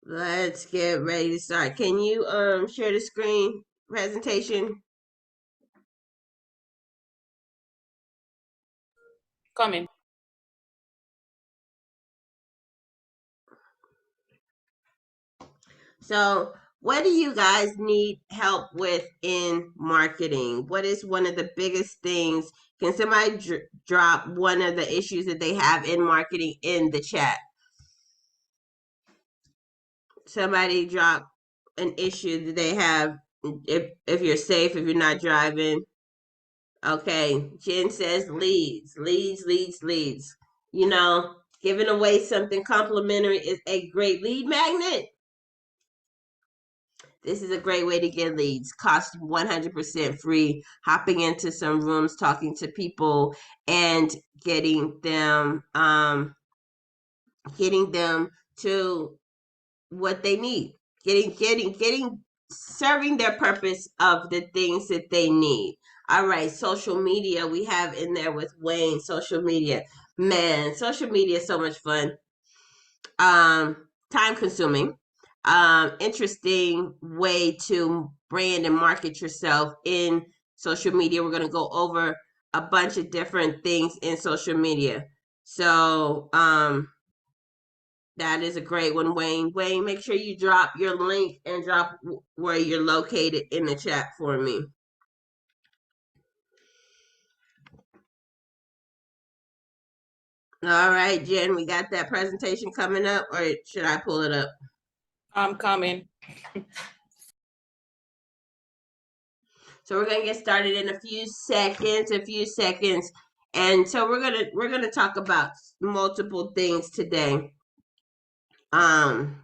Let's get ready to start. Can you share the screen presentation? Coming. So, what do you guys need help with in marketing? What is one of the biggest things? Can somebody drop one of the issues that they have in marketing in the chat? Somebody drop an issue that they have if you're safe, if you're not driving. Okay, Jen says leads. You know, giving away something complimentary is a great lead magnet. This is a great way to get leads. Cost 100% free. Hopping into some rooms, talking to people, and getting them to what they need. Getting serving their purpose of the things that they need. All right, social media we have in there with Wayne. Social media, man, social media is so much fun. Time consuming. Interesting way to brand and market yourself in social media. We're gonna go over a bunch of different things in social media. So that is a great one, Wayne. Wayne, make sure you drop your link and drop where you're located in the chat for me. All right, Jen, we got that presentation coming up, or should I pull it up? I'm coming. So we're gonna get started in a few seconds. And so we're gonna talk about multiple things today. Um,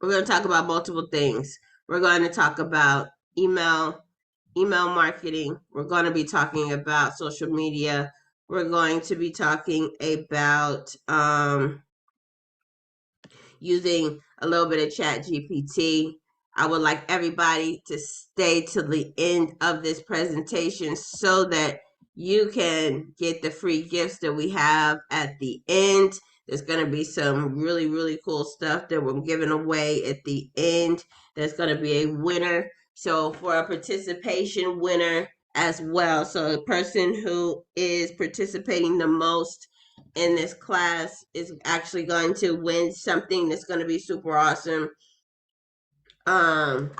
we're gonna talk about multiple things. We're going to talk about email marketing. We're going to be talking about social media. We're going to be talking about using a little bit of chat GPT. I would like everybody to stay to the end of this presentation so that you can get the free gifts that we have at the end. There's going to be some really, really cool stuff that we're giving away at the end. There's going to be a winner. So, for a participation winner as well. So, the person who is participating the most in this class is actually going to win something that's going to be super awesome. Um,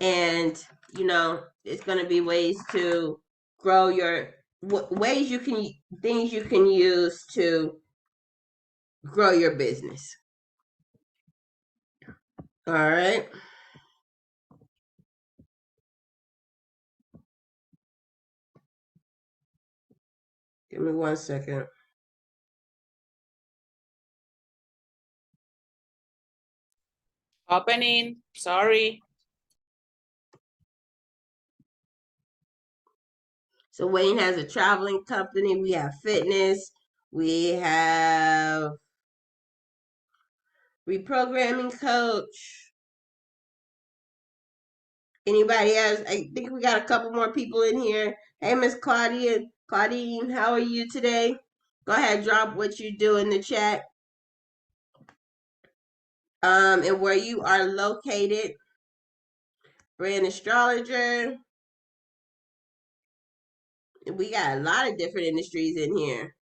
and you know, it's going to be ways to grow your ways you can things you can use to grow your business. All right. Give me 1 second. Opening. Sorry. So Wayne has a traveling company. We have fitness. We have reprogramming coach. Anybody else? I think we got a couple more people in here. Hey, Miss Claudia. Claudine, how are you today? Go ahead, drop what you do in the chat. And where you are located. Brand astrologer. We got a lot of different industries in here.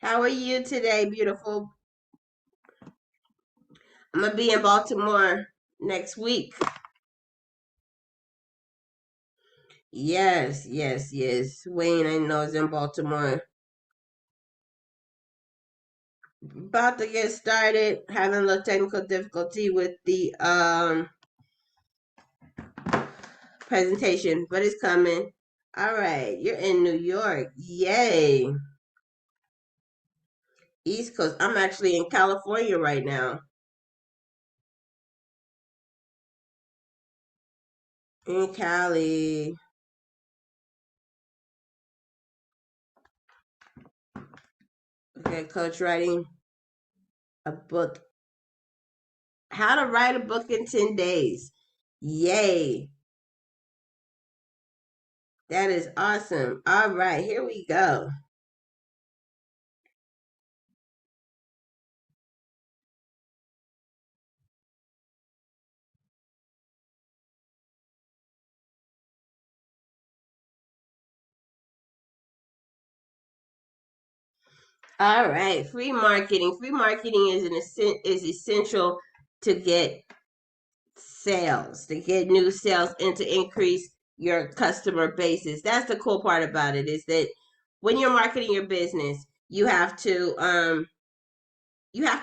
How are you today, beautiful? I'm gonna be in Baltimore next week. Yes. Wayne, I know, is in Baltimore. About to get started. Having a little technical difficulty with the presentation, but it's coming. All right, you're in New York. Yay. East Coast. I'm actually in California right now. In Cali. Okay, coach writing a book How to write a book in 10 days. Yay. That is awesome. All right, here we go. All right, free marketing. Free marketing is essential to get sales, to get new sales, and to increase your customer bases. That's the cool part about it is that when you're marketing your business, you have to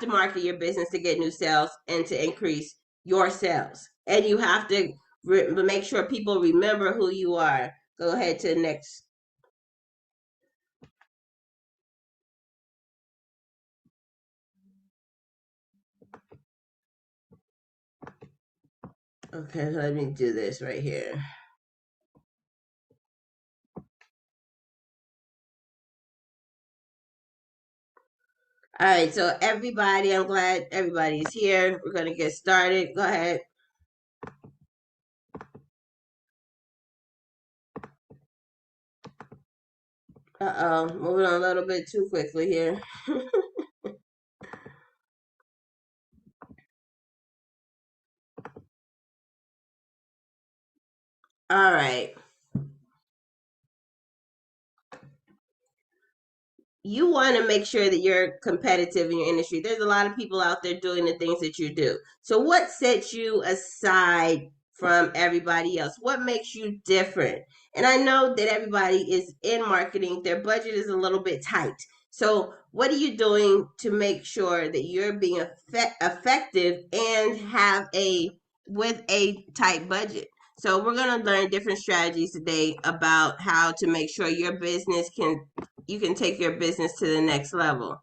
market your business to get new sales and to increase your sales. And you have to make sure people remember who you are. Go ahead to the next. Okay, let me do this right here. All right, so everybody, I'm glad everybody's here. We're going to get started. Go ahead. Uh-oh, moving on a little bit too quickly here. All right. You want to make sure that you're competitive in your industry. There's a lot of people out there doing the things that you do. So, what sets you aside from everybody else? What makes you different? And I know that everybody is in marketing, their budget is a little bit tight. So, what are you doing to make sure that you're being effective and have a tight budget? So, we're going to learn different strategies today about how to make sure your business can you can take your business to the next level.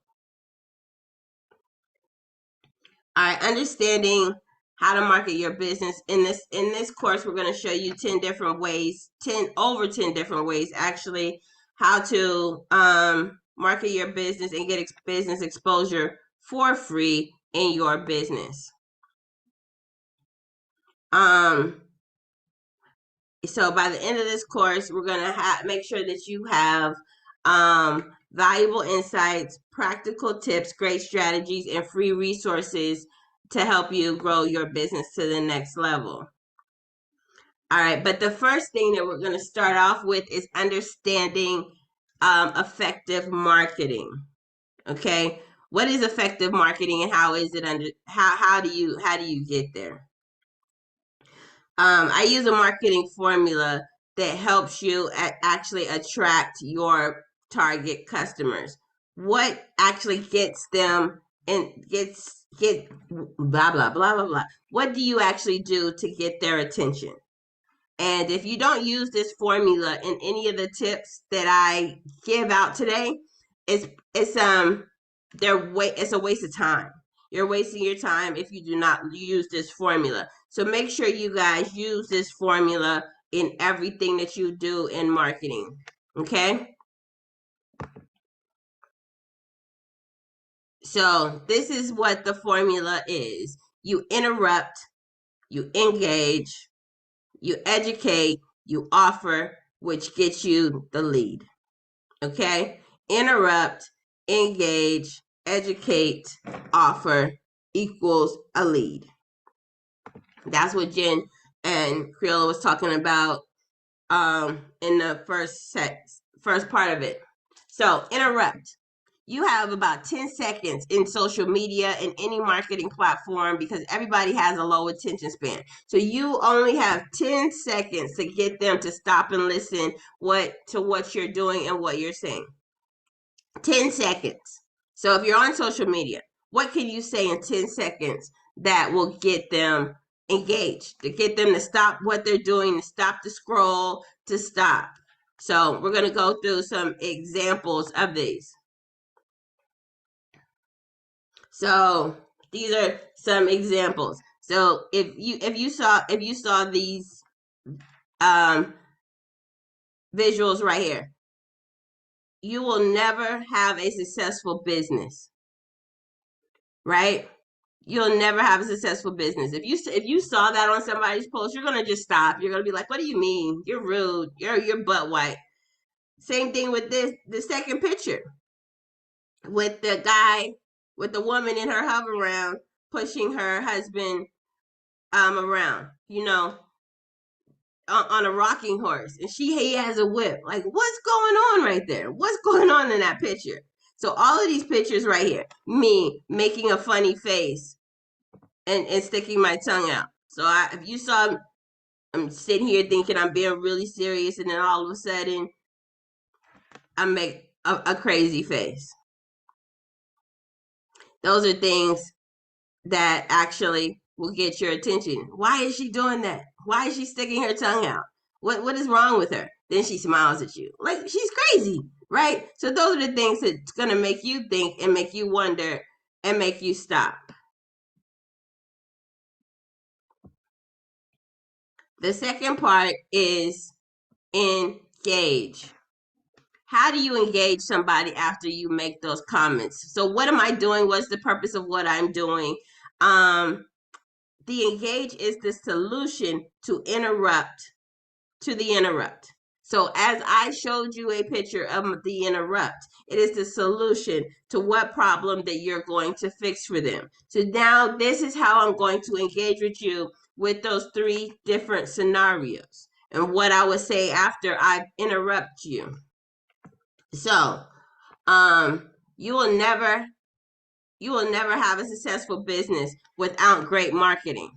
All right, understanding how to market your business. In this course, we're going to show you 10 different ways, 10 different ways actually, how to market your business and get business exposure for free in your business. Um, so by the end of this course, we're going to make sure that you have valuable insights, practical tips, great strategies, and free resources to help you grow your business to the next level. All right, but the first thing that we're going to start off with is understanding effective marketing. Okay, what is effective marketing and how is it how do you get there? I use a marketing formula that helps you actually attract your target customers. What actually gets them and get blah blah blah blah blah. What do you actually do to get their attention? And if you don't use this formula in any of the tips that I give out today, it's it's a waste of time. You're wasting your time if you do not use this formula. So make sure you guys use this formula in everything that you do in marketing. Okay? So this is what the formula is. You interrupt, you engage, you educate, you offer, which gets you the lead. Okay? Interrupt, engage, educate, offer equals a lead. That's what Jen and Creola was talking about in the first part of it. So interrupt. You have about 10 seconds in social media and any marketing platform because everybody has a low attention span. So you only have 10 seconds to get them to stop and listen to what you're doing and what you're saying. 10 seconds. So if you're on social media, what can you say in 10 seconds that will get them engaged, to get them to stop what they're doing, to stop the scroll, to stop? So we're going to go through some examples of these. So these are some examples. So if you saw these um, visuals right here, you will never have a successful business, right? you'll never have a successful business. If you saw that on somebody's post, you're gonna just stop. You're gonna be like, "What do you mean? You're rude. You're butt white." Same thing with the second picture with the guy with the woman in her hover round pushing her husband around, on a rocking horse, and he has a whip. Like, what's going on right there? What's going on in that picture? So all of these pictures right here, me making a funny face and sticking my tongue out. So if you saw, I'm sitting here thinking I'm being really serious, and then all of a sudden I make a crazy face. Those are things that actually will get your attention. Why is she doing that? Why is she sticking her tongue out? What is wrong with her? Then she smiles at you. Like, she's crazy, right? So those are the things that's gonna make you think and make you wonder and make you stop. The second part is engage. How do you engage somebody after you make those comments? So what am I doing? What's the purpose of what I'm doing? The engage is the solution to the interrupt. So as I showed you a picture of the interrupt, it is the solution to what problem that you're going to fix for them. So now this is how I'm going to engage with you with those three different scenarios and what I would say after I interrupt you. So, you will never have a successful business without great marketing.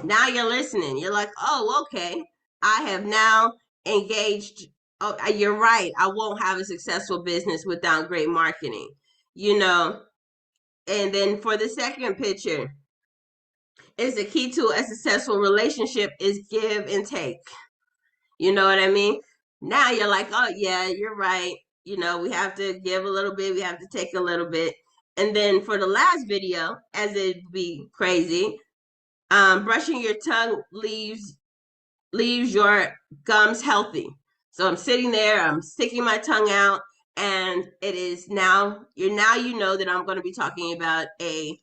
Now you're listening. You're like, oh, okay. I have now engaged. Oh, you're right. I won't have a successful business without great marketing. And then for the second picture, is the key to a successful relationship is give and take. You know what I mean? Now you're like, oh, yeah, you're right. We have to give a little bit, we have to take a little bit. And then for the last video, as it'd be crazy, brushing your tongue leaves your gums healthy. So I'm sitting there, I'm sticking my tongue out, and it is now you know that I'm going to be talking about a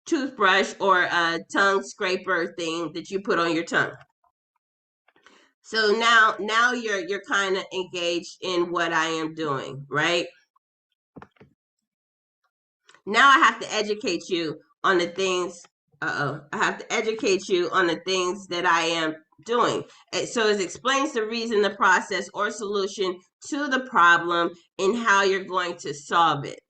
toothbrush or a tongue scraper thing that you put on your tongue. So now you're kind of engaged in what I am doing, right? Now I have to educate you on the things. I have to educate you on the things that I am doing. So it explains the reason, the process, or solution to the problem and how you're going to solve it.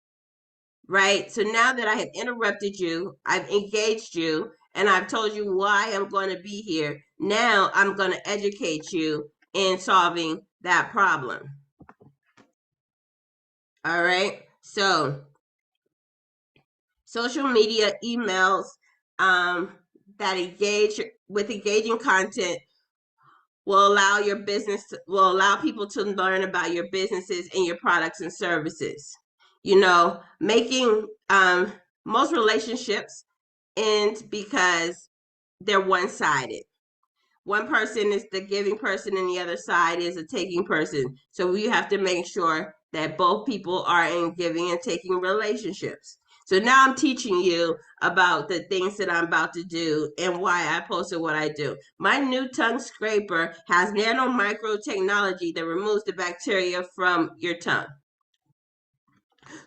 Right? So now that I have interrupted you, I've engaged you, and I've told you why I'm going to be here, now I'm going to educate you in solving that problem. All right? So social media, emails that engage with engaging content will allow people to learn about your businesses and your products and services. Making most relationships end because they're one-sided. One person is the giving person and the other side is a taking person. So we have to make sure that both people are in giving and taking relationships. So now I'm teaching you about the things that I'm about to do and why I posted what I do. My new tongue scraper has nano micro technology that removes the bacteria from your tongue.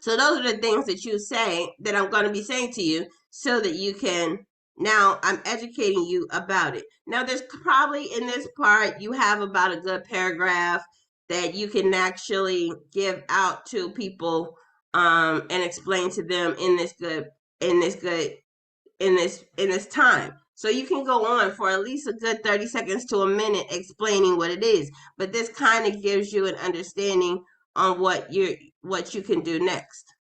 So those are the things that you say that I'm going to be saying to you so that you can, now I'm educating you about it. Now there's probably in this part, you have about a good paragraph that you can actually give out to people and explain to them in this time. So you can go on for at least a good 30 seconds to a minute explaining what it is. But this kind of gives you an understanding on what you can do next.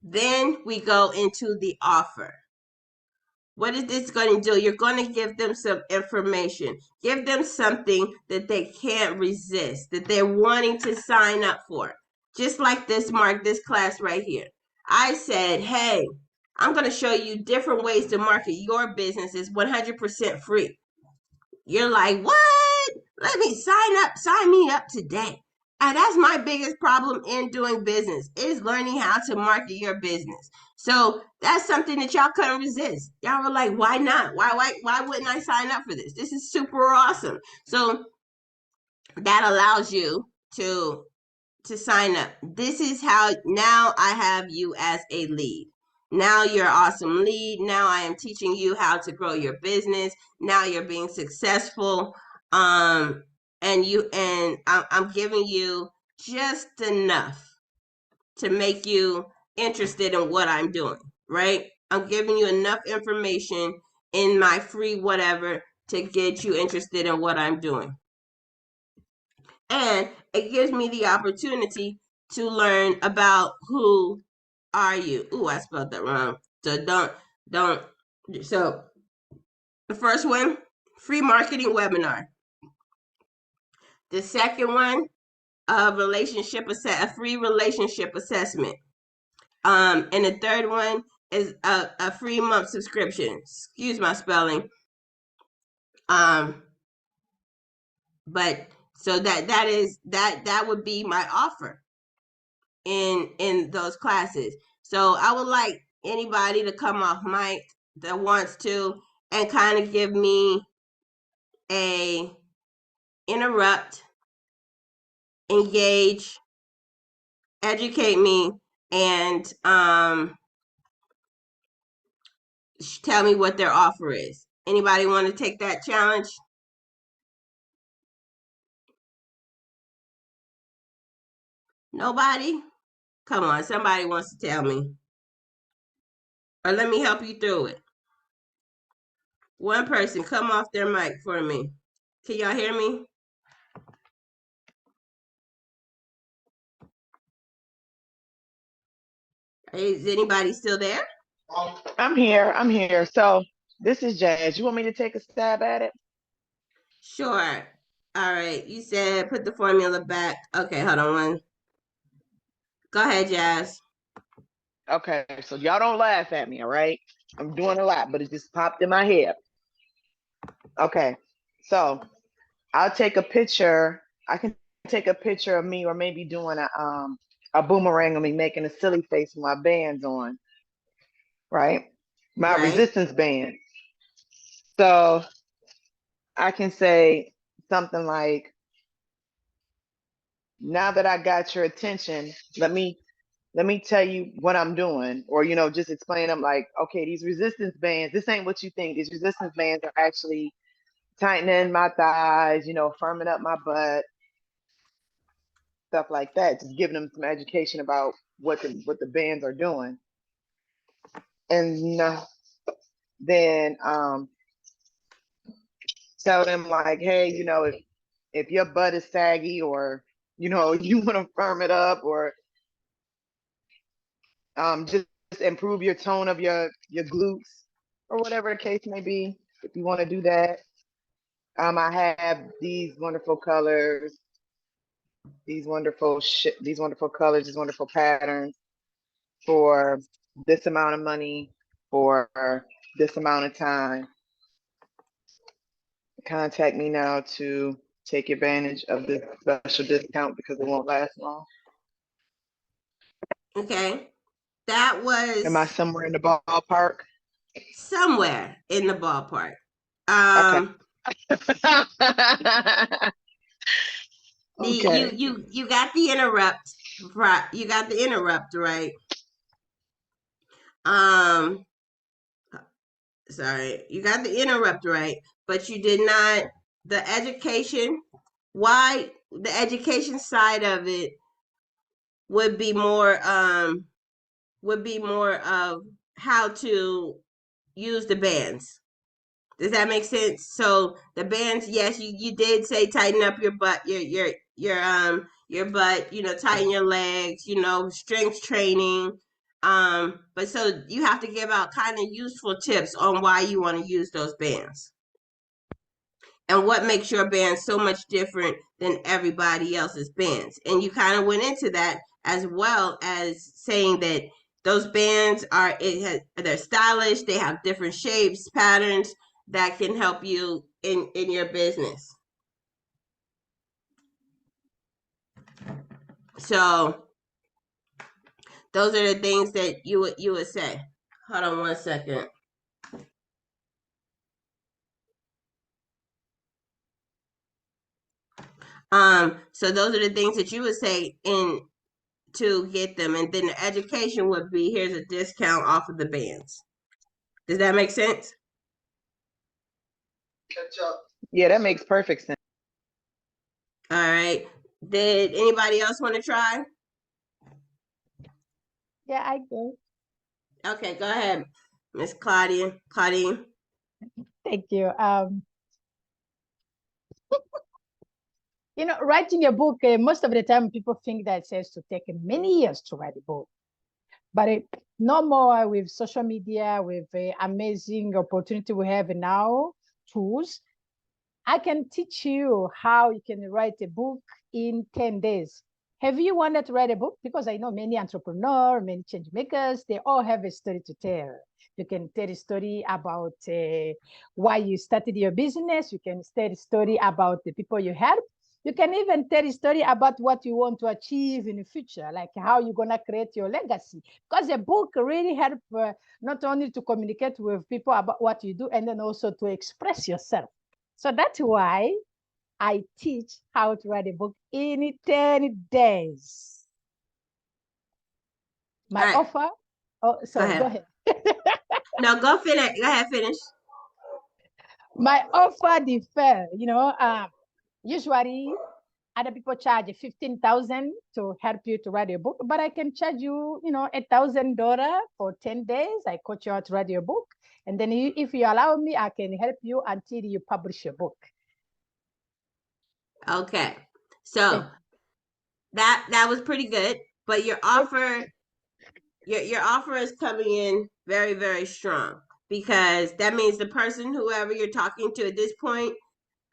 Then we go into the offer. What is this going to do? You're going to give them some information. Give them something that they can't resist, that they're wanting to sign up for. Just like this class right here. I said, hey, I'm going to show you different ways to market your business. It's 100% free. You're like, what? Sign me up today. And that's my biggest problem in doing business is learning how to market your business. So that's something that y'all couldn't resist. Y'all were like, why not? Why wouldn't I sign up for this? This is super awesome. So that allows you to sign up. This is how now I have you as a lead. Now you're an awesome lead. Now I am teaching you how to grow your business. Now you're being successful. I'm giving you just enough to make you interested in what I'm doing, right? I'm giving you enough information in my free whatever to get you interested in what I'm doing. And it gives me the opportunity to learn about who are you. Ooh, I spelled that wrong. So don't. So the first one, free marketing webinar. The second one, a free relationship assessment. And the third one is a free month subscription. Excuse my spelling. Um, but so that would be my offer in those classes. So I would like anybody to come off mic that wants to and kind of give me a interrupt, engage, educate me, and tell me what their offer is. Anybody want to take that challenge? Nobody? Come on, somebody wants to tell me. Or let me help you through it. One person, come off their mic for me. Can y'all hear me? Is anybody still there? I'm here. I'm here. So this is Jazz. You want me to take a stab at it? Sure. All right. You said put the formula back. Okay, hold on one. Go ahead, Jazz. Okay. So y'all don't laugh at me, all right? I'm doing a lot, but it just popped in my head. Okay. So I'll take a picture. I can take a picture of me or maybe doing a boomerang of me making a silly face with my bands on, right? My Right. resistance band. So I can say something like, now that I got your attention, let me tell you what I'm doing, or just explain them like, okay, these resistance bands, this ain't what you think. These resistance bands are actually tightening my thighs, firming up my butt, stuff like that. Just giving them some education about what the bands are doing, and then tell them like, hey, if your butt is saggy, or you want to firm it up, or just improve your tone of your glutes, or whatever the case may be. If you want to do that, I have these wonderful colors, these wonderful colors, these wonderful patterns for this amount of money for this amount of time. Contact me now to take advantage of this special discount because it won't last long. Okay. That Am I was somewhere in the ballpark? somewhere in the ballpark. Okay. The Okay. you got the interrupt. Right. You got the interrupt, right? Um, sorry. You got the interrupt, right? But you did not the education. Why the education side of it would be more of how to use the bands. Does that make sense? So the bands, yes, you did say tighten up your butt, your butt, tighten your legs, strength training. But so you have to give out kind of useful tips on why you want to use those bands and what makes your band so much different than everybody else's bands. And you kind of went into that as well as saying that those bands they're stylish, they have different shapes, patterns that can help you in your business. So those are the things that you would say. Hold on 1 second. So those are the things that you would say in to get them, and then the education would be, here's a discount off of the bands. Does that make sense? Yeah, that makes perfect sense. All right. Did anybody else want to try? Yeah, I do. Okay, go ahead, Miss Claudia. Claudine. Thank you. Writing a book, most of the time people think that it says to take many years to write a book. But no more with social media, with the amazing opportunity we have now, tools. I can teach you how you can write a book in 10 days. Have you wanted to write a book? Because I know many entrepreneurs, many change makers, they all have a story to tell. You can tell a story about why you started your business. You can tell a story about the people you help. You can even tell a story about what you want to achieve in the future, like how you're going to create your legacy. Because a book really helps not only to communicate with people about what you do, and then also to express yourself. So that's why I teach how to write a book in 10 days. My right. offer, sorry, go ahead. No, go finish. Go ahead, finish. My offer differ, usually other people charge 15,000 to help you to write a book, but I can charge you, $1,000 for 10 days. I coach you how to write your book. And then if you allow me, I can help you until you publish your book. Okay. So that was pretty good, but your offer is coming in very, very strong, because that means the person, whoever you're talking to at this point,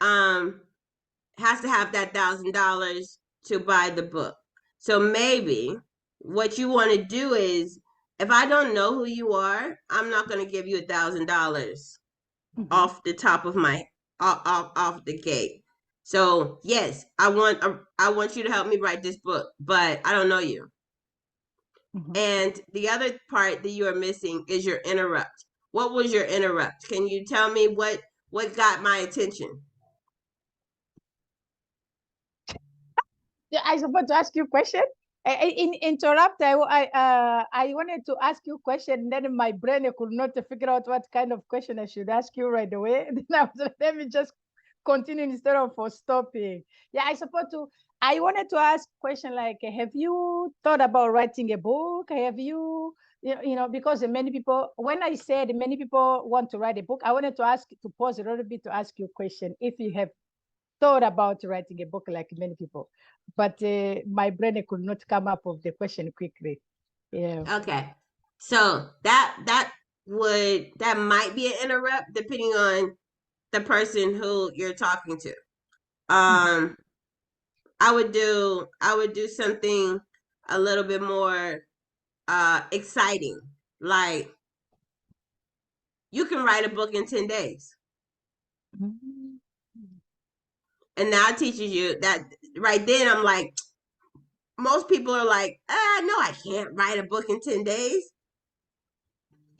has to have that $1,000 to buy the book. So maybe what you want to do is, if I don't know who you are, I'm not going to give you $1,000 off the top of my off the gate. So yes, I want you to help me write this book, but I don't know you. And the other part that you are missing is your interrupt. What was your interrupt? Can you tell me what got my attention? Yeah, I supposed to ask you a question. Interrupt. I wanted to ask you a question. Then my brain could not figure out what kind of question I should ask you right away. Then I was like, let me just continue instead of for stopping. Yeah, I wanted to ask a question like, have you thought about writing a book? Have you, because many people, when I said many people want to write a book, I wanted to pause a little bit to ask you a question. If you have thought about writing a book like many people, but my brain could not come up with the question quickly. Yeah. Okay. So that might be an interrupt depending on the person who you're talking to. I would do something a little bit more exciting. Like, you can write a book in 10 days. Mm-hmm. And now it teaches you that. Right then I'm like, most people are like, no, I can't write a book in 10 days.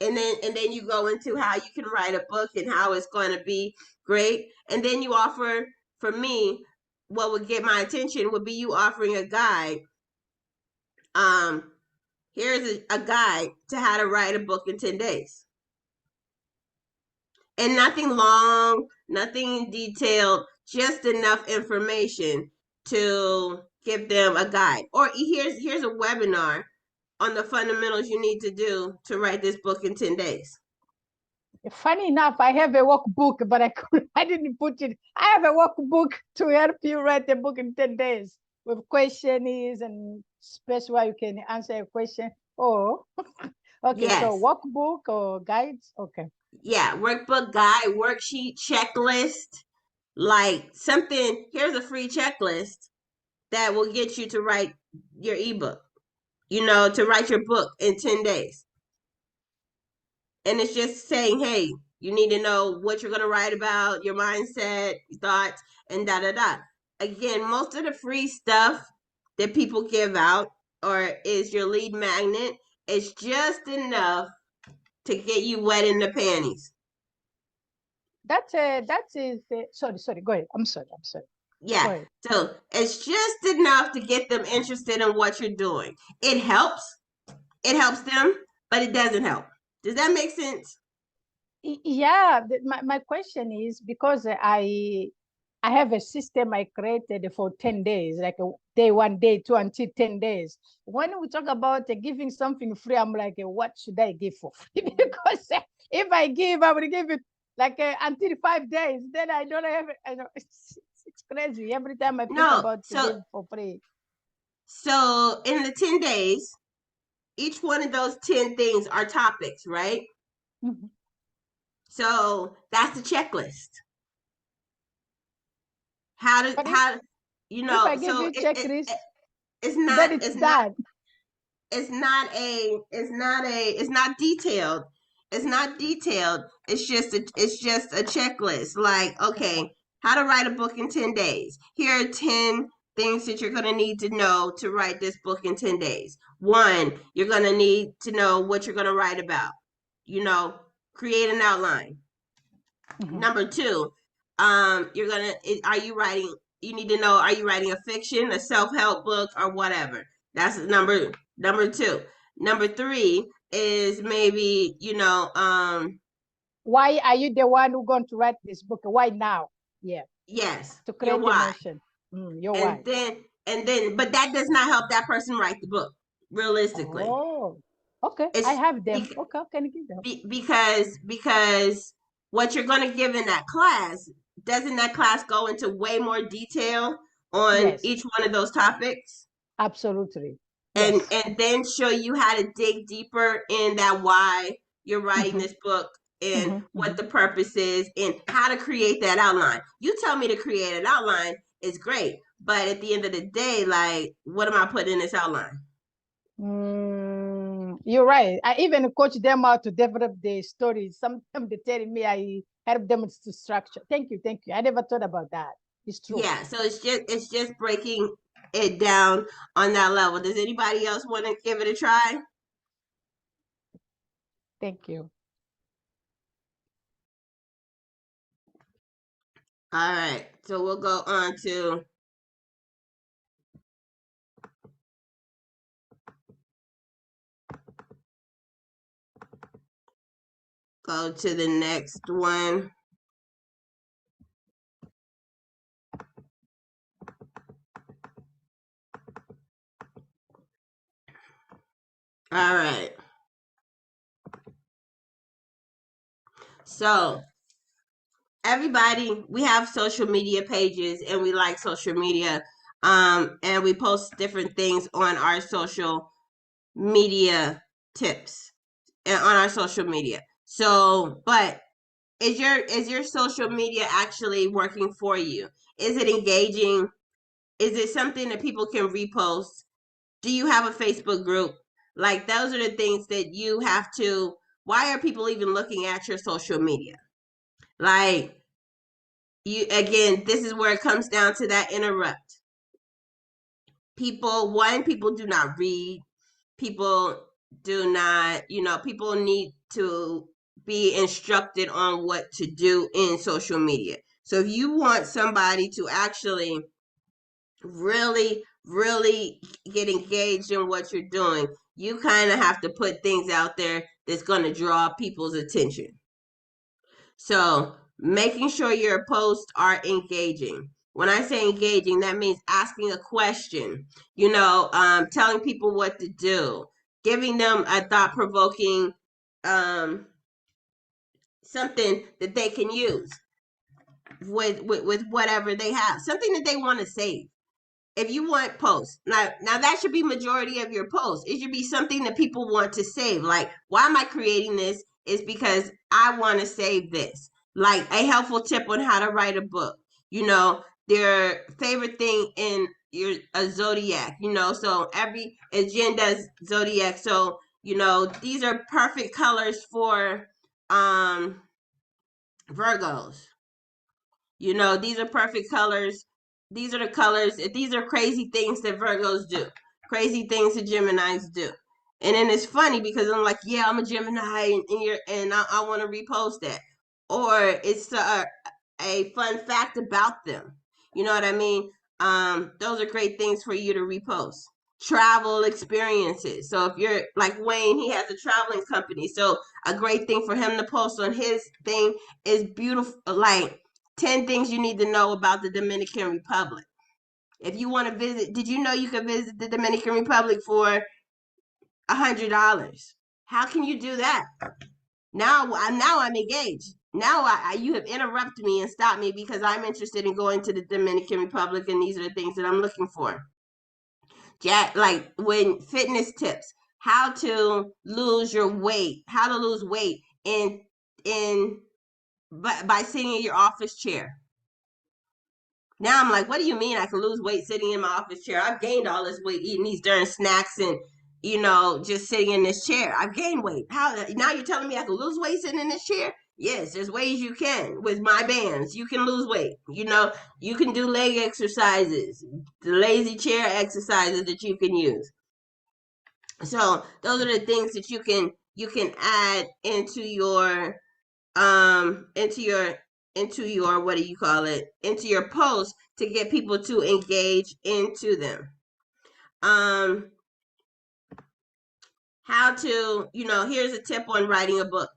And then you go into how you can write a book and how it's going to be great. And then you offer, for me, what would get my attention would be you offering a guide. Here's a guide to how to write a book in 10 days. And nothing long, nothing detailed, just enough information to give them a guide. Or here's a webinar on the fundamentals you need to do to write this book in 10 days. Funny enough, I have a workbook, but I didn't put it. I have a workbook to help you write a book in 10 days with questions and space where you can answer a question. Oh, okay. Yes. So workbook or guides. Okay. Yeah, workbook, guide, worksheet, checklist, like something. Here's a free checklist that will get you to write your ebook, to write your book in 10 days. And it's just saying, hey, you need to know what you're going to write about, your mindset, thoughts, and da da da. Again, most of the free stuff that people give out or is your lead magnet, it's just enough to get you wet in the panties. Sorry. Go ahead. I'm sorry. Go Yeah. ahead. So it's just enough to get them interested in what you're doing. It helps. It helps them, but it doesn't help. Does that make sense? Yeah, my question is because I have a system I created for 10 days, like a day 1, day 2, until 10 days. When we talk about giving something free, I'm like, what should I give for free? Because if I give, I will give it like until 5 days. Then I don't have it. I know it's crazy. Every time I think No. about to give for free. So in the 10 days, each one of those 10 things are topics, right? Mhm. So that's the checklist. But How if I give so you checklist, it's then not it's done. it's not detailed. It's not detailed. It's just a checklist. Like, okay, how to write a book in 10 days. Here are 10 things that you're going to need to know to write this book in 10 days. 1, you're going to need to know what you're going to write about. Create an outline. Mhm. Number 2, are you writing, you need to know, are you writing a fiction, a self-help book, or whatever? That's number 2. Number 3 is maybe, Why are you the one who's going to write this book? Why now? Yeah, yes, to your create why. emotion. Your And why. then, but that does not help that person write the book, realistically. Oh, okay. I It's have them. Okay, can you give them? because what you're going to give in that class, doesn't that class go into way more detail on Yes, each one of those topics? absolutely. and Yes. and then show you how to dig deeper in that why you're writing Mm-hmm, this book, and mm-hmm, what the purpose is, and how to create that outline. You tell me to create an outline is great, but at the end of the day, like, what am I putting in this outline? You're right. I even coach them how to develop the stories. Sometimes they tell me I help them to structure. Thank you. I never thought about that. It's true. Yeah, so it's just breaking it down on that level. Does anybody else want to give it a try? Thank you. All right, so we'll go on to the next one. All right. So everybody, we have social media pages, and we like social media, and we post different things on our social media tips and on our social media. So, but is your social media actually working for you? Is it engaging? Is it something that people can repost? Do you have a Facebook group? Like, those are the things that you have to. Why are people even looking at your social media? Like, you, again, this is where it comes down to that interrupt. People do not read. People do not, people need to be instructed on what to do in social media. So if you want somebody to actually really, really get engaged in what you're doing, you kind of have to put things out there that's going to draw people's attention. So making sure your posts are engaging. When I say engaging, that means asking a question, telling people what to do, giving them a thought provoking something that they can use with whatever they have, something that they want to save. If you want posts, now that should be majority of your posts. It should be something that people want to save. Like, why am I creating this? Is because I want to save this. Like, a helpful tip on how to write a book. Their favorite thing in a zodiac. So every agenda's zodiac. So these are perfect colors for Virgos. These are perfect colors these are the colors. These are crazy things that Virgos do. Crazy things that Geminis do. And then it's funny because I'm like, yeah, I'm a Gemini, and I want to repost that, or it's a fun fact about them. You know what I mean? Those are great things for you to repost. Travel experiences. So if you're like Wayne, he has a traveling company. So a great thing for him to post on his thing is beautiful, like 10 things you need to know about the Dominican Republic. If you want to visit, did you know you could visit the Dominican Republic for $100? How can you do that? Now I'm engaged. Now you have interrupted me and stopped me because I'm interested in going to the Dominican Republic, and these are the things that I'm looking for. Like when fitness tips, how to lose your weight, how to lose weight by sitting in your office chair. Now I'm like, what do you mean I can lose weight sitting in my office chair? I've gained all this weight eating these darn snacks and, just sitting in this chair. I've gained weight. How now you're telling me I can lose weight sitting in this chair? Yes, there's ways you can. With my bands, you can lose weight. You can do leg exercises, the lazy chair exercises that you can use. So those are the things that you can add into your into your what do you call it, into your post to get people to engage into them. How to, here's a tip on writing a book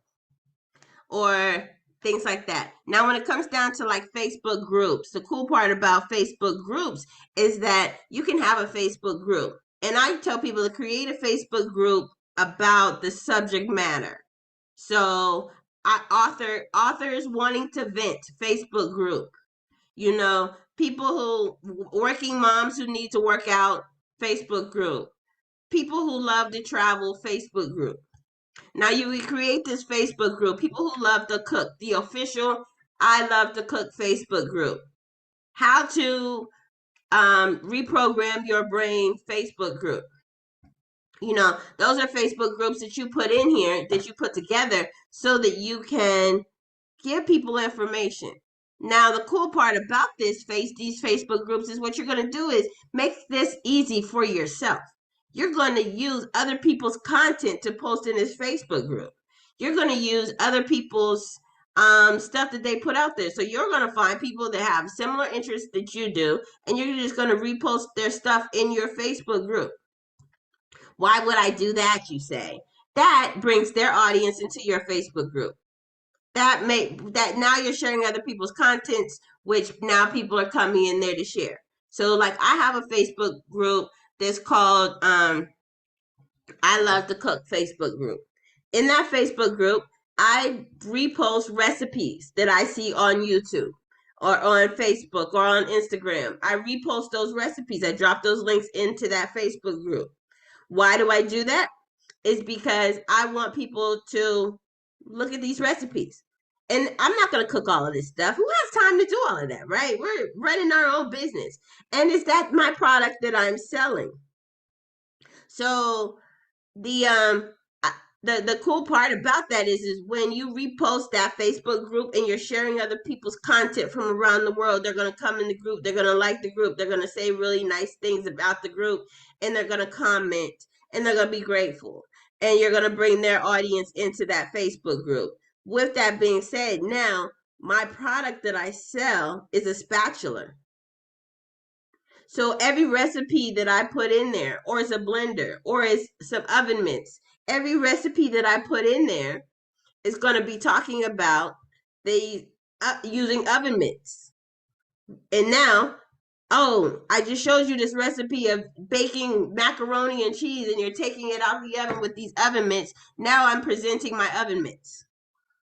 or things like that. Now when it comes down to like Facebook groups, the cool part about Facebook groups is that you can have a Facebook group, and I tell people to create a Facebook group about the subject matter. So authors wanting to vent, Facebook group. People working moms who need to work out, Facebook group. People who love to travel, Facebook group. Now you create this Facebook group. People who love to cook, the official I Love to Cook Facebook group. How to reprogram your brain Facebook group. Those are Facebook groups that you put in here, that you put together so that you can give people information. Now, the cool part about these Facebook groups is what you're going to do is make this easy for yourself. You're going to use other people's content to post in this Facebook group. You're going to use other people's stuff that they put out there. So you're going to find people that have similar interests that you do, and you're just going to repost their stuff in your Facebook group. Why would I do that, you say? That brings their audience into your Facebook group. That now you're sharing other people's contents, which now people are coming in there to share. So like I have a Facebook group that's called I Love to Cook Facebook group. In that Facebook group, I repost recipes that I see on YouTube or on Facebook or on Instagram. I repost those recipes. I drop those links into that Facebook group. Why do I do that? It's because I want people to look at these recipes. And I'm not going to cook all of this stuff. Who has time to do all of that, right? We're running our own business. And is that my product that I'm selling? So the cool part about that is when you repost that Facebook group and you're sharing other people's content from around the world, they're going to come in the group, they're going to like the group, they're going to say really nice things about the group, and they're going to comment, and they're going to be grateful. And you're going to bring their audience into that Facebook group. With that being said, now my product that I sell is a spatula. So every recipe that I put in there, or it's a blender, or it's some oven mitts, every recipe that I put in there is going to be talking about the using oven mitts. And now, I just showed you this recipe of baking macaroni and cheese, and you're taking it out of the oven with these oven mitts. Now I'm presenting my oven mitts.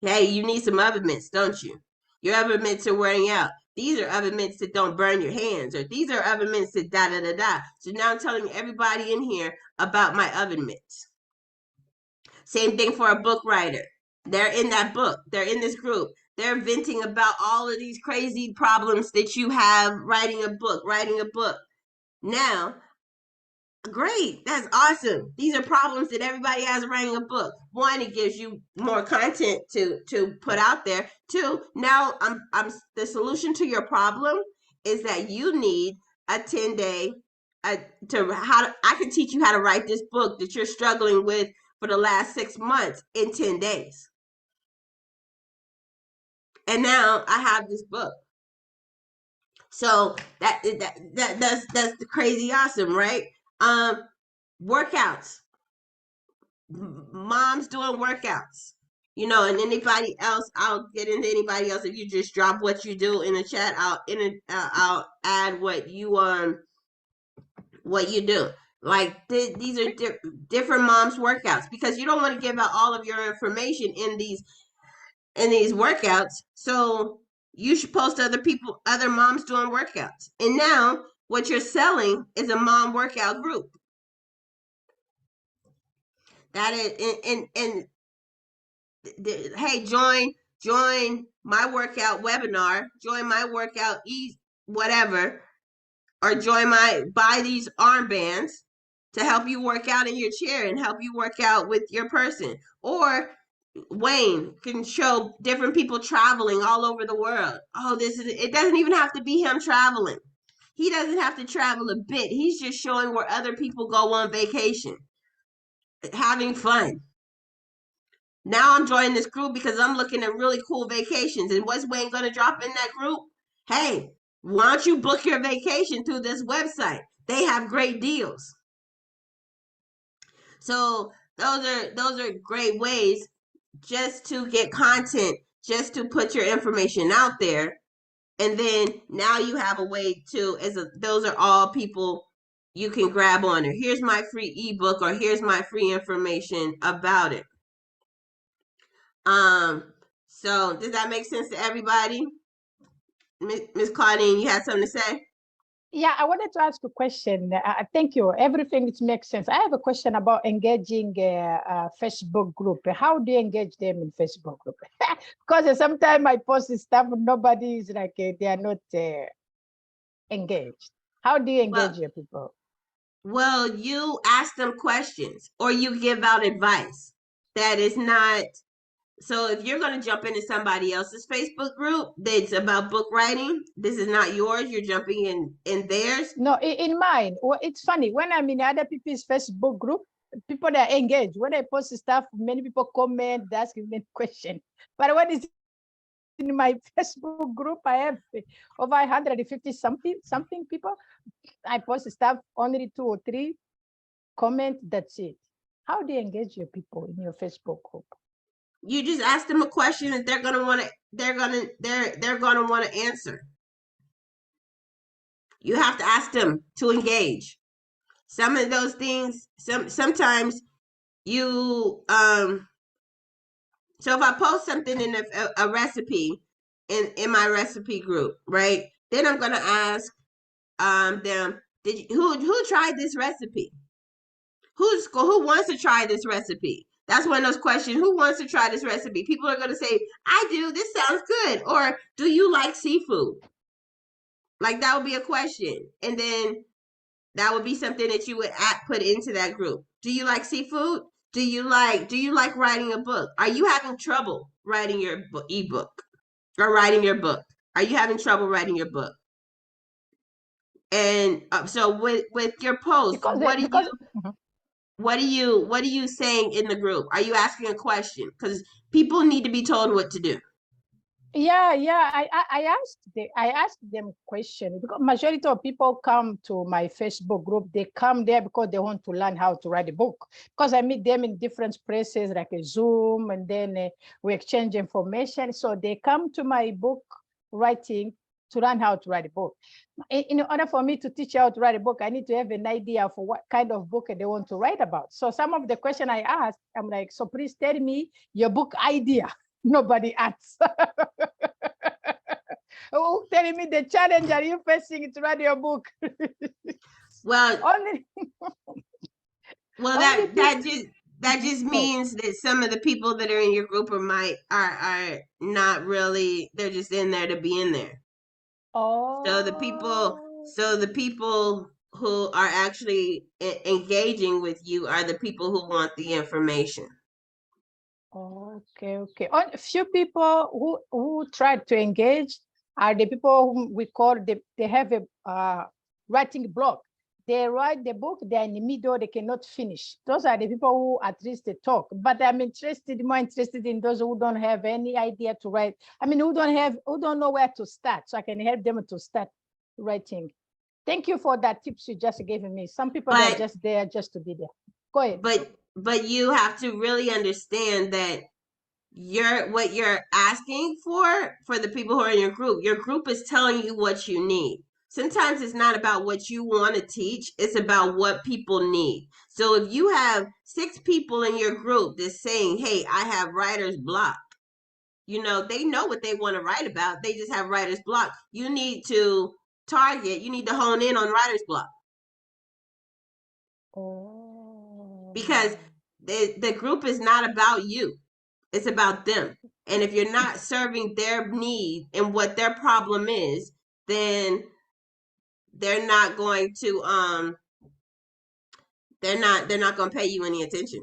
Hey, you need some oven mitts, don't you? Your oven mitts are wearing out. These are oven mitts that don't burn your hands, or these are oven mitts that da-da-da-da. So now I'm telling everybody in here about my oven mitts. Same thing for a book writer. They're in that book. They're in this group. They're venting about all of these crazy problems that you have writing a book. Now, great. That's awesome. These are problems that everybody has writing a book. One, it gives you more content to put out there. Two, now I'm the solution to your problem is that you need a 10-day I can teach you how to write this book that you're struggling with for the last 6 months in 10 days. And now I have this book. So that's crazy awesome, right? Workouts. Moms doing workouts. You know, and anybody else, I'll get into anybody else. If you just drop what you do in the chat, I'll add what you do. Like these are different moms workouts, because you don't want to give out all of your information in these workouts. So you should post other moms doing workouts. And now what you're selling is a mom workout group. That is, and hey, join my workout webinar, join my workout whatever, or buy these armbands to help you work out in your chair and help you work out with your person. Or Wayne can show different people traveling all over the world. Oh, it doesn't even have to be him traveling. He doesn't have to travel a bit. He's just showing where other people go on vacation, having fun. Now I'm joining this group because I'm looking at really cool vacations. And what's Wayne going to drop in that group? Hey, why don't you book your vacation through this website? They have great deals. So those are great ways just to get content, just to put your information out there. And then now you have a way to, those are all people you can grab on there. Here's my free ebook, or here's my free information about it. So does that make sense to everybody? Miss Claudine, you had something to say? Yeah, I wanted to ask a question. Thank you. Everything makes sense. I have a question about engaging a Facebook group. How do you engage them in Facebook group? Because sometimes I post stuff, nobody is like, they are not engaged. How do you engage your people? Well, you ask them questions, or you give out advice that is not. So if you're going to jump into somebody else's Facebook group that's about book writing, this is not yours. You're jumping in theirs. No, in mine. Well, it's funny. When I'm in other people's Facebook group, people that are engaged. When I post stuff, many people comment, ask me questions. But what is in my Facebook group, I have over 150 something people. I post stuff, only 2 or 3 comment, that's it. How do you engage your people in your Facebook group? You just ask them a question that they're gonna want to answer. You have to ask them to engage. Some of those things, sometimes you so if I post something in a recipe in my recipe group, right? Then I'm gonna ask them, who tried this recipe? Who wants to try this recipe? That's one of those questions. Who wants to try this recipe? People are going to say, I do. This sounds good. Or do you like seafood? Like, that would be a question. And then that would be something that you would put into that group. Do you like seafood? Do you like writing a book? Are you having trouble writing your ebook or writing your book? Are you having trouble writing your book? And so with your post, what are you saying in the group? Are you asking a question? Because people need to be told what to do. Yeah, I asked them questions, because majority of people come to my Facebook group. They come there because they want to learn how to write a book. Because I meet them in different places like a Zoom, and then we exchange information. So they come to my book writing to learn how to write a book. In order for me to teach how to write a book, I need to have an idea for what kind of book they want to write about. So some of the questions I asked, I'm like, so please tell me your book idea. Nobody asks. Oh, telling me the challenge are you facing to write your book? Well, only. Well, that just means that some of the people that are in your group are not really. They're just in there to be in there. Oh. So the people who are actually engaging with you are the people who want the information. Okay. A few people who tried to engage, are the people whom we call, they have a writing block. They write the book, they're in the middle, they cannot finish. Those are the people who at least they talk. But I'm more interested in those who don't have any idea to write. I mean, who don't know where to start. So I can help them to start writing. Thank you for that tips you just gave me. Some people are just there just to be there. Go ahead. But you have to really understand that what you're asking for the people who are in your group is telling you what you need. Sometimes it's not about what you want to teach, it's about what people need. So if you have 6 people in your group that's saying, hey, I have writer's block, you know, they know what they want to write about, they just have writer's block. You need to hone in on writer's block. Because the group is not about you, it's about them. And if you're not serving their need and what their problem is, then they're not going to they're not going to pay you any attention.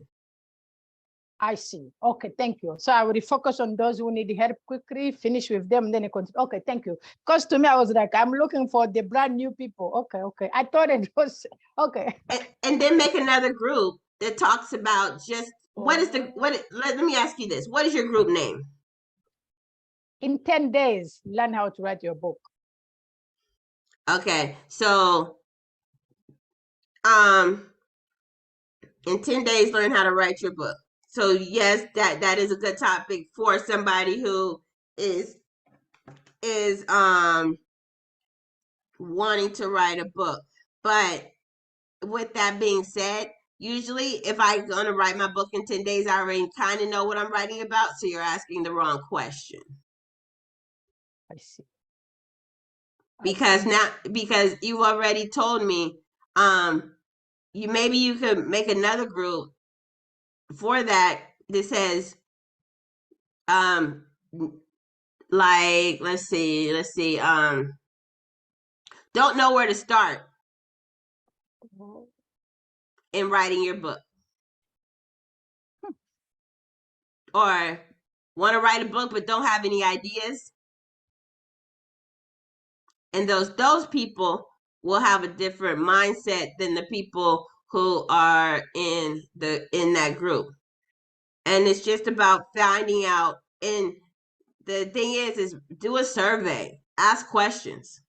I see. Okay, thank you. So I will focus on those who need help quickly, finish with them, then I continue. Okay, thank you. Because to me, I was like, I'm looking for the brand new people. Okay. I thought it was okay. And then make another group that talks about just let me ask you this. What is your group name? In 10 days, learn how to write your book. Okay, so in 10 days, learn how to write your book. So yes, that is a good topic for somebody who is wanting to write a book. But with that being said, usually if I'm going to write my book in 10 days, I already kind of know what I'm writing about. So you're asking the wrong question. I see. Because you've already told me, you could make another group for that says, like, let's see, don't know where to start in writing your book. Or want to write a book but don't have any ideas. And those people will have a different mindset than the people who are in that group. And it's just about finding out. And the thing is do a survey, ask questions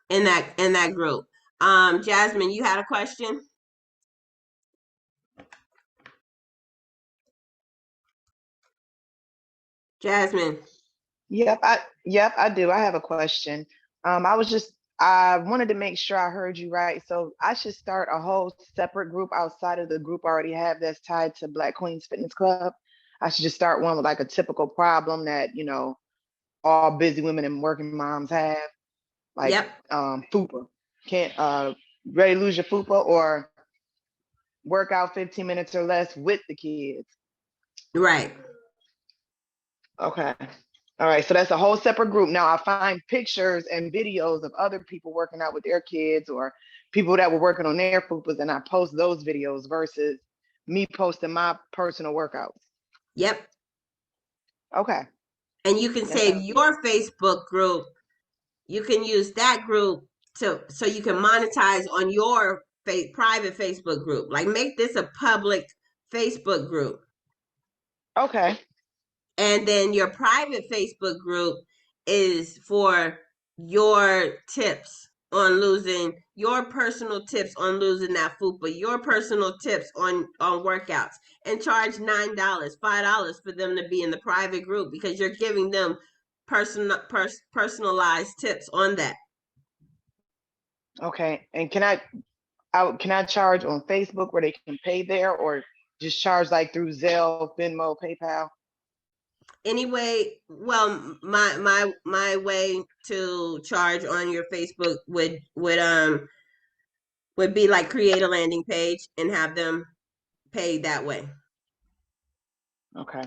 in that group. Jasmine, you had a question? Jasmine. Yep, I do. I have a question. I wanted to make sure I heard you right. So I should start a whole separate group outside of the group I already have that's tied to Black Queens Fitness Club. I should just start one with like a typical problem that, all busy women and working moms have. Like Yep. FUPA. Can't ready to lose your FUPA or work out 15 minutes or less with the kids. Right. Okay. All right. So that's a whole separate group. Now I find pictures and videos of other people working out with their kids or people that were working on their FUPAs, and I post those videos versus me posting my personal workouts. Yep. Okay. And you can save your Facebook group. You can use that group so you can monetize on your private Facebook group. Like, make this a public Facebook group. Okay. And then your private Facebook group is for your tips on losing, your personal tips on losing that FUPA, your personal tips on workouts, and charge $9, $5 for them to be in the private group because you're giving them personalized tips on that. Okay. And can I charge on Facebook where they can pay there, or just charge like through Zelle, Venmo, PayPal? Anyway, well, my way to charge on your Facebook would be like create a landing page and have them pay that way. Okay.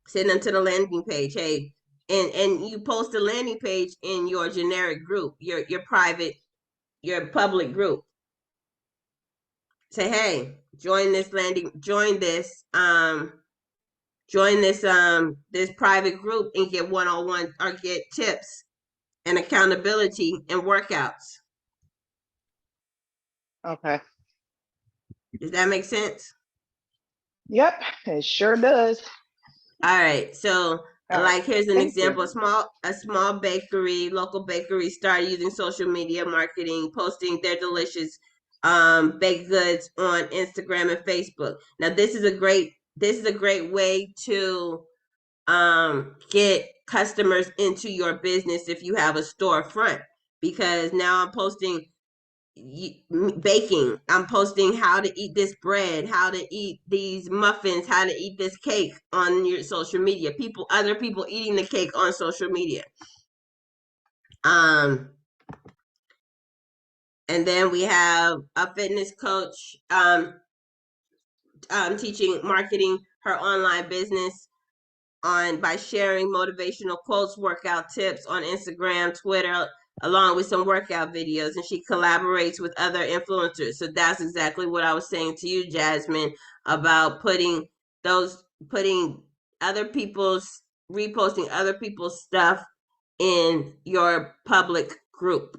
Send them to the landing page. Hey, and you post the landing page in your generic group, your private, your public group. Say, hey, join this join this private group and get one-on-one or get tips and accountability and workouts. Okay. Does that make sense? Yep, it sure does. All right. So All right. here's an Thank example. you. A small bakery, local bakery started using social media marketing, posting their delicious baked goods on Instagram and Facebook. Now this is a great way to get customers into your business if you have a storefront, because now I'm posting baking. I'm posting how to eat this bread, how to eat these muffins, how to eat this cake on your social media. Other people eating the cake on social media. And then we have a fitness coach teaching marketing her online business by sharing motivational quotes, workout tips on Instagram, Twitter, along with some workout videos, and she collaborates with other influencers. So that's exactly what I was saying to you, Jasmine, about putting other people's reposting other people's stuff in your public group,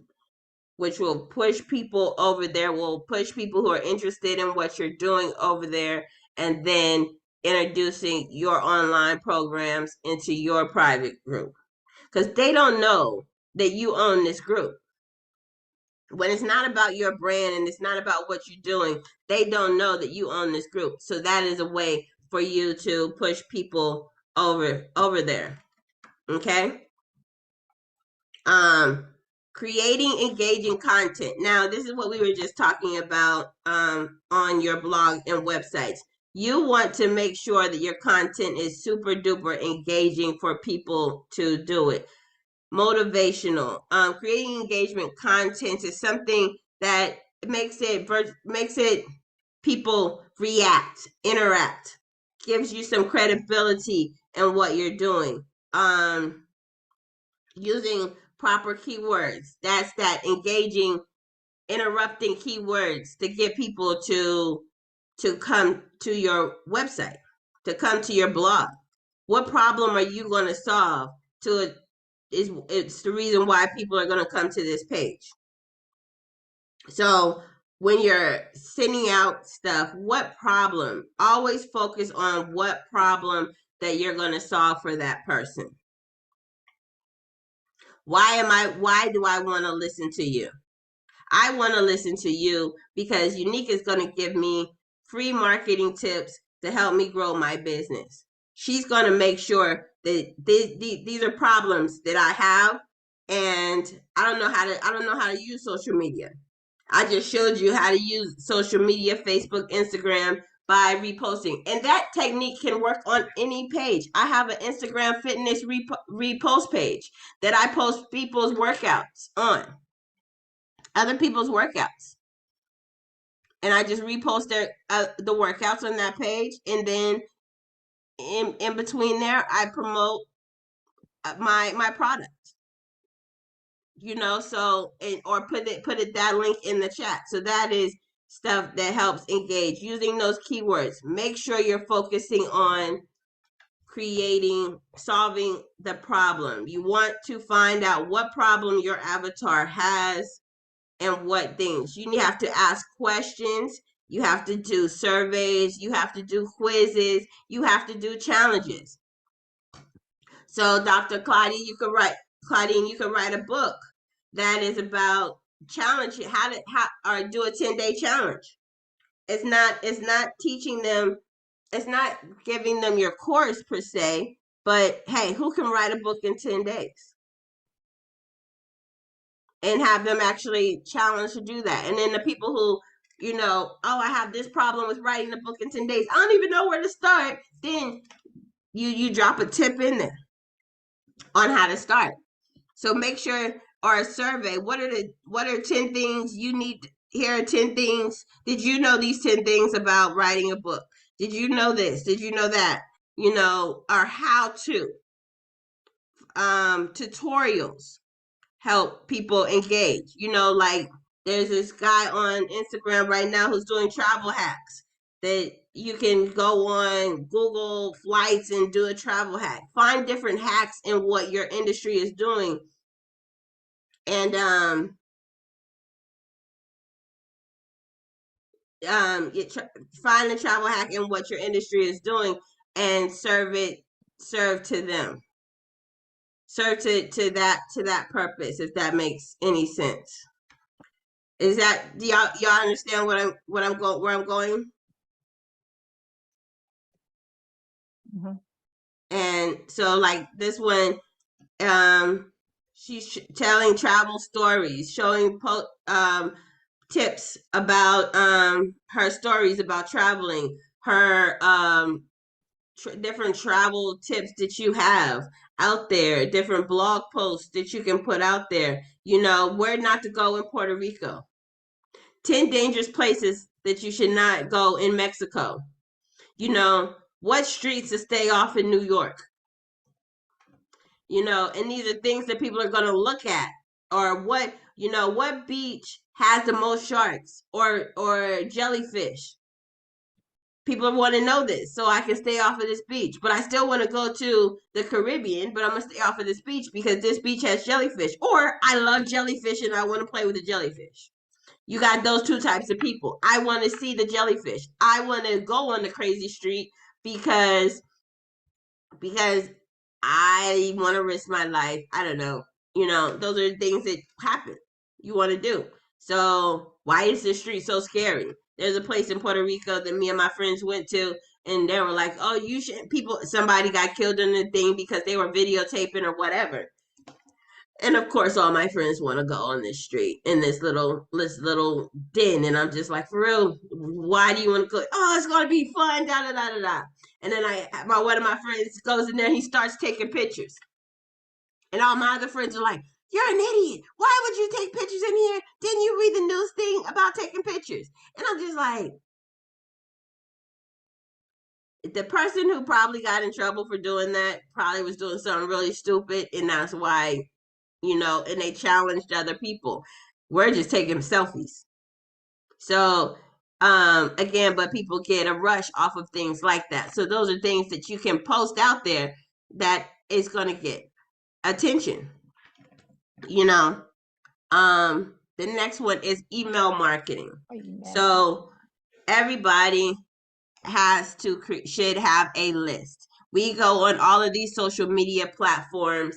which will push people over there, will push people who are interested in what you're doing over there, and then introducing your online programs into your private group. Because they don't know that you own this group. When it's not about your brand and it's not about what you're doing, they don't know that you own this group. So that is a way for you to push people over there. Okay? Creating engaging content. Now, this is what we were just talking about on your blog and websites. You want to make sure that your content is super duper engaging for people to do it. Motivational. Creating engagement content is something that makes it people react, interact, gives you some credibility in what you're doing. Using proper keywords. That's that engaging, interrupting keywords to get people to come to your website, to come to your blog. What problem are you going to solve? It's the reason why people are going to come to this page. So when you're sending out stuff, what problem? Always focus on what problem that you're going to solve for that person. Why do I want to listen to you? I want to listen to you because Unique is going to give me free marketing tips to help me grow my business. She's going to make sure that these are problems that I have, and I don't know how to use social media. I just showed you how to use social media, Facebook, Instagram, by reposting. And that technique can work on any page. I have an Instagram fitness repost page that I post people's workouts on, other people's workouts. And I just repost the workouts on that page. And then in between there, I promote my product. So or put that link in the chat. So that is stuff that helps engage, using those keywords. Make sure you're focusing on solving the problem. You want to find out what problem your avatar has and what things. You have to ask questions, you have to do surveys, you have to do quizzes, you have to do challenges. So Dr. Claudine, you can write a book that is about challenge, or do a 10-day challenge. It's not teaching them, it's not giving them your course per se, but hey, who can write a book in 10 days? And have them actually challenged to do that. And then the people who, I have this problem with writing the book in 10 days. I don't even know where to start. Then you drop a tip in there on how to start. So make sure, or a survey, what are 10 things you need? Here are 10 things. Did you know these 10 things about writing a book? Did you know this? Did you know that? Or how to tutorials help people engage. Like there's this guy on Instagram right now who's doing travel hacks that you can go on Google Flights and do a travel hack. Find different hacks in what your industry is doing, and find a travel hack in what your industry is doing, and serve to them, serve to that purpose. If that makes any sense, is that, do y'all understand where I'm going? Mhm. And so, like this one, she's telling travel stories, showing tips about her stories about traveling, her different travel tips that you have out there, different blog posts that you can put out there. You know, where not to go in Puerto Rico, 10 dangerous places that you should not go in Mexico. You know, what streets to stay off in New York. You know, and these are things that people are going to look at, or what, you know, what beach has the most sharks or jellyfish. People want to know this, so I can stay off of this beach. But I still want to go to the Caribbean, but I'm gonna stay off of this beach because this beach has jellyfish. Or I love jellyfish and I want to play with the jellyfish. You got those two types of people. I want to see the jellyfish. I want to go on the crazy street because because I want to risk my life. I don't know. You know, those are things that happen. You want to do. So why is the street so scary? There's a place in Puerto Rico that me and my friends went to, and they were like, "Oh, you should." People, somebody got killed in the thing because they were videotaping or whatever. And of course, all my friends want to go on this street in this little den, and I'm just like, for real, why do you want to go? Oh, it's gonna be fun, da da da da da. And then one of my friends goes in there, he starts taking pictures, and all my other friends are like, "You're an idiot. Why would you take pictures in here? Didn't you read the news thing about taking pictures?" And I'm just like, the person who probably got in trouble for doing that probably was doing something really stupid, and that's why, you know, and they challenged other people. We're just taking selfies. So, again, but people get a rush off of things like that. So those are things that you can post out there that is going to get attention, you know. The next one is email marketing. Amen. So everybody should have a list. We go on all of these social media platforms,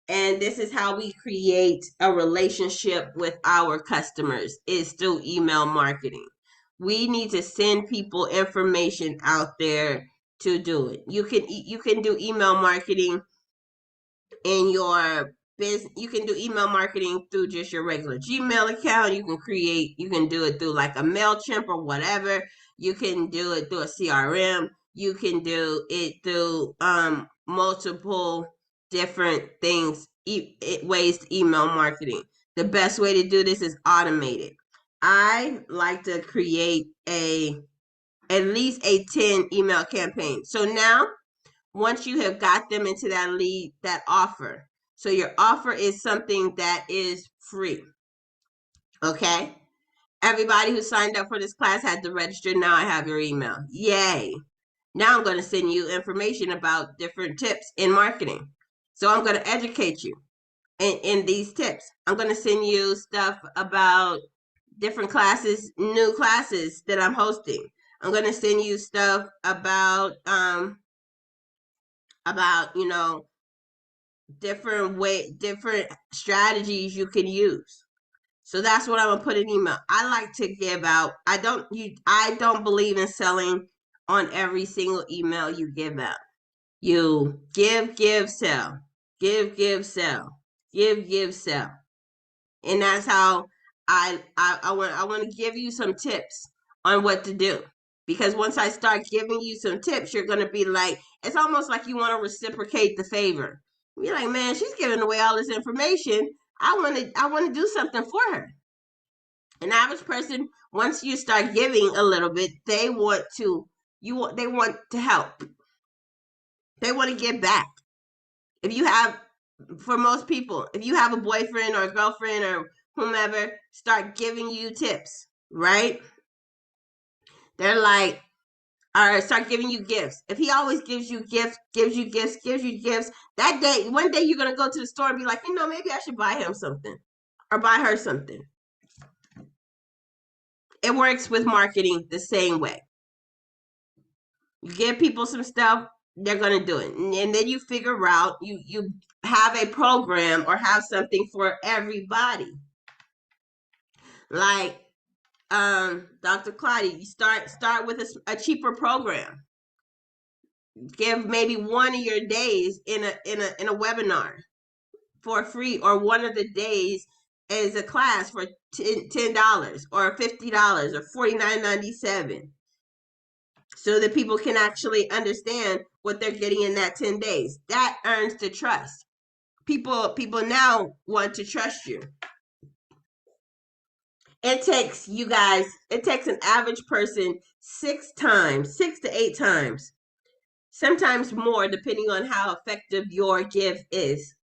and this is how we create a relationship with our customers, is through email marketing. We need to send people information out there to do it. You can do email marketing in your business. You can do email marketing through just your regular Gmail account. You can do it through like a MailChimp or whatever. You can do it through a CRM. You can do it through multiple different things, ways to email marketing. The best way to do this is automated. I like to create at least a 10 email campaign. So now, once you have got them into that lead, that offer. So your offer is something that is free. Okay. Everybody who signed up for this class had to register. Now I have your email. Yay. Now I'm going to send you information about different tips in marketing. So I'm going to educate you in these tips. I'm going to send you stuff about different classes, new classes that I'm hosting. I'm going to send you stuff about you know, different strategies you can use. So that's what I'm gonna put in email. I like to give out. I don't believe in selling on every single email you give out. You give, sell, give, sell, give, sell, and that's how I want to give you some tips on what to do. Because once I start giving you some tips, you're gonna be like, it's almost like you want to reciprocate the favor. You're like, man, she's giving away all this information. I want to do something for her. An average person, once you start giving a little bit, they want to help. They want to give back. If you have, for most people, if you have a boyfriend or a girlfriend or whomever, start giving you tips, right? They're like, or start giving you gifts. If he always gives you gifts, that day, one day you're going to go to the store and be like, maybe I should buy him something or buy her something. It works with marketing the same way. You give people some stuff, they're going to do it. And then you figure out, you have a program or have something for everybody. Like Dr. Claudia, you start with a cheaper program. Give maybe one of your days in a webinar for free, or one of the days as a class for $10 or $50 or $49.97, so that people can actually understand what they're getting in that 10 days. That earns the trust. People now want to trust you. It takes an average person 6 to 8 times, sometimes more, depending on how effective your gift is,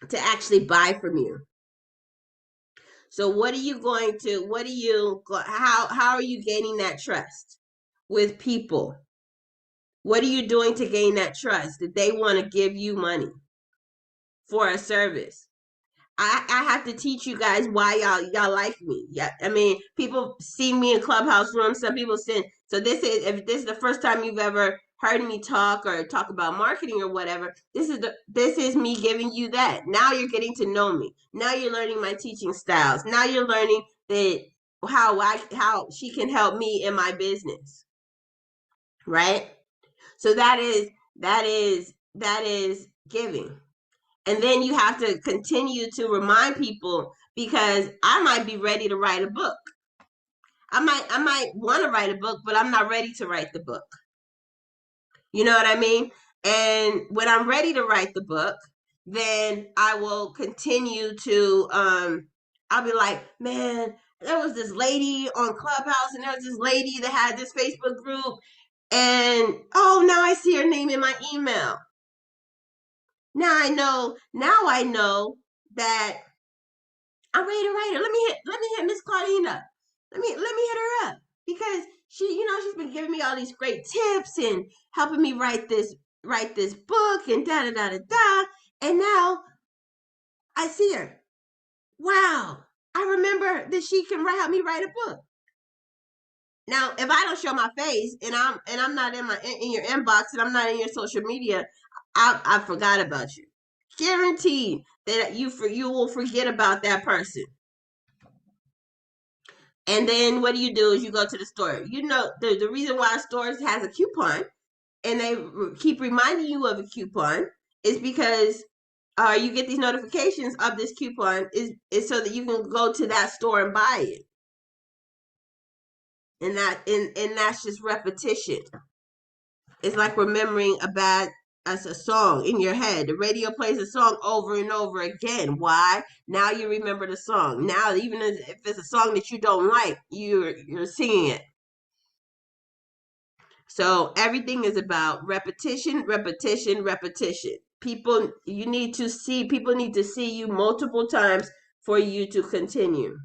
to actually buy from you. So how are you gaining that trust with people? What are you doing to gain that trust that they want to give you money for a service? I have to teach you guys why y'all like me. Yeah, I mean, people see me in Clubhouse rooms. Some people say, so if this is the first time you've ever heard me talk about marketing or whatever, this is me giving you that. Now you're getting to know me. Now you're learning my teaching styles. Now you're learning that how she can help me in my business. Right? So that is giving. And then you have to continue to remind people, because I might be ready to write a book. I might want to write a book, but I'm not ready to write the book. You know what I mean? And when I'm ready to write the book, then I will continue to, I'll be like, man, there was this lady on Clubhouse, and there was this lady that had this Facebook group, and now I see her name in my email. Now I know that I'm ready to write her. Let me hit Miss Claudina. Let me hit her up, because she's been giving me all these great tips and helping me write this book and da da da da da. And now I see her. Wow, I remember that she can help me write a book. Now, if I don't show my face and I'm not in your inbox and I'm not in your social media, I forgot about you. Guaranteed that you will forget about that person. And then what do? Is you go to the store. The reason why stores has a coupon, and they keep reminding you of a coupon, is because you get these notifications of this coupon is so that you can go to that store and buy it. And that's just repetition. It's like remembering a song in your head. The radio plays a song over and over again. Why? Now you remember the song. Now, even if it's a song that you don't like, you're singing it. So everything is about repetition, repetition, repetition. People need to see you multiple times for you to continue.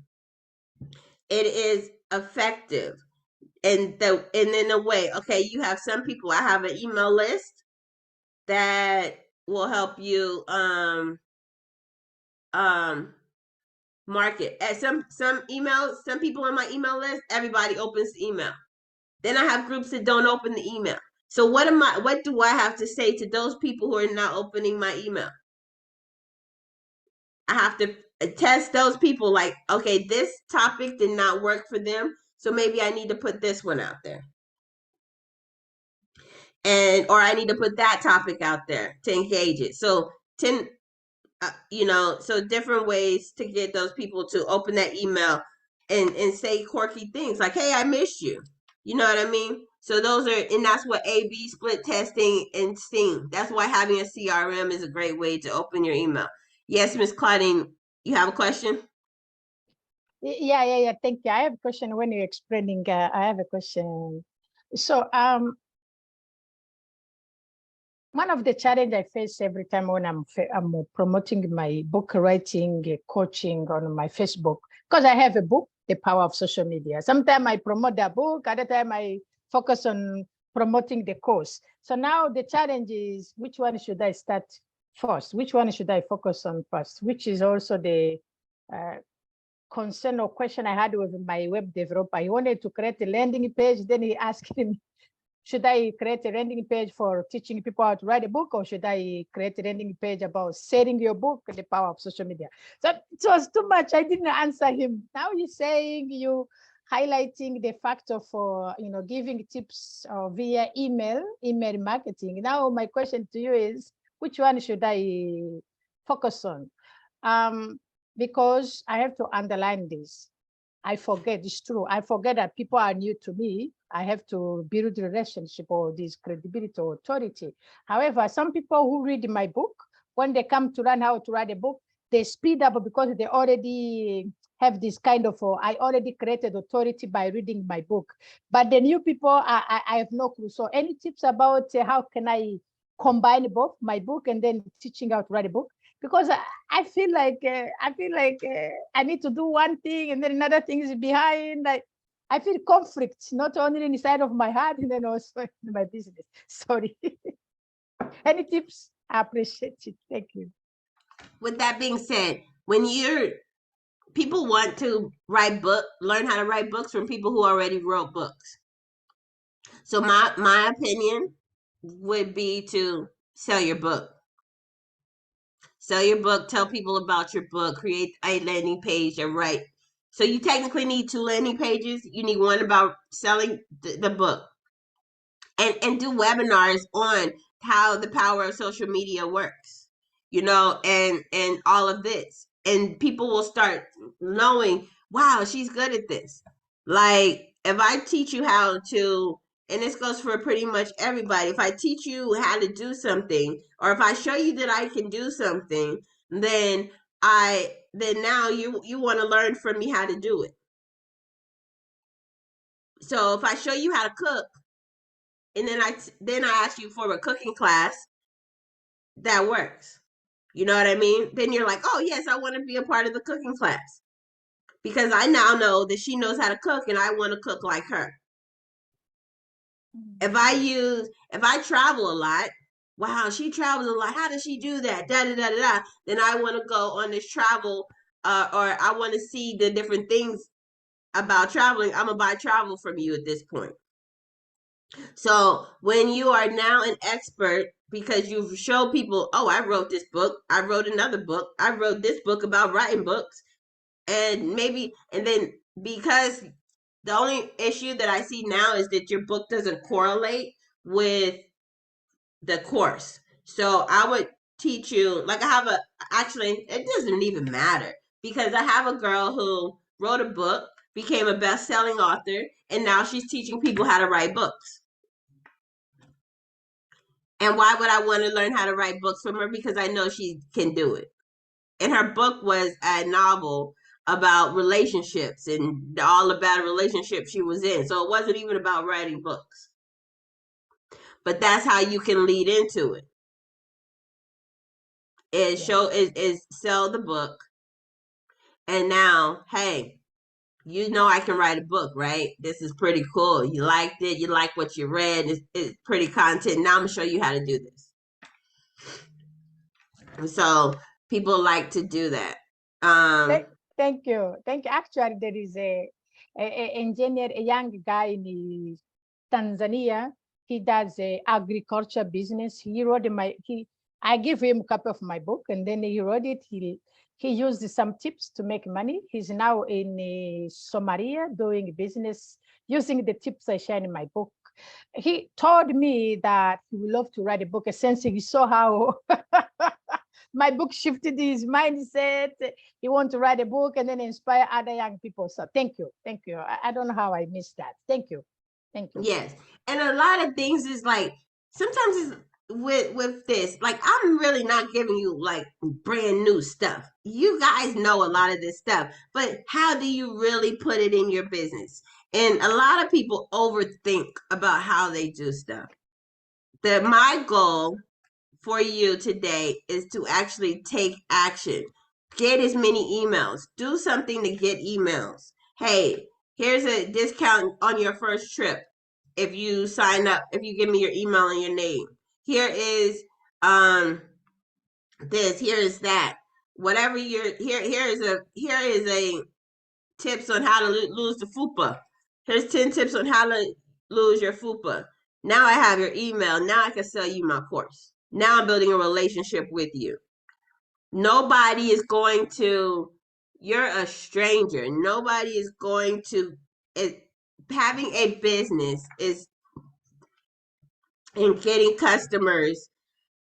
It is effective. And in a way, okay, you have some people. I have an email list that will help you market. At some emails, some people on my email list, everybody opens the email. Then I have groups that don't open the email. So what do I have to say to those people who are not opening my email? I have to test those people, like, okay, this topic did not work for them, so maybe I need to put this one out there. Or I need to put that topic out there to engage it. So so different ways to get those people to open that email and say quirky things like, hey, I missed you. You know what I mean? So that's what A/B split testing and Steam. That's why having a CRM is a great way to open your email. Yes, Ms. Claudine, you have a question? Yeah. Thank you. I have a question when you're explaining. I have a question. So, one of the challenges I face every time when I'm promoting my book writing coaching on my Facebook, because I have a book, The Power of Social Media. Sometimes I promote that book, other time I focus on promoting the course. So now the challenge is, which one should I start first? Which one should I focus on first? Which is also the concern or question I had with my web developer. He wanted to create a landing page. Then he asked me, should I create a landing page for teaching people how to write a book, or should I create a landing page about selling your book, the power of social media? So it was too much. I didn't answer him. Now you're saying you highlighting the fact of giving tips via email marketing. Now my question to you is, which one should I focus on? Because I have to underline this. I forget, it's true. I forget that people are new to me. I have to build a relationship or this credibility or authority. However, some people who read my book, when they come to learn how to write a book, they speed up because they already have this kind of, I already created authority by reading my book. But the new people, I have no clue. So any tips about how can I combine both my book and then teaching how to write a book? Because I feel like I need to do one thing and then another thing is behind. I feel conflict, not only inside of my heart and then also in my business. Sorry. Any tips? I appreciate it. Thank you. With that being said, when people want to learn how to write books from people who already wrote books. So my opinion would be to sell your book. Sell your book, tell people about your book, create a landing page and write. So you technically need 2 landing pages. You need one about selling the book. And do webinars on how the power of social media works, and all of this. And people will start knowing, wow, she's good at this. Like if I teach you how to, and this goes for pretty much everybody, if I teach you how to do something, or if I show you that I can do something, then now you want to learn from me how to do it. So if I show you how to cook, and then I ask you for a cooking class, that works. You know what I mean? Then you're like, oh yes, I want to be a part of the cooking class because I now know that she knows how to cook and I want to cook like her. If I travel a lot, wow, she travels a lot. How does she do that? Da da da da da. Then I want to go on this travel, or I want to see the different things about traveling. I'm gonna buy travel from you at this point. So when you are now an expert because you've showed people, oh, I wrote this book, I wrote another book, I wrote this book about writing books, and then because the only issue that I see now is that your book doesn't correlate with the course. So I would teach you, like actually, it doesn't even matter because I have a girl who wrote a book, became a best-selling author, and now she's teaching people how to write books. And why would I want to learn how to write books from her? Because I know she can do it. And her book was a novel about relationships and all the bad relationships she was in. So it wasn't even about writing books. But that's how you can lead into it. Is sell the book. And now, hey, I can write a book, right? This is pretty cool. You liked it. You like what you read. It's pretty content. Now I'm going to show you how to do this. So people like to do that. Thank you. Actually, there is a engineer, a young guy in Tanzania. He does a agriculture business. He wrote I give him a copy of my book, and then he wrote it. He used some tips to make money. He's now in Somalia doing business using the tips I share in my book. He told me that he would love to write a book, since he saw how my book shifted his mindset. He wants to write a book and then inspire other young people. So thank you. I don't know how I missed that. Thank you. Yes. And a lot of things is like, sometimes it's with this, like, I'm really not giving you like brand new stuff. You guys know a lot of this stuff, but how do you really put it in your business? And a lot of people overthink about how they do stuff. My goal for you today is to actually take action. Get as many emails. Do something to get emails. Hey, here's a discount on your first trip. if you sign up, if you give me your email and your name. Here is this, here is that. Whatever you're here is a tips on how to lose the fupa. Here's 10 tips on how to lose your fupa. Now I have your email. Now I can sell you my course. Now I'm building a relationship with you. Nobody is going to, you're a stranger. Nobody is going to, having a business is, and getting customers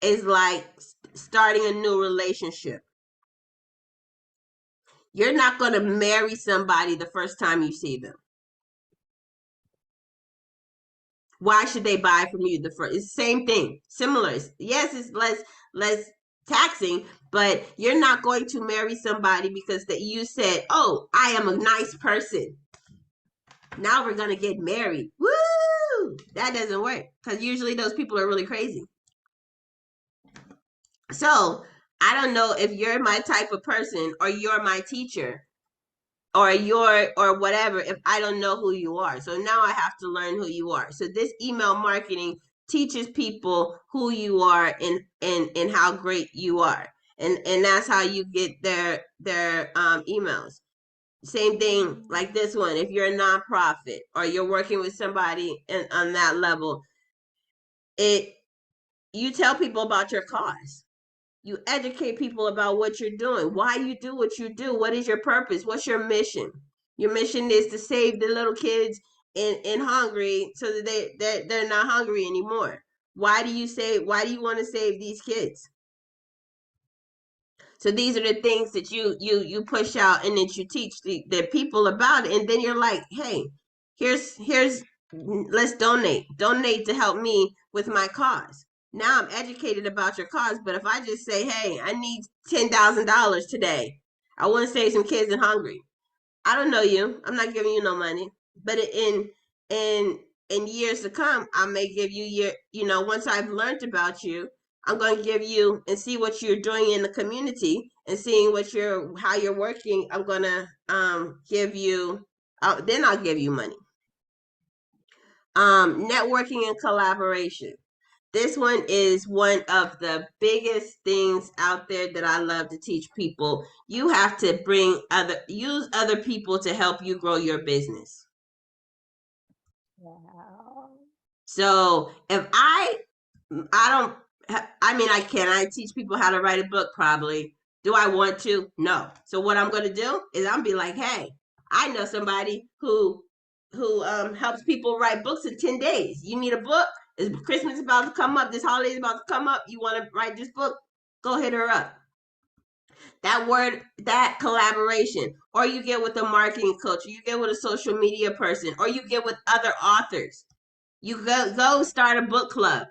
is like starting a new relationship. You're not going to marry somebody the first time you see them. Why should they buy from you the first? It's the same thing, similar. Yes, it's less taxing, but you're not going to marry somebody because that you said, "Oh, I am a nice person. Now we're gonna get married." Woo! That doesn't work because usually those people are really crazy. So I don't know if you're my type of person or you're my teacher or whatever if I don't know who you are. So now I have to learn who you are. So this email marketing teaches people who you are and how great you are. And that's how you get their emails. Same thing like this one. If you're a nonprofit or you're working with somebody on that level, you tell people about your cause. You educate people about what you're doing, why you do what you do, what is your purpose, what's your mission. Your mission is to save the little kids in Hungary so that they're not hungry anymore. Why do you want to save these kids? So these are the things that you push out and that you teach the people about it. And then you're like, hey, here's let's donate to help me with my cause. Now I'm educated about your cause, but if I just say, hey, I need $10,000 today, I want to save some kids in Hungary. I don't know you. I'm not giving you no money. But in years to come, I may give you once I've learned about you, I'm going to give you and see what you're doing in the community and seeing how you're working. I'm going to give you, then I'll give you money. Networking and collaboration. This one is one of the biggest things out there that I love to teach people. You have to use other people to help you grow your business. Wow. So if I teach people how to write a book probably. Do I want to? No. So what I'm going to do is I'm be like, hey, I know somebody who helps people write books in 10 days. You need a book? Is Christmas about to come up? This holiday is about to come up. You want to write this book? Go hit her up. That collaboration, or you get with a marketing coach, or you get with a social media person, or you get with other authors. You go start a book club.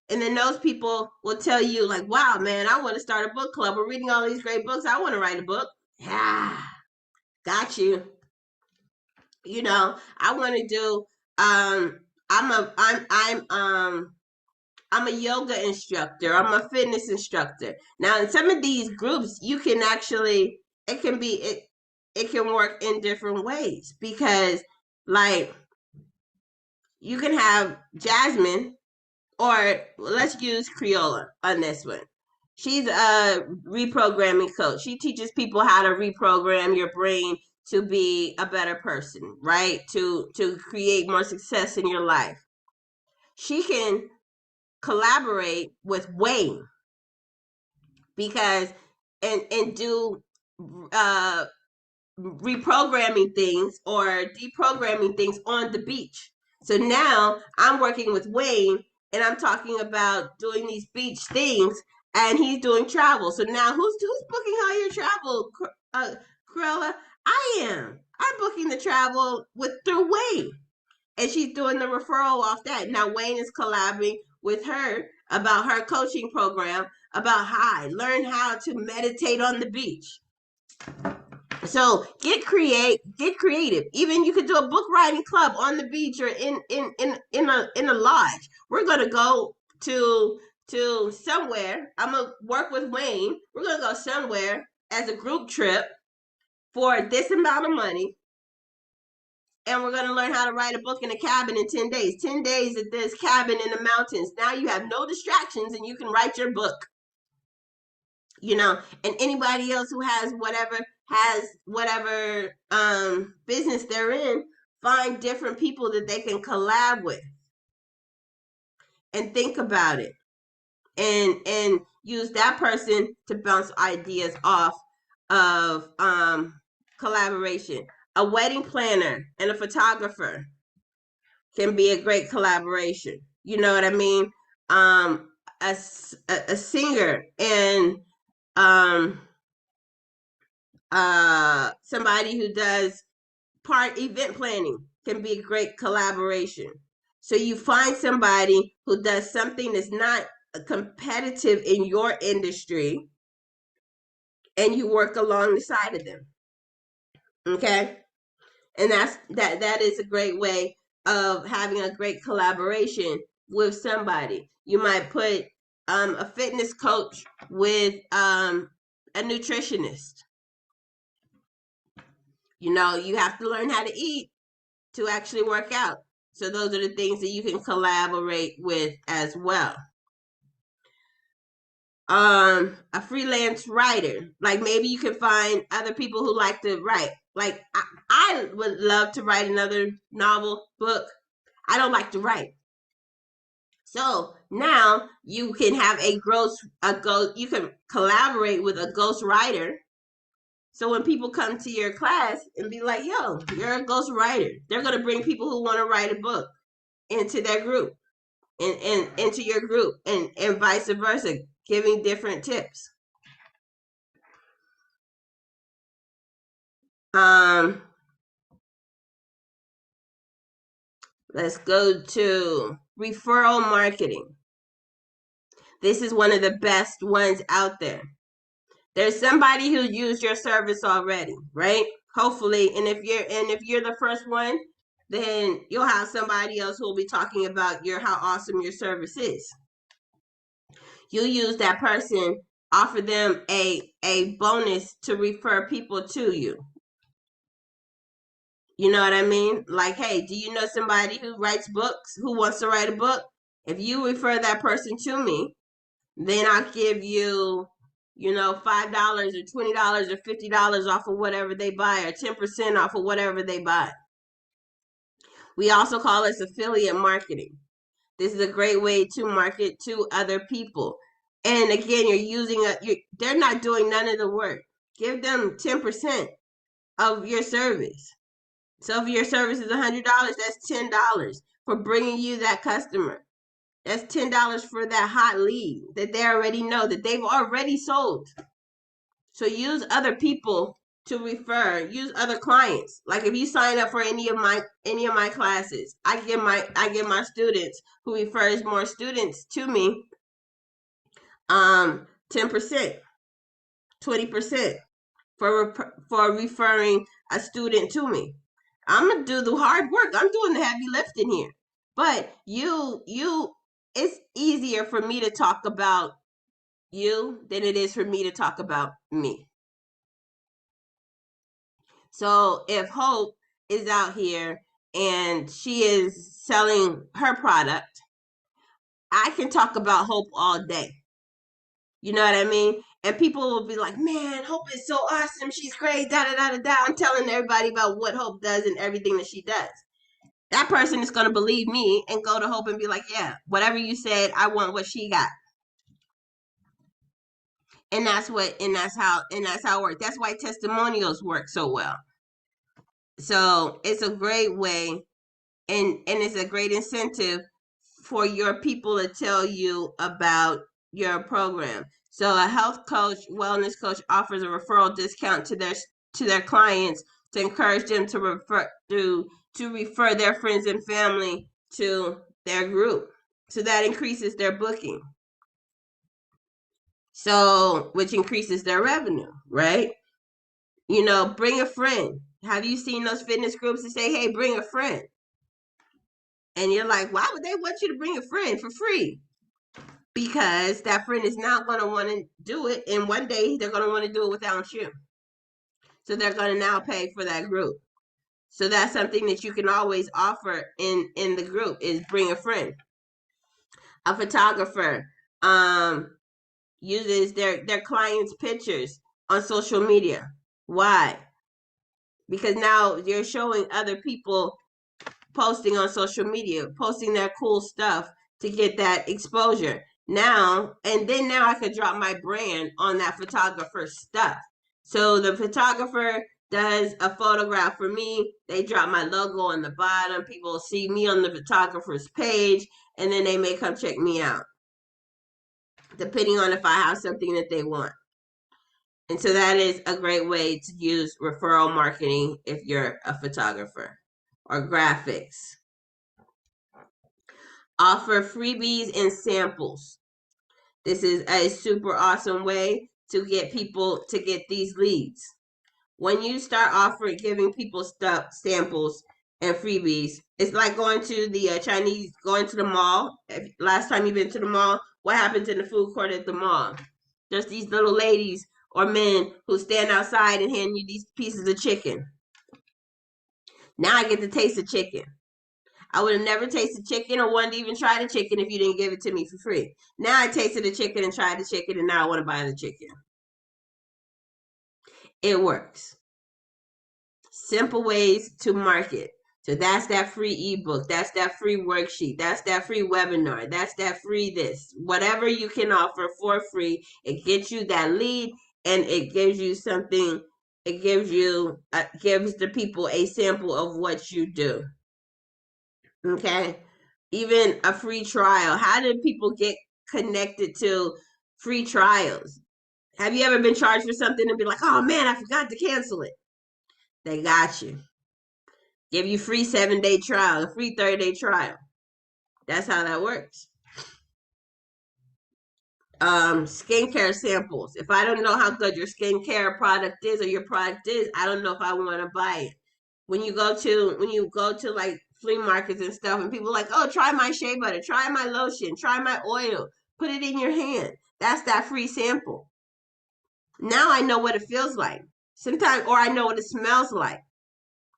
And then those people will tell you like, wow, man, I want to start a book club. We're reading all these great books. I want to write a book. Yeah, got you. I want to do, I'm a yoga instructor. I'm a fitness instructor. Now, in some of these groups, you can actually, it can work in different ways because like you can have Jasmine, or let's use Creola on this one. She's a reprogramming coach. She teaches people how to reprogram your brain to be a better person, right? To create more success in your life. She can collaborate with Wayne because and do reprogramming things or deprogramming things on the beach. So now I'm working with Wayne and I'm talking about doing these beach things and he's doing travel. So now who's booking all your travel, Cruella? I am. I'm booking the travel through Wayne. And she's doing the referral off that. Now Wayne is collabing with her about her coaching program about learn how to meditate on the beach. So get creative. Even you could do a book writing club on the beach or in a lodge. We're gonna go to somewhere. I'm gonna work with Wayne. We're gonna go somewhere as a group trip for this amount of money. and we're going to learn how to write a book in a cabin in 10 days. 10 days at this cabin in the mountains. Now you have no distractions and you can write your book. You know, and anybody else who has whatever business they're in, find different people that they can collab with and think about it, and use that person to bounce ideas off of collaboration. A wedding planner and a photographer can be a great collaboration. You know what I mean? A singer and somebody who does event planning can be a great collaboration. So you find somebody who does something that's not competitive in your industry, and you work along the side of them. Okay? And that is a great way of having a great collaboration with somebody. You might put a fitness coach with a nutritionist. You know, you have to learn how to eat to actually work out. So those are the things that you can collaborate with as well. A freelance writer, like maybe you can find other people who like to write. Like I would love to write another novel book. I don't like to write. So now you can have you can collaborate with a ghost writer. So when people come to your class and be like, yo, you're a ghost writer, they're going to bring people who want to write a book into their group and into your group, and vice versa, giving different tips. Let's go to referral marketing. This is one of the best ones out there. There's somebody who used your service already, right? Hopefully, and if you're the first one, then you'll have somebody else who will be talking about how awesome your service is. You use that person, offer them a bonus to refer people to you. You know what I mean? Like, hey, do you know somebody who writes books, who wants to write a book? If you refer that person to me, then I'll give you, $5 or $20 or $50 off of whatever they buy, or 10% off of whatever they buy. We also call this affiliate marketing. This is a great way to market to other people. And again, they're not doing none of the work. Give them 10% of your service. So if your service is $100, that's $10 for bringing you that customer. That's $10 for that hot lead that they already know, that they've already sold. So use other people to refer. Use other clients. Like if you sign up for any of my classes, I give my students who refers more students to me 10%, 20% for referring a student to me. I'm gonna do the hard work. I'm doing the heavy lifting here. But it's easier for me to talk about you than it is for me to talk about me. So if Hope is out here and she is selling her product, I can talk about Hope all day. You know what I mean? And people will be like, man, Hope is so awesome. She's great. Da da da da da. I'm telling everybody about what Hope does and everything that she does. That person is going to believe me and go to Hope and be like, yeah, whatever you said, I want what she got. And that's how it works. That's why testimonials work so well. So it's a great way, and it's a great incentive for your people to tell you about your program. So a health coach, wellness coach offers a referral discount to their clients to encourage them to refer their friends and family to their group. So that increases their booking. So, which increases their revenue, right? Bring a friend. Have you seen those fitness groups that say, hey, bring a friend? And you're like, why would they want you to bring a friend for free? Because that friend is not going to want to do it. And one day they're going to want to do it without you. So they're going to now pay for that group. So that's something that you can always offer in the group is bring a friend. A photographer uses their clients' pictures on social media. Why? Because now you're showing other people posting on social media, posting their cool stuff to get that exposure. Now I could drop my brand on that photographer's stuff. So the photographer does a photograph for me. They drop my logo on the bottom. People see me on the photographer's page, and then they may come check me out, depending on if I have something that they want. And so that is a great way to use referral marketing if you're a photographer or graphics. Offer freebies and samples. This is a super awesome way to get people to get these leads. When you start offering, giving people stuff, samples and freebies, it's like going to the Chinese, going to the mall. Last time you've been to the mall, what happens in the food court at the mall? There's these little ladies or men who stand outside and hand you these pieces of chicken. Now I get to taste the chicken. I would have never tasted chicken or wanted to even try the chicken if you didn't give it to me for free. Now I tasted the chicken and tried the chicken, and now I want to buy the chicken. It works. Simple ways to market. So that's that free ebook. That's that free worksheet. That's that free webinar. That's that free this. Whatever you can offer for free, it gets you that lead, and it gives you something. It gives the people a sample of what you do. Okay, even a free trial. How did people get connected to free trials? Have you ever been charged for something and be like, oh man, I forgot to cancel it? They got you. Give you free 7-day trial, a free 30-day trial. That's how that works. Skincare samples. If I don't know how good your skincare product is or your product is, I don't know if I want to buy it. When you go to like flea markets and stuff, and people are like, oh, try my shea butter, try my lotion, try my oil, put it in your hand. That's that free sample. Now I know what it feels like. Sometimes, or I know what it smells like.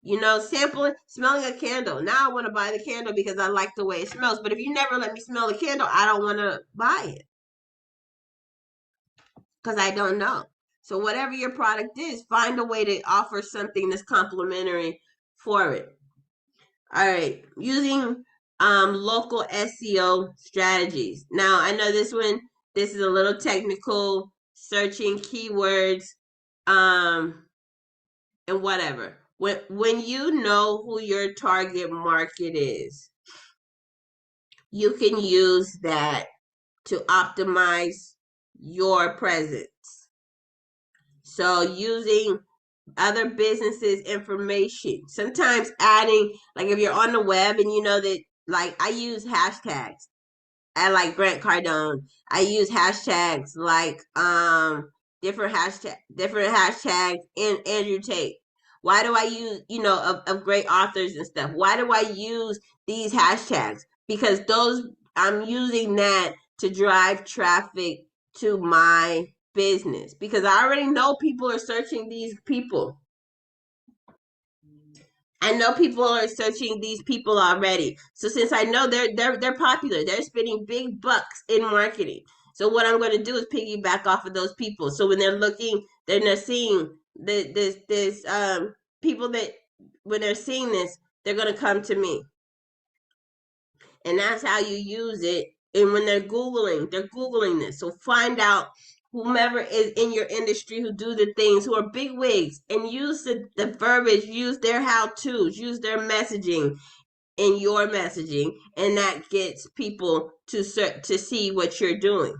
You know, smelling a candle. Now I want to buy the candle because I like the way it smells. But if you never let me smell the candle, I don't want to buy it because I don't know. So whatever your product is, find a way to offer something that's complimentary for it. All right, using local SEO strategies. Now I know this is a little technical, searching keywords, and whatever. When you know who your target market is, you can use that to optimize your presence. So using other businesses' information, sometimes adding, like if you're on the web and you know that, like I use hashtags. I like Grant Cardone. I use hashtags like different hashtags in Andrew Tate. Why do I use, of great authors and stuff? Why do I use these hashtags? Because I'm using that to drive traffic to my business, because I already know people are searching these people. I know people are searching these people already. So since I know they're popular, they're spending big bucks in marketing. So what I'm going to do is piggyback off of those people. So when they're looking, they're not seeing this people that when they're seeing this, they're going to come to me. And that's how you use it. And when they're Googling this. So find out whomever is in your industry who do the things, who are big wigs, and use the verbiage, use their how-tos, use their messaging in your messaging, and that gets people to see what you're doing.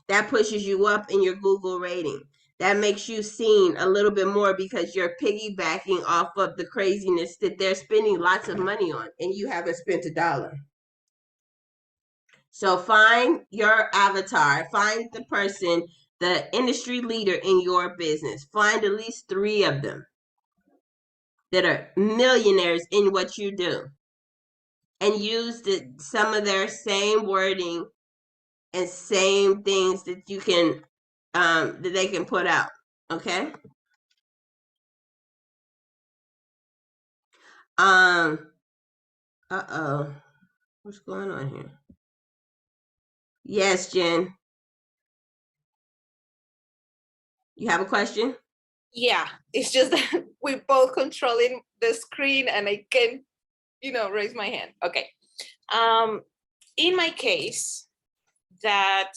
That pushes you up in your Google rating. That makes you seen a little bit more because you're piggybacking off of the craziness that they're spending lots of money on, and you haven't spent a dollar. So find your avatar, find the person, the industry leader in your business. Find at least 3 of them that are millionaires in what you do, and use some of their same wording and same things that you can that they can put out. Okay. Uh-oh. What's going on here? Yes, Jen. You have a question? Yeah, it's just that we're both controlling the screen and I can, raise my hand. Okay. In my case, that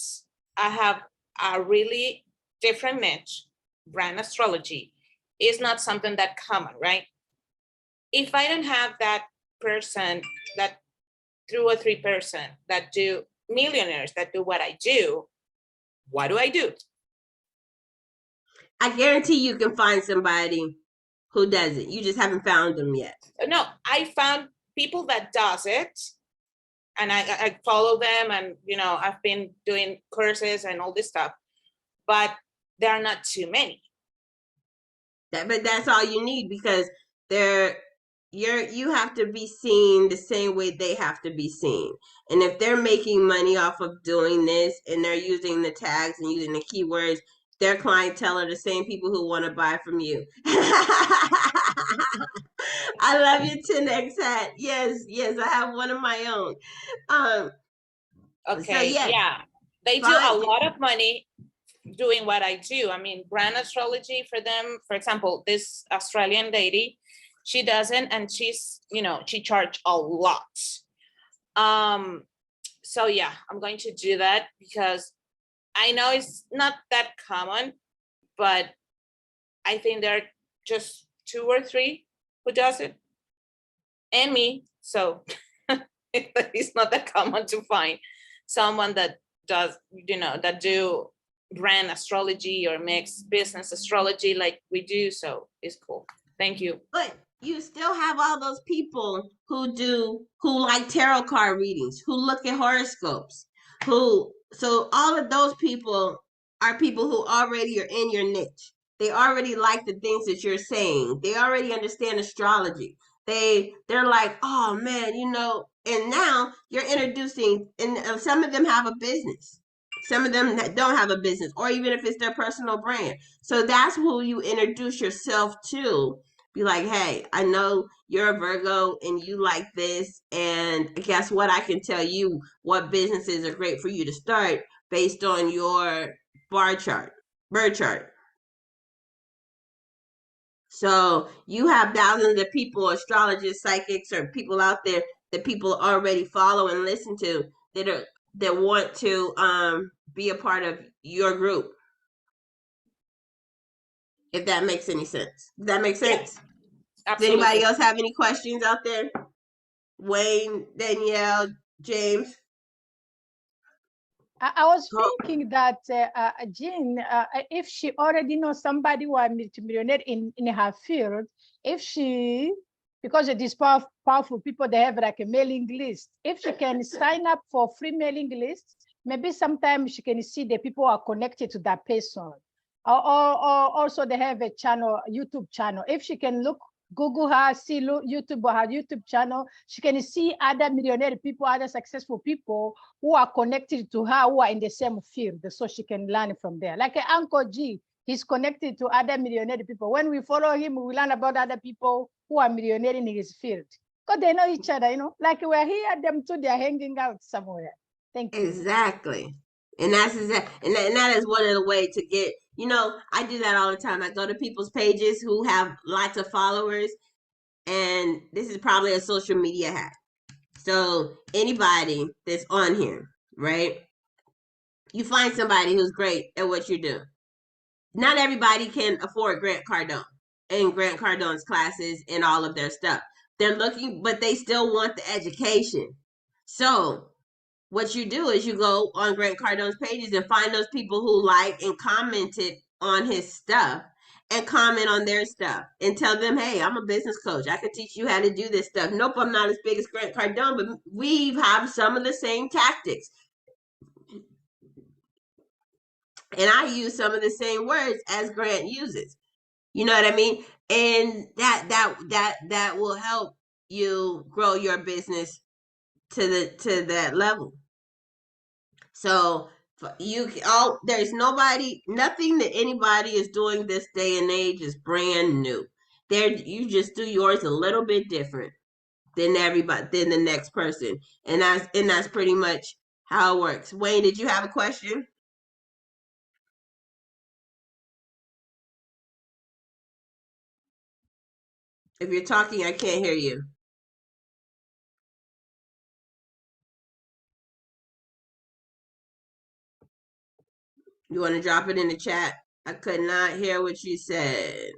I have a really different niche, brand astrology, is not something that common, right? If I don't have that person, that 2 or 3 person that do millionaires that do what I do, what do I do? I guarantee you can find somebody who does it. You just haven't found them yet. No, I found people that does it, and I follow them, and I've been doing courses and all this stuff, but there are not too many. But that's all you need, because you have to be seen the same way they have to be seen. And if they're making money off of doing this and they're using the tags and using the keywords, their clientele are the same people who want to buy from you. I love your 10x hat. Yes, I have one of my own. So Okay, yes, yeah, they do a fine. lot of money doing what I do. I mean, brand astrology for them, for example, this Australian lady, she doesn't, and she's, she charged a lot. So yeah, I'm going to do that because I know it's not that common, but I think there are just 2 or 3 who does it, and me. So it's not that common to find someone that does, that do brand astrology or mixed business astrology like we do. So it's cool. Thank you. But you still have all those people who like tarot card readings, who look at horoscopes, so all of those people are people who already are in your niche. They already like the things that you're saying. They already understand astrology. They're like, oh man, and now you're introducing, and some of them have a business. Some of them that don't have a business, or even if it's their personal brand. So that's who you introduce yourself to. Be like, hey, I know you're a Virgo and you like this, and guess what? I can tell you what businesses are great for you to start based on your bird chart. So you have thousands of people, astrologists, psychics, or people out there that people already follow and listen to, that want to be a part of your group. If that makes any sense. Does that make Yeah, sense? Does anybody absolutely. else have any questions out there? Wayne, Danielle, James. I was Oh, thinking that Jean, if she already knows somebody who are multimillionaire in her field, if she, because it is powerful people, they have like a mailing list. If she can sign up for free mailing list, maybe sometimes she can see the people who are connected to that person. Or also they have a channel, YouTube channel. If she can Google her, see YouTube or her YouTube channel, she can see other millionaire people, other successful people who are connected to her, who are in the same field, so she can learn from there. Like Uncle G, he's connected to other millionaire people. When we follow him, we learn about other people who are millionaire in his field. Because they know each other, like we're here, them two, they're hanging out somewhere. Thank you. exactly. And that's and that is one of the ways to get, I do that all the time. I go to people's pages who have lots of followers, and this is probably a social media hack. So anybody that's on here, right? You find somebody who's great at what you do. Not everybody can afford Grant Cardone and Grant Cardone's classes and all of their stuff. They're looking, but they still want the education. So what you do is you go on Grant Cardone's pages and find those people who like and commented on his stuff, and comment on their stuff and tell them, hey, I'm a business coach. I can teach you how to do this stuff. Nope, I'm not as big as Grant Cardone, but we have some of the same tactics. And I use some of the same words as Grant uses. You know what I mean? And that will help you grow your business to that level. So there's nothing that anybody is doing this day and age is brand new. You just do yours a little bit different than everybody, than the next person, and that's pretty much how it works. Wayne, did you have a question? If you're talking, I can't hear you. You want to drop it in the chat? I could not hear what you said.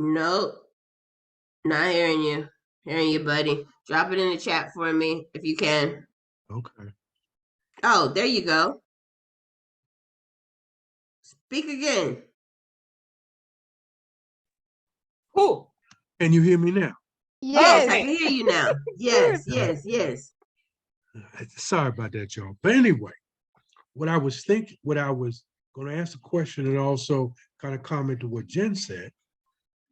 Nope, not hearing you. Hearing you, buddy. Drop it in the chat for me if you can. Okay. Oh, there you go. Speak again. Who? Can you hear me now? Yes, Yes. I can hear you now. Yes, yes, yes. Sorry about that, y'all. But anyway, what I was going to ask a question and also kind of comment to what Jen said.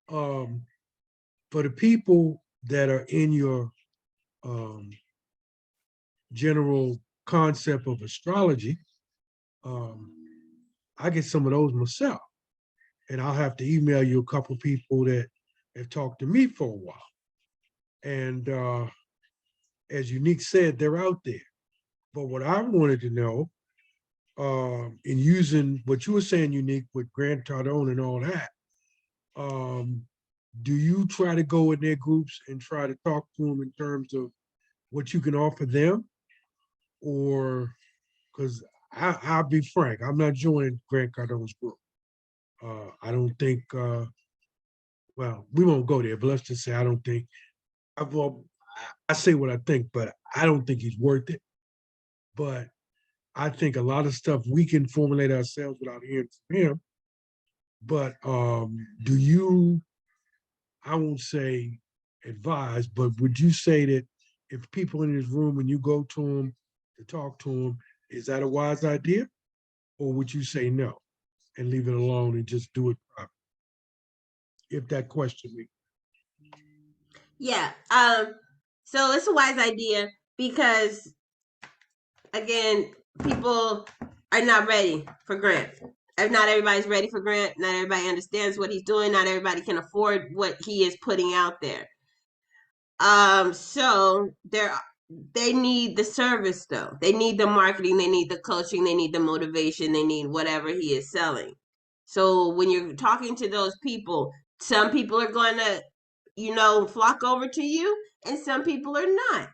For the people that are in your general concept of astrology, I get some of those myself. And I'll have to email you a couple people that have talked to me for a while. And as Unique said, they're out there. But what I wanted to know, in using what you were saying, Unique, with Grant Cardone and all that, do you try to go in their groups and try to talk to them in terms of what you can offer them? Or, because I'll be frank, I'm not joining Grant Cardone's group. I don't think, well, we won't go there, but let's just say I don't think, well, I say what I think, but I don't think he's worth it. But I think a lot of stuff we can formulate ourselves without hearing from him. But do you, I won't say advise, but would you say that if people in his room and you go to him to talk to him, is that a wise idea? Or would you say no and leave it alone and just do it properly? If that question me. Yeah. So it's a wise idea because again, people are not ready for Grant. If not everybody's ready for Grant, not everybody understands what he's doing, not everybody can afford what he is putting out there. So they need the service though. They need the marketing, they need the coaching, they need the motivation, they need whatever he is selling. So when you're talking to those people, some people are going to, flock over to you, and some people are not.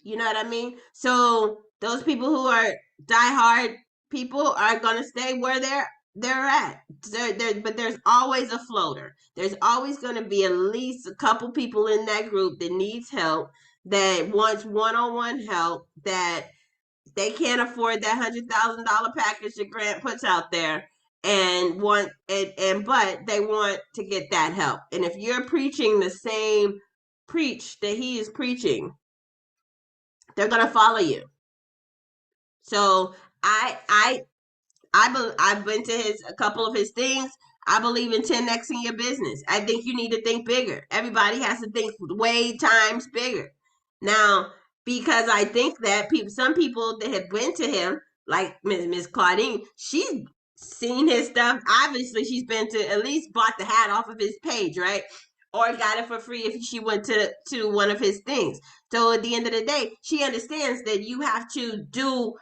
You know what I mean? So those people who are diehard people are gonna stay where they're at. But there's always a floater. There's always gonna be at least a couple people in that group that needs help, that wants one-on-one help, that they can't afford that $100,000 package that Grant puts out there, and but they want to get that help. And if you're preaching the same preach that he is preaching, they're gonna follow you. So I've been to a couple of his things. I believe in 10x in your business. I think you need to think bigger. Everybody has to think way times bigger. Now, because I think that some people that have been to him, like Miss Claudine, she's seen his stuff. Obviously, she's been to at least bought the hat off of his page, right? Or got it for free if she went to one of his things. So at the end of the day, she understands that you have to do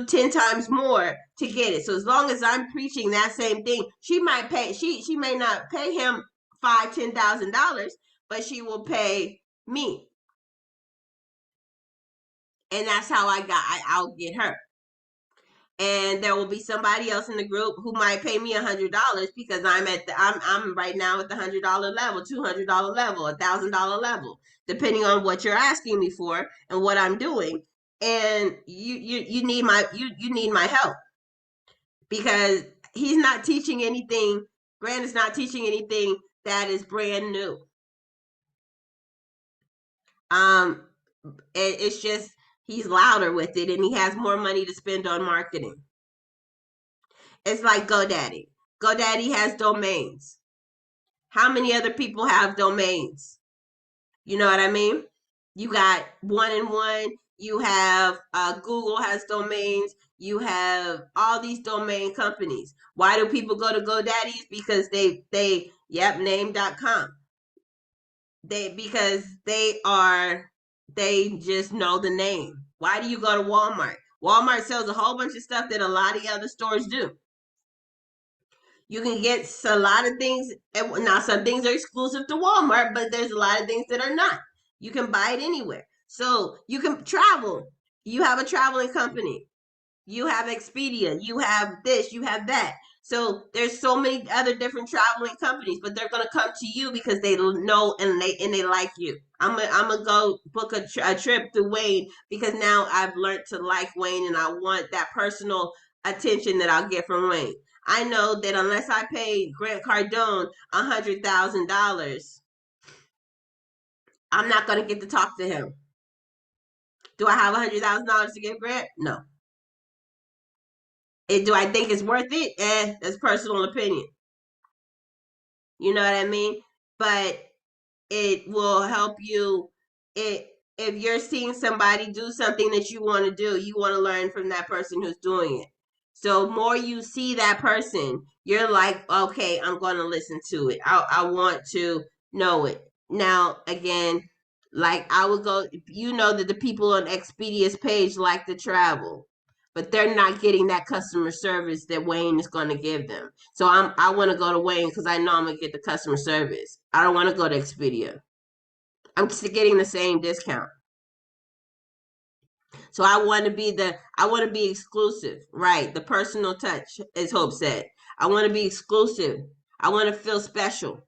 10 times more to get it. So as long as I'm preaching that same thing, she may not pay him $5,000-$10,000, but she will pay me. And that's how I'll get her. And there will be somebody else in the group who might pay me $100 because I'm right now at the $100 level, $200 level, $1,000 level, depending on what you're asking me for and what I'm doing. And you need my help, because he's not teaching anything. Grant is not teaching anything that is brand new. It's just he's louder with it, and he has more money to spend on marketing. It's like GoDaddy. GoDaddy has domains. How many other people have domains? You know what I mean? You got 1&1. You have Google has domains. You have all these domain companies. Why do people go to GoDaddy's? Because name.com. Because they just know the name. Why do you go to Walmart? Walmart sells a whole bunch of stuff that a lot of other stores do. You can get a lot of things. Now, some things are exclusive to Walmart, but there's a lot of things that are not. You can buy it anywhere. So you can travel. You have a traveling company. You have Expedia. You have this. You have that. So there's so many other different traveling companies, but they're gonna come to you because they know and they like you. I'm gonna go book a trip to Wayne because now I've learned to like Wayne and I want that personal attention that I'll get from Wayne. I know that unless I pay Grant Cardone $100,000, I'm not gonna get to talk to him. Do I have $100,000 to give Grant? No. Do I think it's worth it? That's personal opinion. You know what I mean? But it will help you. If you're seeing somebody do something that you want to do, you want to learn from that person who's doing it. So more you see that person, you're like, okay, I'm going to listen to it. I want to know it. Now, again, like I would go, you know that the people on Expedia's page like to travel, but they're not getting that customer service that Wayne is going to give them. So I want to go to Wayne because I know I'm going to get the customer service. I don't want to go to Expedia. I'm just getting the same discount. So I want to be exclusive, right? The personal touch, as Hope said. I want to be exclusive. I want to feel special.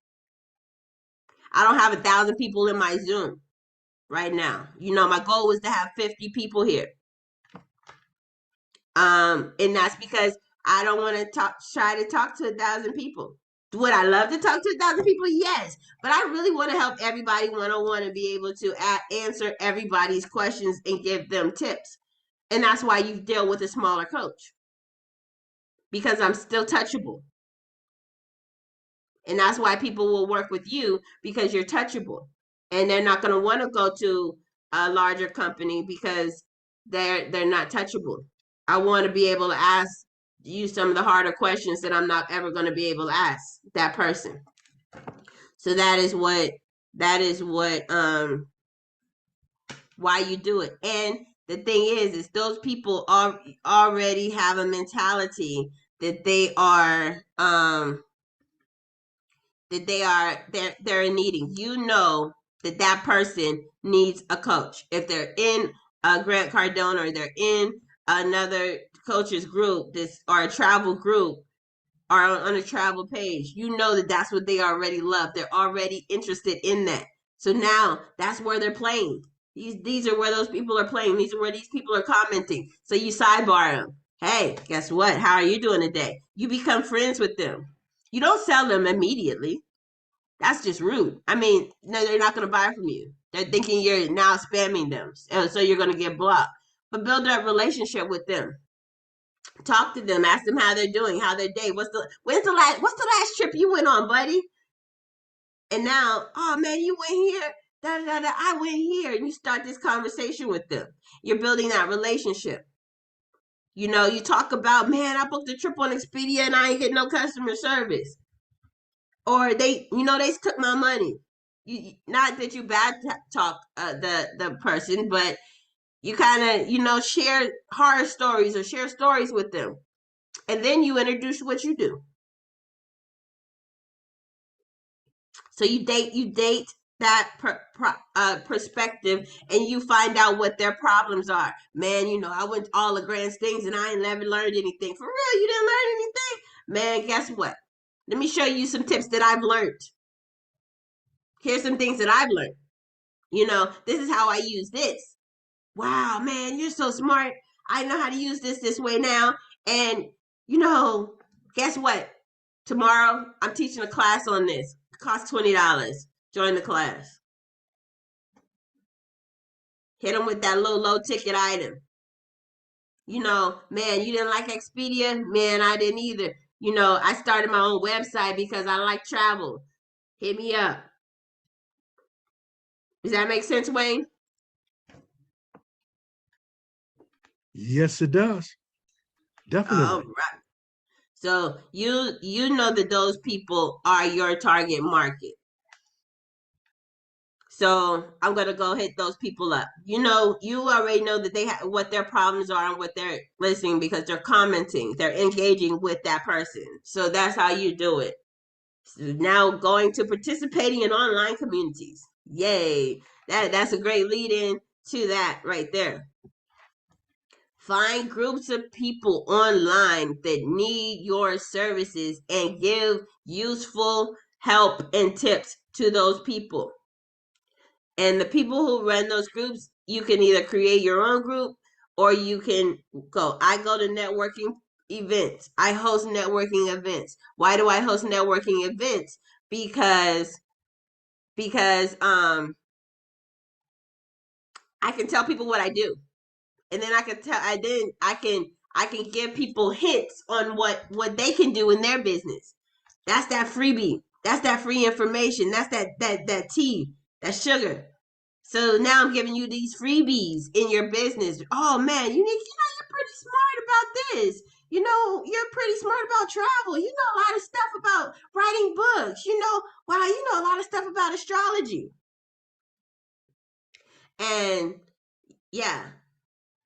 I don't have 1,000 people in my Zoom right now. You know, my goal was to have 50 people here. And that's because I don't want to try to talk to 1,000 people. Would I love to talk to 1,000 people? Yes, but I really want to help everybody one-on-one and be able to answer everybody's questions and give them tips. And that's why you deal with a smaller coach, because I'm still touchable. And that's why people will work with you, because you're touchable. And they're not going to want to go to a larger company because they're not touchable. I want to be able to ask you some of the harder questions that I'm not ever going to be able to ask that person. So that is what why you do it. And the thing is those people already have a mentality that they're needing. You know that person needs a coach. If they're in a Grant Cardone or they're in another coaches group, or a travel group, or on a travel page, you know that that's what they already love. They're already interested in that. So now that's where they're playing. These are where those people are playing. These are where these people are commenting. So you sidebar them. Hey, guess what? How are you doing today? You become friends with them. You don't sell them immediately. That's just rude. I mean, no, they're not going to buy from you. They're thinking you're now spamming them, so you're going to get blocked. But build that relationship with them. Talk to them. Ask them how they're doing, how their day. What's the last trip you went on, buddy? And now, oh man, you went here. Da da da. I went here, and you start this conversation with them. You're building that relationship. You know, you talk about, man, I booked a trip on Expedia and I ain't get no customer service. Or they took my money. Not that you bad talk the person, but you kind of share horror stories or share stories with them, and then you introduce what you do. So you date that perspective, and you find out what their problems are. Man, I went to all the grand things and I ain't never learned anything. For real, you didn't learn anything? Man, guess what? Let me show you some tips that I've learned. Here's some things that I've learned. This is how I use this. Wow, man, you're so smart. I know how to use this way now. And, guess what? Tomorrow, I'm teaching a class on this. It costs $20. Join the class. Hit them with that low ticket item. Man, you didn't like Expedia? Man, I didn't either. I started my own website because I like travel. Hit me up. Does that make sense, Wayne? Yes, it does. All Definitely. right. So you know that those people are your target market. So I'm gonna go hit those people up. You already know that they have what their problems are and what they're listening because they're commenting, they're engaging with that person. So that's how you do it. So now going to participating in online communities. Yay! That's a great lead in to that right there. Find groups of people online that need your services and give useful help and tips to those people. And the people who run those groups, you can either create your own group or you can go. I go to networking events. I host networking events. Why do I host networking events? Because I can tell people what I do. And then I can give people hints on what they can do in their business. That's that freebie. That's that free information. That's that tea, that sugar. So now I'm giving you these freebies in your business. Oh man, you're pretty smart about this. You're pretty smart about travel. You know a lot of stuff about writing books. You know a lot of stuff about astrology. And yeah,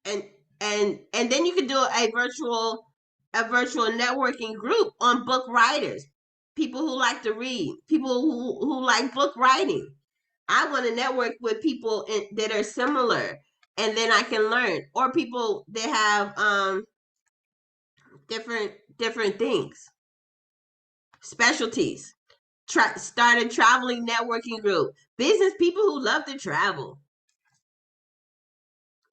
and and then you could do a virtual networking group on book writers, people who like to read, people who like book writing. I want to network with people that are similar, and then I can learn, or people that have different things, specialties. Start a traveling networking group, business people who love to travel.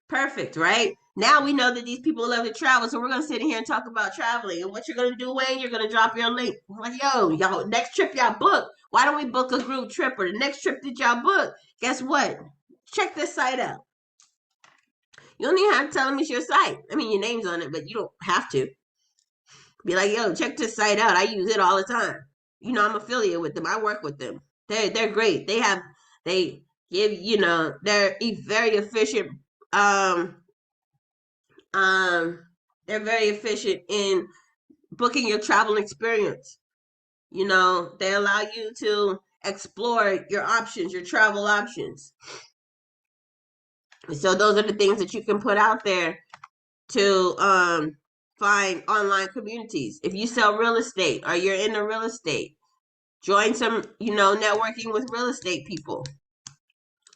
Perfect, right? Now we know that these people love to travel, so we're gonna sit in here and talk about traveling. And what you're gonna do, Wayne, you're gonna drop your link. Like, yo, y'all, next trip y'all book. Why don't we book a group trip or the next trip that y'all book? Guess what? Check this site out. You don't even have to tell them it's your site. I mean, your name's on it, but you don't have to. Be like, yo, check this site out. I use it all the time. I'm affiliated with them. I work with them. They're great. They give they're very efficient. Um, um, they're very efficient in booking your travel experience. They allow you to explore your options, your travel options. So those are the things that you can put out there to find online communities. If you sell real estate or you're into real estate, join some, networking with real estate people.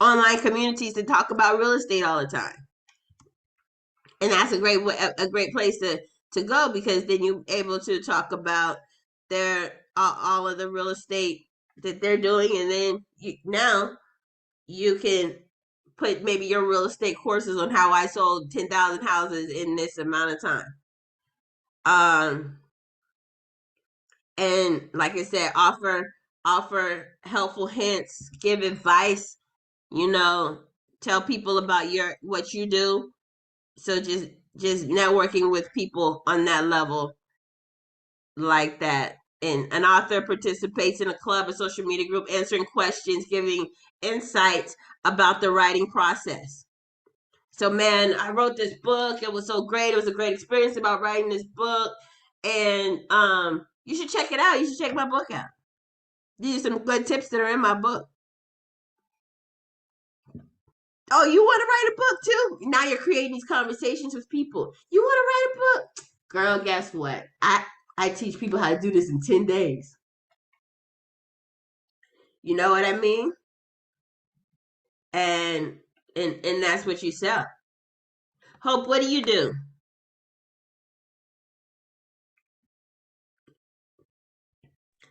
Online communities that talk about real estate all the time. And that's a great place to go, because then you're able to talk about their all of the real estate that they're doing, and then now you can put maybe your real estate courses on how I sold 10,000 houses in this amount of time. And like I said, offer helpful hints, give advice, tell people about what you do. So just networking with people on that level like that. And an author participates in a club, a social media group, answering questions, giving insights about the writing process. So, man, I wrote this book. It was so great. It was a great experience about writing this book. And you should check it out. You should check my book out. These are some good tips that are in my book. Oh, you want to write a book too? Now you're creating these conversations with people. You want to write a book? Girl, guess what? I teach people how to do this in 10 days. You know what I mean? And and that's what you sell. Hope, what do you do?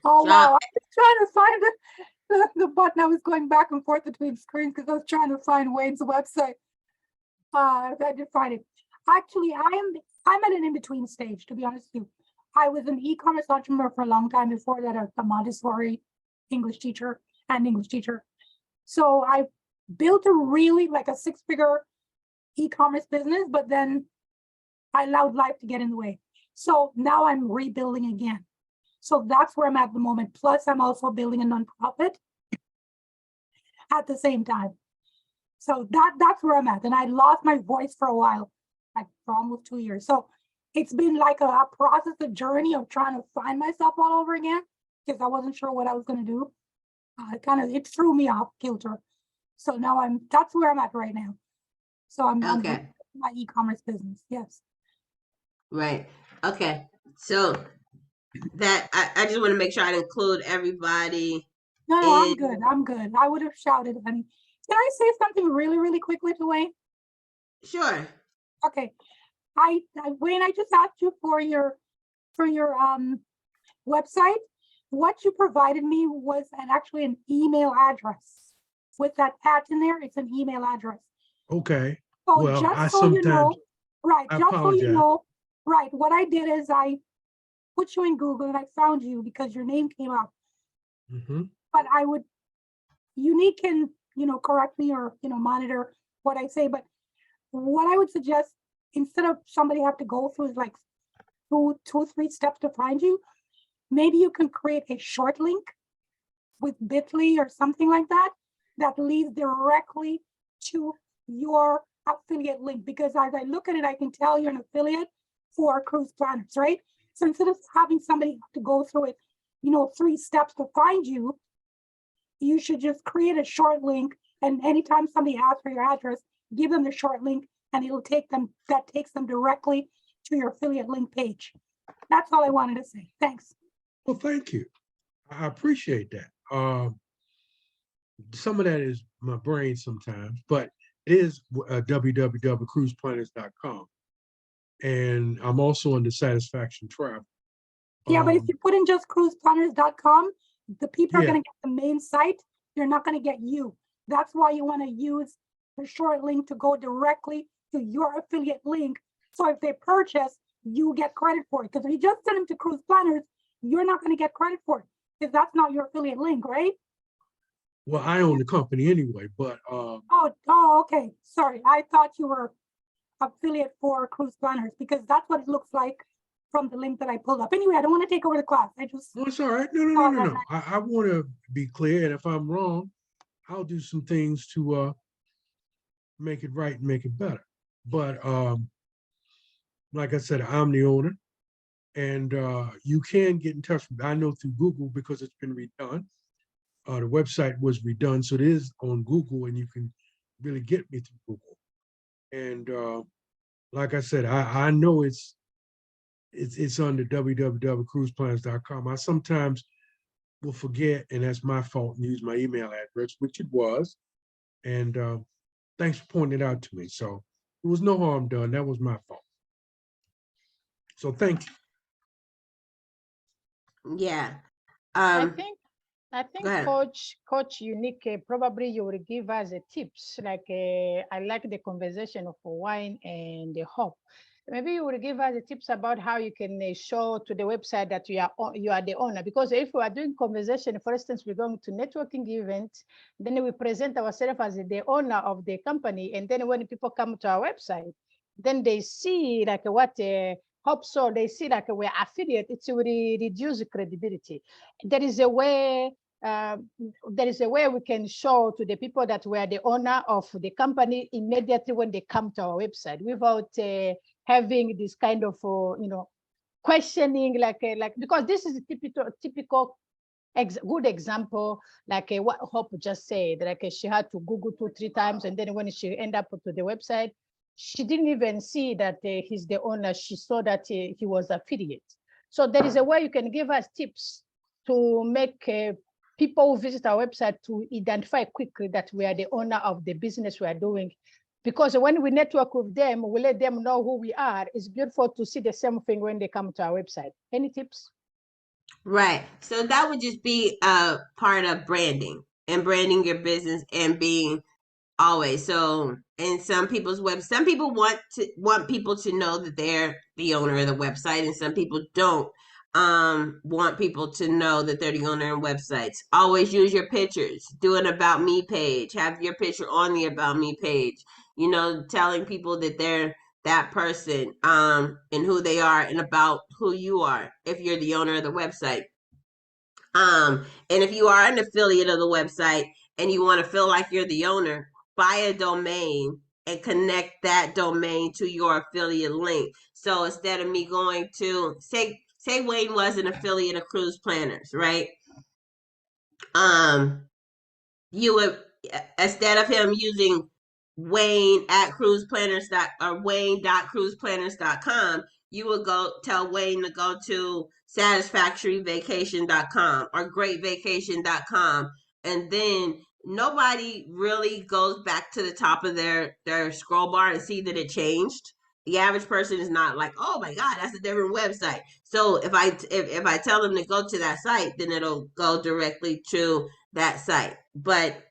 Oh, Drop. wow. I was trying to find the button. I was going back and forth between screens because I was trying to find Wayne's website. I did find it. Actually, I'm at an in-between stage, to be honest with you. I was an e-commerce entrepreneur for a long time before that, a Montessori English teacher and English teacher. So I built a really like a 6-figure e-commerce business, but then I allowed life to get in the way. So now I'm rebuilding again. So that's where I'm at the moment. Plus, I'm also building a nonprofit at the same time. So that's where I'm at. And I lost my voice for a while. like for almost 2 years. So it's been like a process, a journey of trying to find myself all over again because I wasn't sure what I was going to do. It threw me off kilter. So now that's where I'm at right now. So I'm Okay. my e-commerce business. Yes. Right. Okay. So that I just want to make sure I include everybody No, I'm in. good. I'm good. I would have shouted. And can I say something really, really quickly to Wayne? Sure. Okay. Wayne, I just asked you for your website. What you provided me was actually an email address. With that at in there, it's an email address. Okay. So Well, just I so you know, sometimes, right, I just so you apologize. know, right, what I did is I put you in Google and I found you because your name came up. Mhm. But Unique can, correct me or, monitor what I say. But what I would suggest, instead of somebody have to go through like two, 3 steps to find you, maybe you can create a short link with bit.ly or something like that, that leads directly to your affiliate link. Because as I look at it, I can tell you're an affiliate for cruise planners, right? So instead of having somebody have to go through it, 3 steps to find you, you should just create a short link. And anytime somebody asks for your address, give them the short link and that takes them directly to your affiliate link page. That's all I wanted to say. Thanks. Well, thank you. I appreciate that. Some of that is my brain sometimes, but it is www.cruiseplanners.com. And I'm also under Satisfaction Travel. Yeah, but if you put in just cruiseplanners.com, the people are Yeah. going to get the main site. They're not going to get you. That's why you want to use the short link to go directly to your affiliate link. So if they purchase, you get credit for it. Because if you just send them to Cruise Planners, you're not going to get credit for it because that's not your affiliate link, right? Well, I own the company anyway, but Oh, okay. Sorry, I thought you were affiliate for Cruise Planners because that's what it looks like from the link that I pulled up. Anyway, I don't want to take over the class. I just no, it's all right. No. I want to be clear, and if I'm wrong, I'll do some things to make it right and make it better. But like I said, I'm the owner, and you can get in touch with me. I know through Google because it's been redone. The website was redone, so it is on Google, and you can really get me through Google. And like I said, I know it's under www.cruiseplans.com. I sometimes will forget, and that's my fault, and use my email address, which it was. And thanks for pointing it out to me. So it was no harm done. That was my fault. So thank you. Yeah. I Um, think go ahead. Coach Unique, probably you will give us a tips. Like I like the conversation of wine and the hope. Maybe you will give us the tips about how you can show to the website that you are the owner. Because if we are doing conversation, for instance, we're going to networking events, then we present ourselves as the owner of the company, and then when people come to our website, then they see like what hope so they see like we're affiliate. It's really reduce credibility. There is a way we can show to the people that we are the owner of the company immediately when they come to our website without having this kind of questioning like because this is a typical good example, like what Hope just said, like she had to Google 2-3 times, and then when she ended up to the website, she didn't even see that he's the owner. She saw that he was affiliate. So there is a way you can give us tips to make people who visit our website to identify quickly that we are the owner of the business we are doing. Because when we network with them, we let them know who we are. It's beautiful to see the same thing when they come to our website. Any tips? Right. So that would just be a part of branding and branding your business and being always. So in some people's some people want people to know that they're the owner of the website, and some people don't want people to know that they're the owner of websites. Always use your pictures. Do an about me page. Have your picture on the about me page. Telling people that they're that person and who they are and about who you are if you're the owner of the website. And if you are an affiliate of the website and you want to feel like you're the owner, buy a domain and connect that domain to your affiliate link. So instead of me going to say Wayne was an affiliate of Cruise Planners, right? You would, instead of him using Wayne at Wayne.cruiseplanners.com, you would go tell Wayne to go to satisfactoryvacation.com or greatvacation.com, and then nobody really goes back to the top of their scroll bar and see that it changed. The average person is not like, oh my God, that's a different website. So if I tell them to go to that site, then it'll go directly to that site. But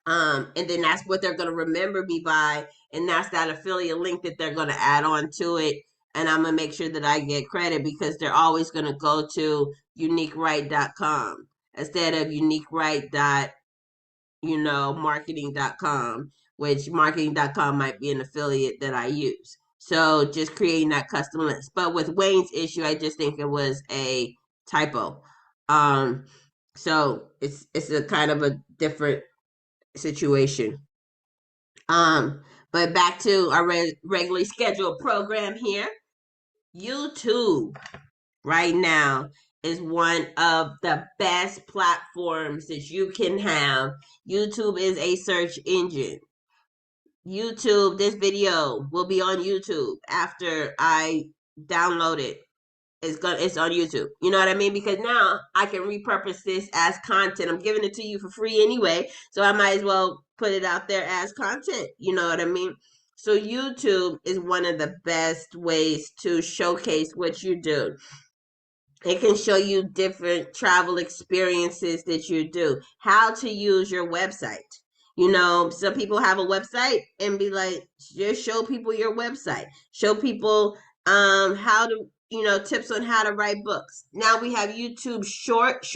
and then that's what they're going to remember me by, and that's that affiliate link that they're going to add on to it, and I'm going to make sure that I get credit because they're always going to go to uniqueright.com instead of marketing.com, which marketing.com might be an affiliate that I use. So just creating that custom list. But with Wayne's issue, I just think it was a typo. So it's a kind of a different situation. But back to our regularly scheduled program here. YouTube right now is one of the best platforms that you can have. YouTube is a search engine. YouTube, this video will be on YouTube after I download it. It's on YouTube. You know what I mean? Because now I can repurpose this as content. I'm giving it to you for free anyway, so I might as well put it out there as content. You know what I mean? So YouTube is one of the best ways to showcase what you do. It can show you different travel experiences that you do, how to use your website. You know, some people have a website and be like, just show people your website. Show people how to, tips on how to write books. Now we have YouTube shorts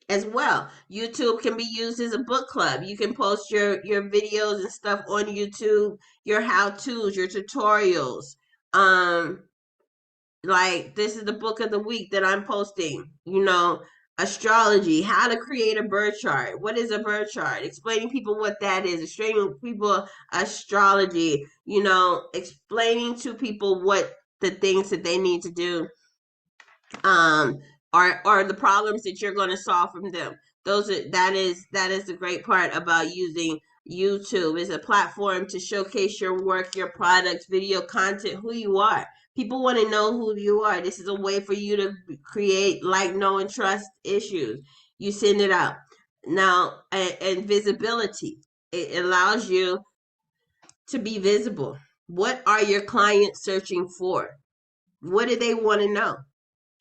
as well. YouTube can be used as a book club. You can post your videos and stuff on YouTube, your how-tos, your tutorials. Like this is the book of the week that I'm posting, astrology, how to create a birth chart. What is a birth chart? Explaining people what that is, explaining people astrology, explaining to people what the things that they need to do are the problems that you're going to solve from them. That is the great part about using YouTube. Is a platform to showcase your work, your products, video content, who you are. People want to know who you are. This is a way for you to create like, know, and trust issues. You send it out. Now, and visibility. It allows you to be visible. What are your clients searching for? What do they want to know?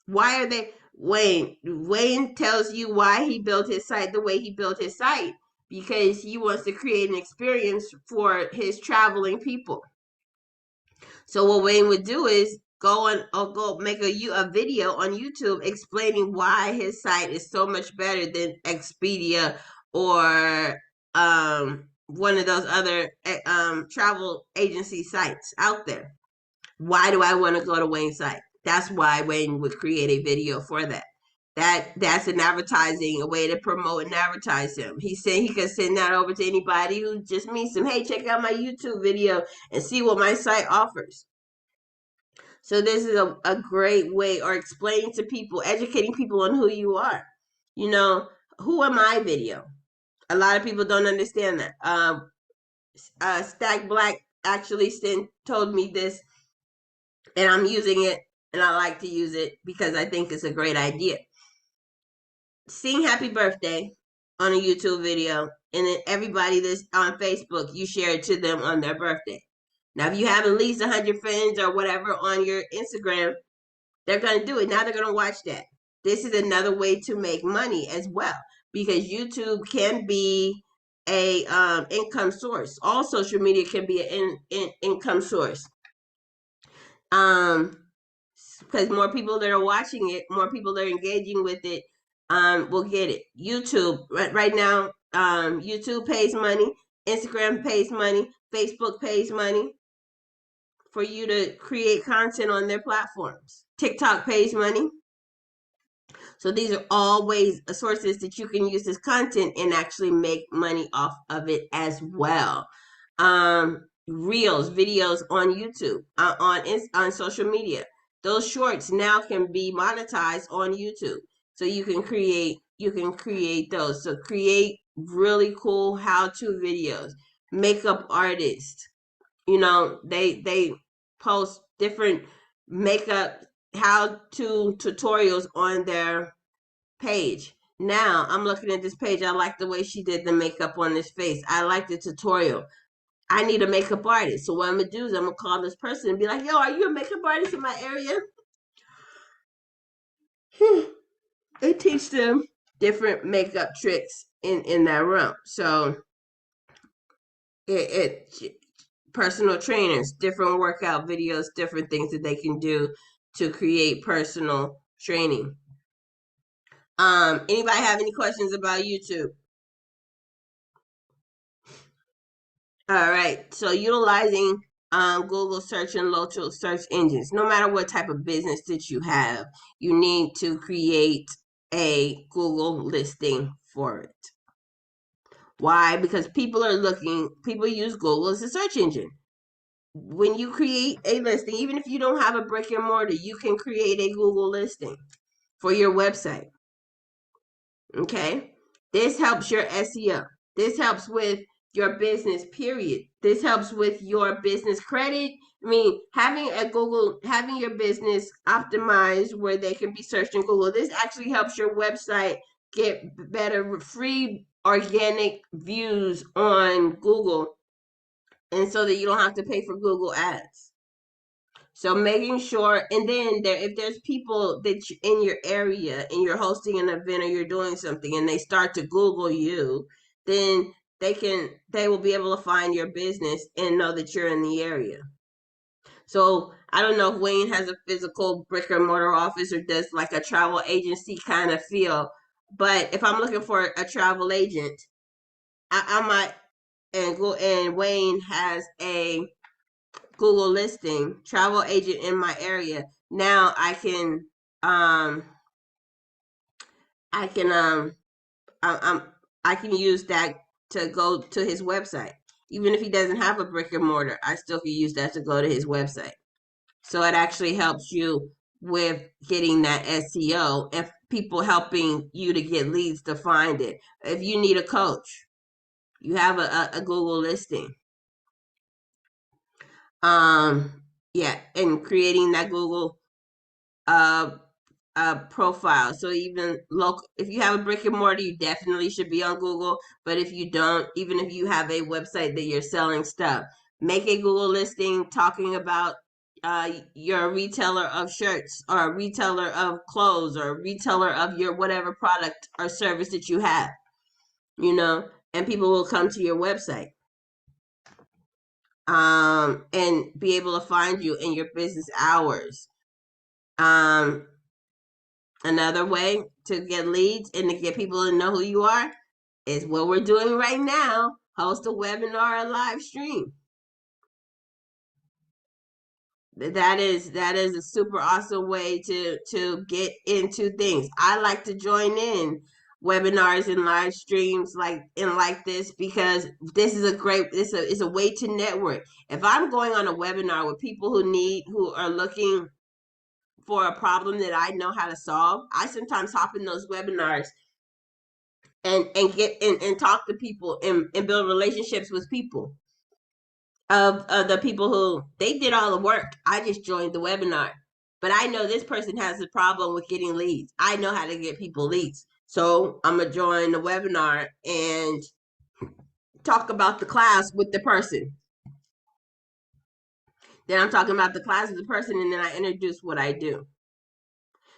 Why are they? Wayne tells you why he built his site the way he built his site, because he wants to create an experience for his traveling people. So what Wayne would do is go make a video on YouTube explaining why his site is so much better than Expedia or one of those other travel agency sites out there. Why do I want to go to Wayne's site? That's why Wayne would create a video for that. That's an advertising, a way to promote and advertise him. He said he could send that over to anybody who just meets him. Hey, check out my YouTube video and see what my site offers. So this is a great way, or explaining to people, educating people on who you are. Who am I video? A lot of people don't understand that. Stack Black actually told me this, and I'm using it, and I like to use it because I think it's a great idea. Sing happy birthday on a YouTube video, and then everybody that's on Facebook, you share it to them on their birthday. Now, if you have at least 100 friends or whatever on your Instagram, they're going to do it. Now they're going to watch that. This is another way to make money as well, because YouTube can be a income source. All social media can be an income source. Because more people that are watching it, more people that are engaging with it, will get it. YouTube right now, YouTube pays money, Instagram pays money, Facebook pays money for you to create content on their platforms. TikTok pays money. So these are all ways, sources that you can use this content and actually make money off of it as well. Reels, videos on YouTube, on social media. Those shorts now can be monetized on YouTube. So you can create those. So create really cool how-to videos. Makeup artists, they post different makeup how-to tutorials on their page. Now I'm looking at this page. I like the way she did the makeup on this face. I like the tutorial. I need a makeup artist. So what I'm gonna do is I'm gonna call this person and be like, yo, are you a makeup artist in my area? And teach them different makeup tricks in that realm. So it personal trainers, different workout videos, different things that they can do to create personal training. Anybody have any questions about YouTube? All right. So utilizing Google search and local search engines, no matter what type of business that you have, you need to create a Google listing for it. Why? Because people use Google as a search engine. When you create a listing, even if you don't have a brick and mortar, you can create a Google listing for your website. Okay. This helps your SEO. This helps with your business, period. This helps with your business credit. I mean, having your business optimized where they can be searched in Google, this actually helps your website get better free organic views on Google, and so that you don't have to pay for Google ads. So making sure, and then if there's people that in your area and you're hosting an event or you're doing something and they start to Google you, then they will be able to find your business and know that you're in the area. So I don't know if Wayne has a physical brick and mortar office or does like a travel agency kind of feel, but if I'm looking for a travel agent, I might, and Wayne has a Google listing, travel agent in my area. Now I can um I can I can use that to go to his website. Even if he doesn't have a brick and mortar, I still can use that to go to his website. So it actually helps you with getting that SEO and people helping you to get leads to find it. If you need a coach, you have a Google listing. Yeah, and creating that Google uh profile. So even local, if you have a brick and mortar, you definitely should be on Google. But if you don't, even if you have a website that you're selling stuff, make a Google listing talking about you're a retailer of shirts or a retailer of clothes or a retailer of your whatever product or service that you have, and people will come to your website and be able to find you in your business hours. Another way to get leads and to get people to know who you are is what we're doing right now. Host a webinar or live stream. That is a super awesome way to get into things. I like to join in webinars and live streams like this because this is it's a way to network. If I'm going on a webinar with people who are looking for a problem that I know how to solve, I sometimes hop in those webinars and get and talk to people and build relationships with people of the people who they did all the work. I just joined the webinar, but I know this person has a problem with getting leads. I know how to get people leads, so I'm gonna join the webinar and talk about the class with the person. Then I'm talking about the class with the person, and then I introduce what I do.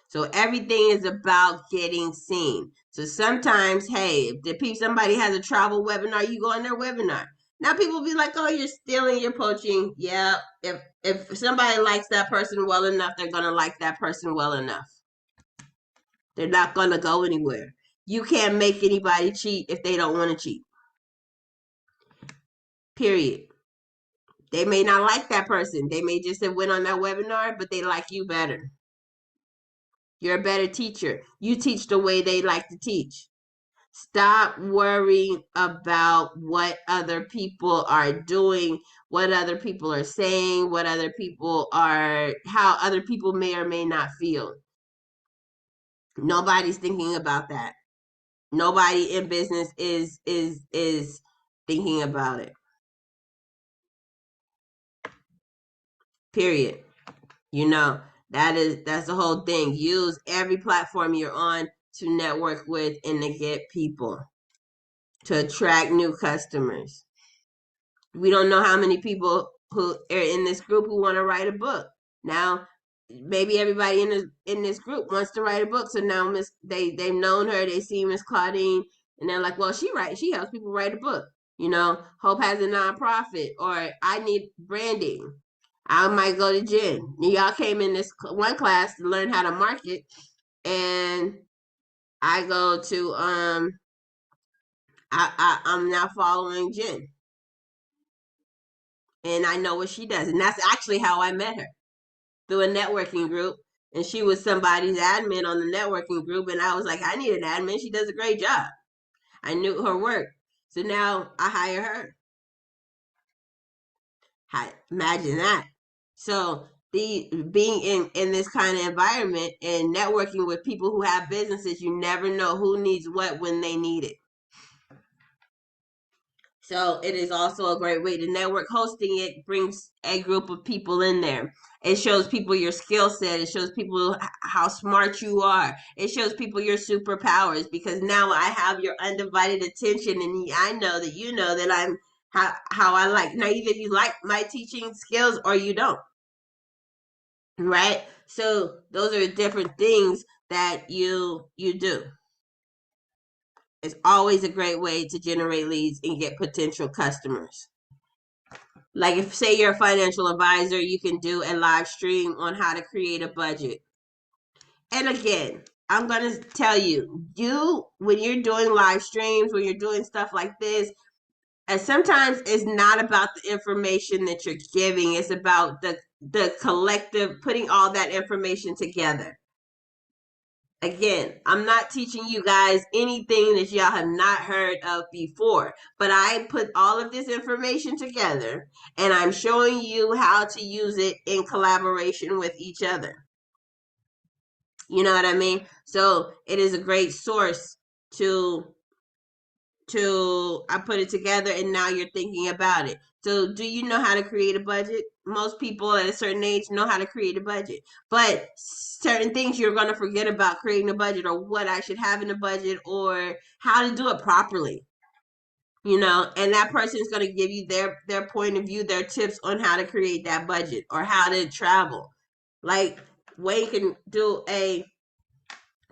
So everything is about getting seen. So sometimes, hey, if somebody has a travel webinar, you go on their webinar. Now people be like, "Oh, you're stealing, you're poaching." Yeah, if somebody likes that person well enough, they're gonna like that person well enough. They're not gonna go anywhere. You can't make anybody cheat if they don't want to cheat. Period. They may not like that person. They may just have went on that webinar, but they like you better. You're a better teacher. You teach the way they like to teach. Stop worrying about what other people are doing, what other people are saying, how other people may or may not feel. Nobody's thinking about that. Nobody in business is thinking about it. Period. That's the whole thing. Use every platform you're on to network with and to get people, to attract new customers. We don't know how many people who are in this group who want to write a book. Now, maybe everybody in this group wants to write a book. So now they've known her, they see Miss Claudine, and they're like, well, she helps people write a book. Hope has a nonprofit, or I need branding. I might go to Jen. Y'all came in this one class to learn how to market, and I go to I'm now following Jen, and I know what she does, and that's actually how I met her, through a networking group. And she was somebody's admin on the networking group, and I was like, I need an admin. She does a great job. I knew her work, so now I hire her. Imagine that. So being in this kind of environment and networking with people who have businesses, you never know who needs what when they need it. So it is also a great way to network. Hosting it brings a group of people in there. It shows people your skill set. It shows people how smart you are. It shows people your superpowers, because now I have your undivided attention, and I know that you know that I'm how I like. Now, either you like my teaching skills or you don't. Right? So those are different things that you do. It's always a great way to generate leads and get potential customers. Like, if say you're a financial advisor, you can do a live stream on how to create a budget. And again, I'm going to tell you, when you're doing live streams, when you're doing stuff like this, and sometimes it's not about the information that you're giving, it's about the collective, putting all that information together. Again, I'm not teaching you guys anything that y'all have not heard of before, but I put all of this information together, and I'm showing you how to use it in collaboration with each other. You know what I mean? So it is a great source I put it together, and now you're thinking about it. So do you know how to create a budget? Most people at a certain age know how to create a budget, but certain things you're going to forget about creating a budget, or what I should have in a budget, or how to do it properly. And that person is going to give you their point of view, their tips on how to create that budget, or how to travel. Like, Wayne can do a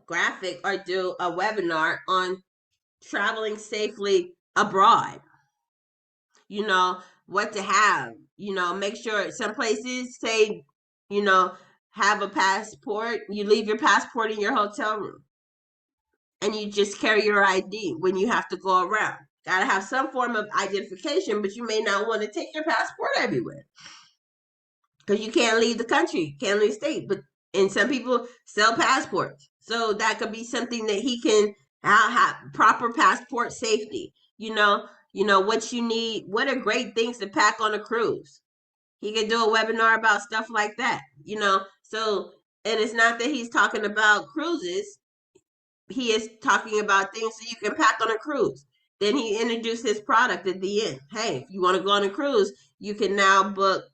graphic or do a webinar on traveling safely abroad. What to have. Make sure some places say, have a passport. You leave your passport in your hotel room, and you just carry your ID when you have to go around. Got to have some form of identification, but you may not want to take your passport everywhere, because you can't leave the country, can't leave the state. And some people sell passports, so that could be something that he can have proper passport safety. What you need. What are great things to pack on a cruise? He could do a webinar about stuff like that. So, and it's not that he's talking about cruises. He is talking about things that you can pack on a cruise. Then he introduced his product at the end. Hey, if you want to go on a cruise, you can now book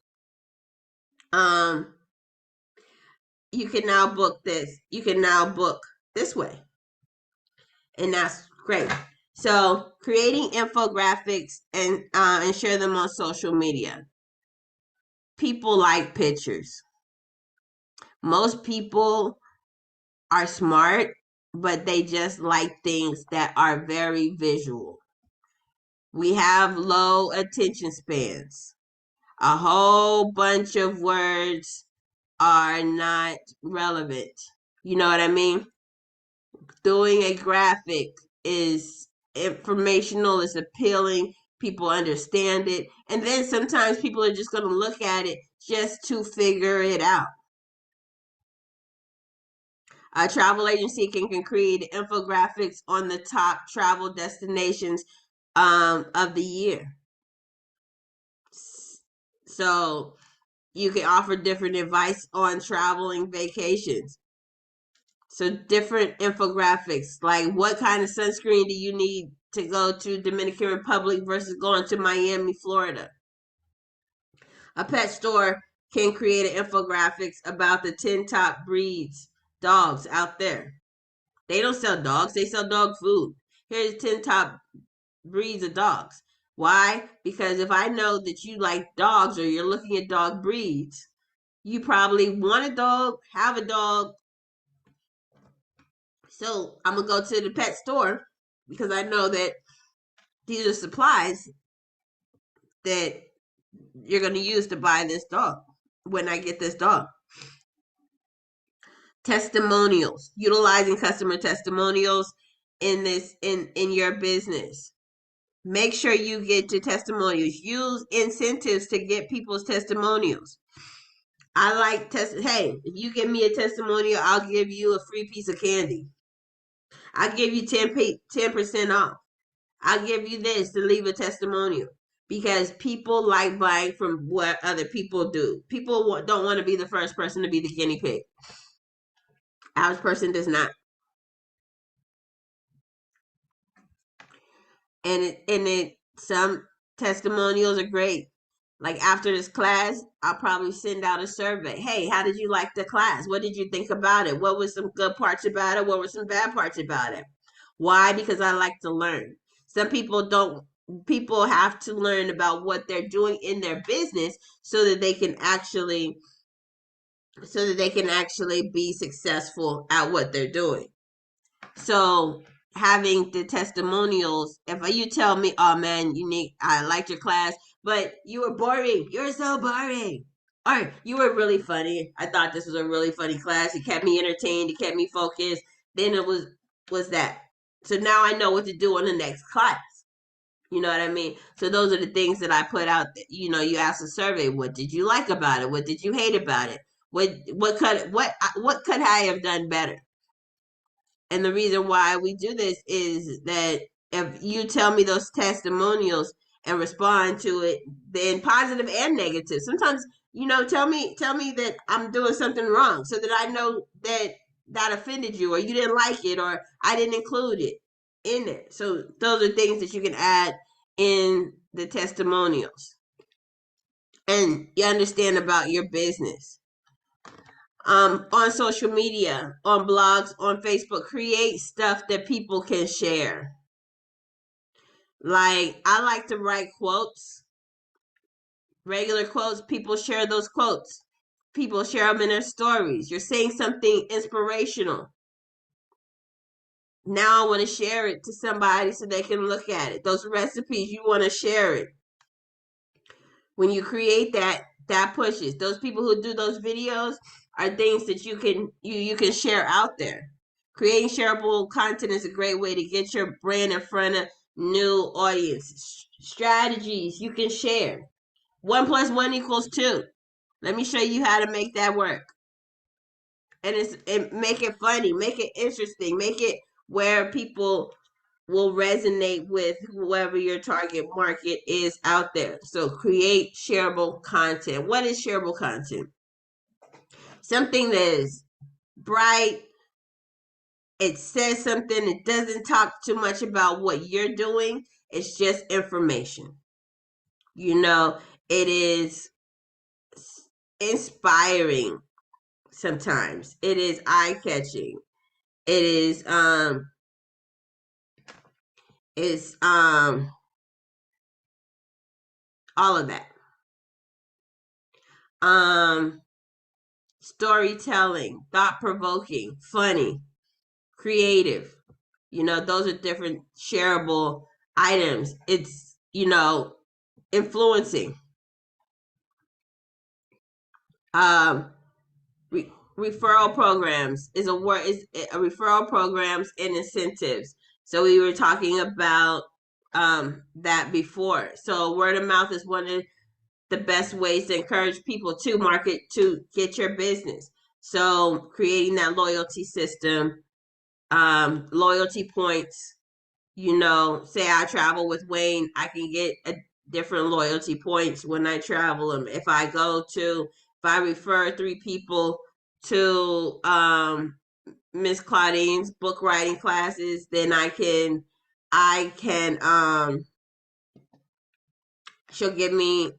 this. You can now book this way. And that's great. So creating infographics and share them on social media. People like pictures. Most people are smart, but they just like things that are very visual. We have low attention spans. A whole bunch of words are not relevant. You know what I mean? Doing a graphic is informational, it's appealing, people understand it, and then sometimes people are just going to look at it just to figure it out. A travel agency can create infographics on the top travel destinations of the year. So you can offer different advice on traveling vacations. So different infographics, like what kind of sunscreen do you need to go to Dominican Republic versus going to Miami, Florida? A pet store can create an infographics about the 10 top breeds dogs out there. They don't sell dogs, they sell dog food. Here's 10 top breeds of dogs. Why? Because if I know that you like dogs or you're looking at dog breeds, you probably want a dog, have a dog. So I'm going to go to the pet store because I know that these are supplies that you're going to use to buy this dog when I get this dog. Testimonials, utilizing customer testimonials in your business. Make sure you get your testimonials. Use incentives to get people's testimonials. I like hey, if you give me a testimonial, I'll give you a free piece of candy. I'll give you 10% off. I'll give you this to leave a testimonial, because people like buying from what other people do. People don't want to be the first person to be the guinea pig. Average person does not. And some testimonials are great. Like after this class, I'll probably send out a survey. Hey, how did you like the class? What did you think about it? What were some good parts about it? What were some bad parts about it? Why? Because I like to learn. Some people don't. People have to learn about what they're doing in their business so that they can actually be successful at what they're doing. So having the testimonials, if you tell me, oh man, I liked your class, but you were boring. You're so boring. Or you were really funny. I thought this was a really funny class. It kept me entertained. It kept me focused. Then it was that. So now I know what to do on the next class. You know what I mean? So those are the things that I put out. You ask a survey. What did you like about it? What did you hate about it? What could I have done better? And the reason why we do this is that if you tell me those testimonials and respond to it, then positive and negative. Sometimes, tell me that I'm doing something wrong so that I know that offended you, or you didn't like it, or I didn't include it in there. So those are things that you can add in the testimonials. And you understand about your business. On social media, on blogs, on Facebook, create stuff that people can share. Like, I like to write quotes, regular quotes. People share those quotes. People share them in their stories. You're saying something inspirational. Now I want to share it to somebody so they can look at it. Those recipes, you want to share it. When you create that pushes. Those people who do those videos are things that you can share out there. Creating shareable content is a great way to get your brand in front of new audiences. Strategies you can share. 1 + 1 = 2. Let me show you how to make that work. And make it funny, make it interesting, make it where people will resonate with whoever your target market is out there. So create shareable content. What is shareable content? Something that is bright. It says something. It doesn't talk too much about what you're doing. It's just information. It is inspiring sometimes. It is eye-catching. It is all of that. Storytelling, thought-provoking, funny, creative. Those are different shareable items. It's, influencing. Referral programs is a word. Is a referral programs and incentives. So we were talking about that before. So word of mouth is one of the best ways to encourage people to market, to get your business. So creating that loyalty system, loyalty points, you know, say I travel with Wayne, I can get a different loyalty points when I travel. And if I refer 3 people to Miss Claudine's book writing classes, then I can she'll give me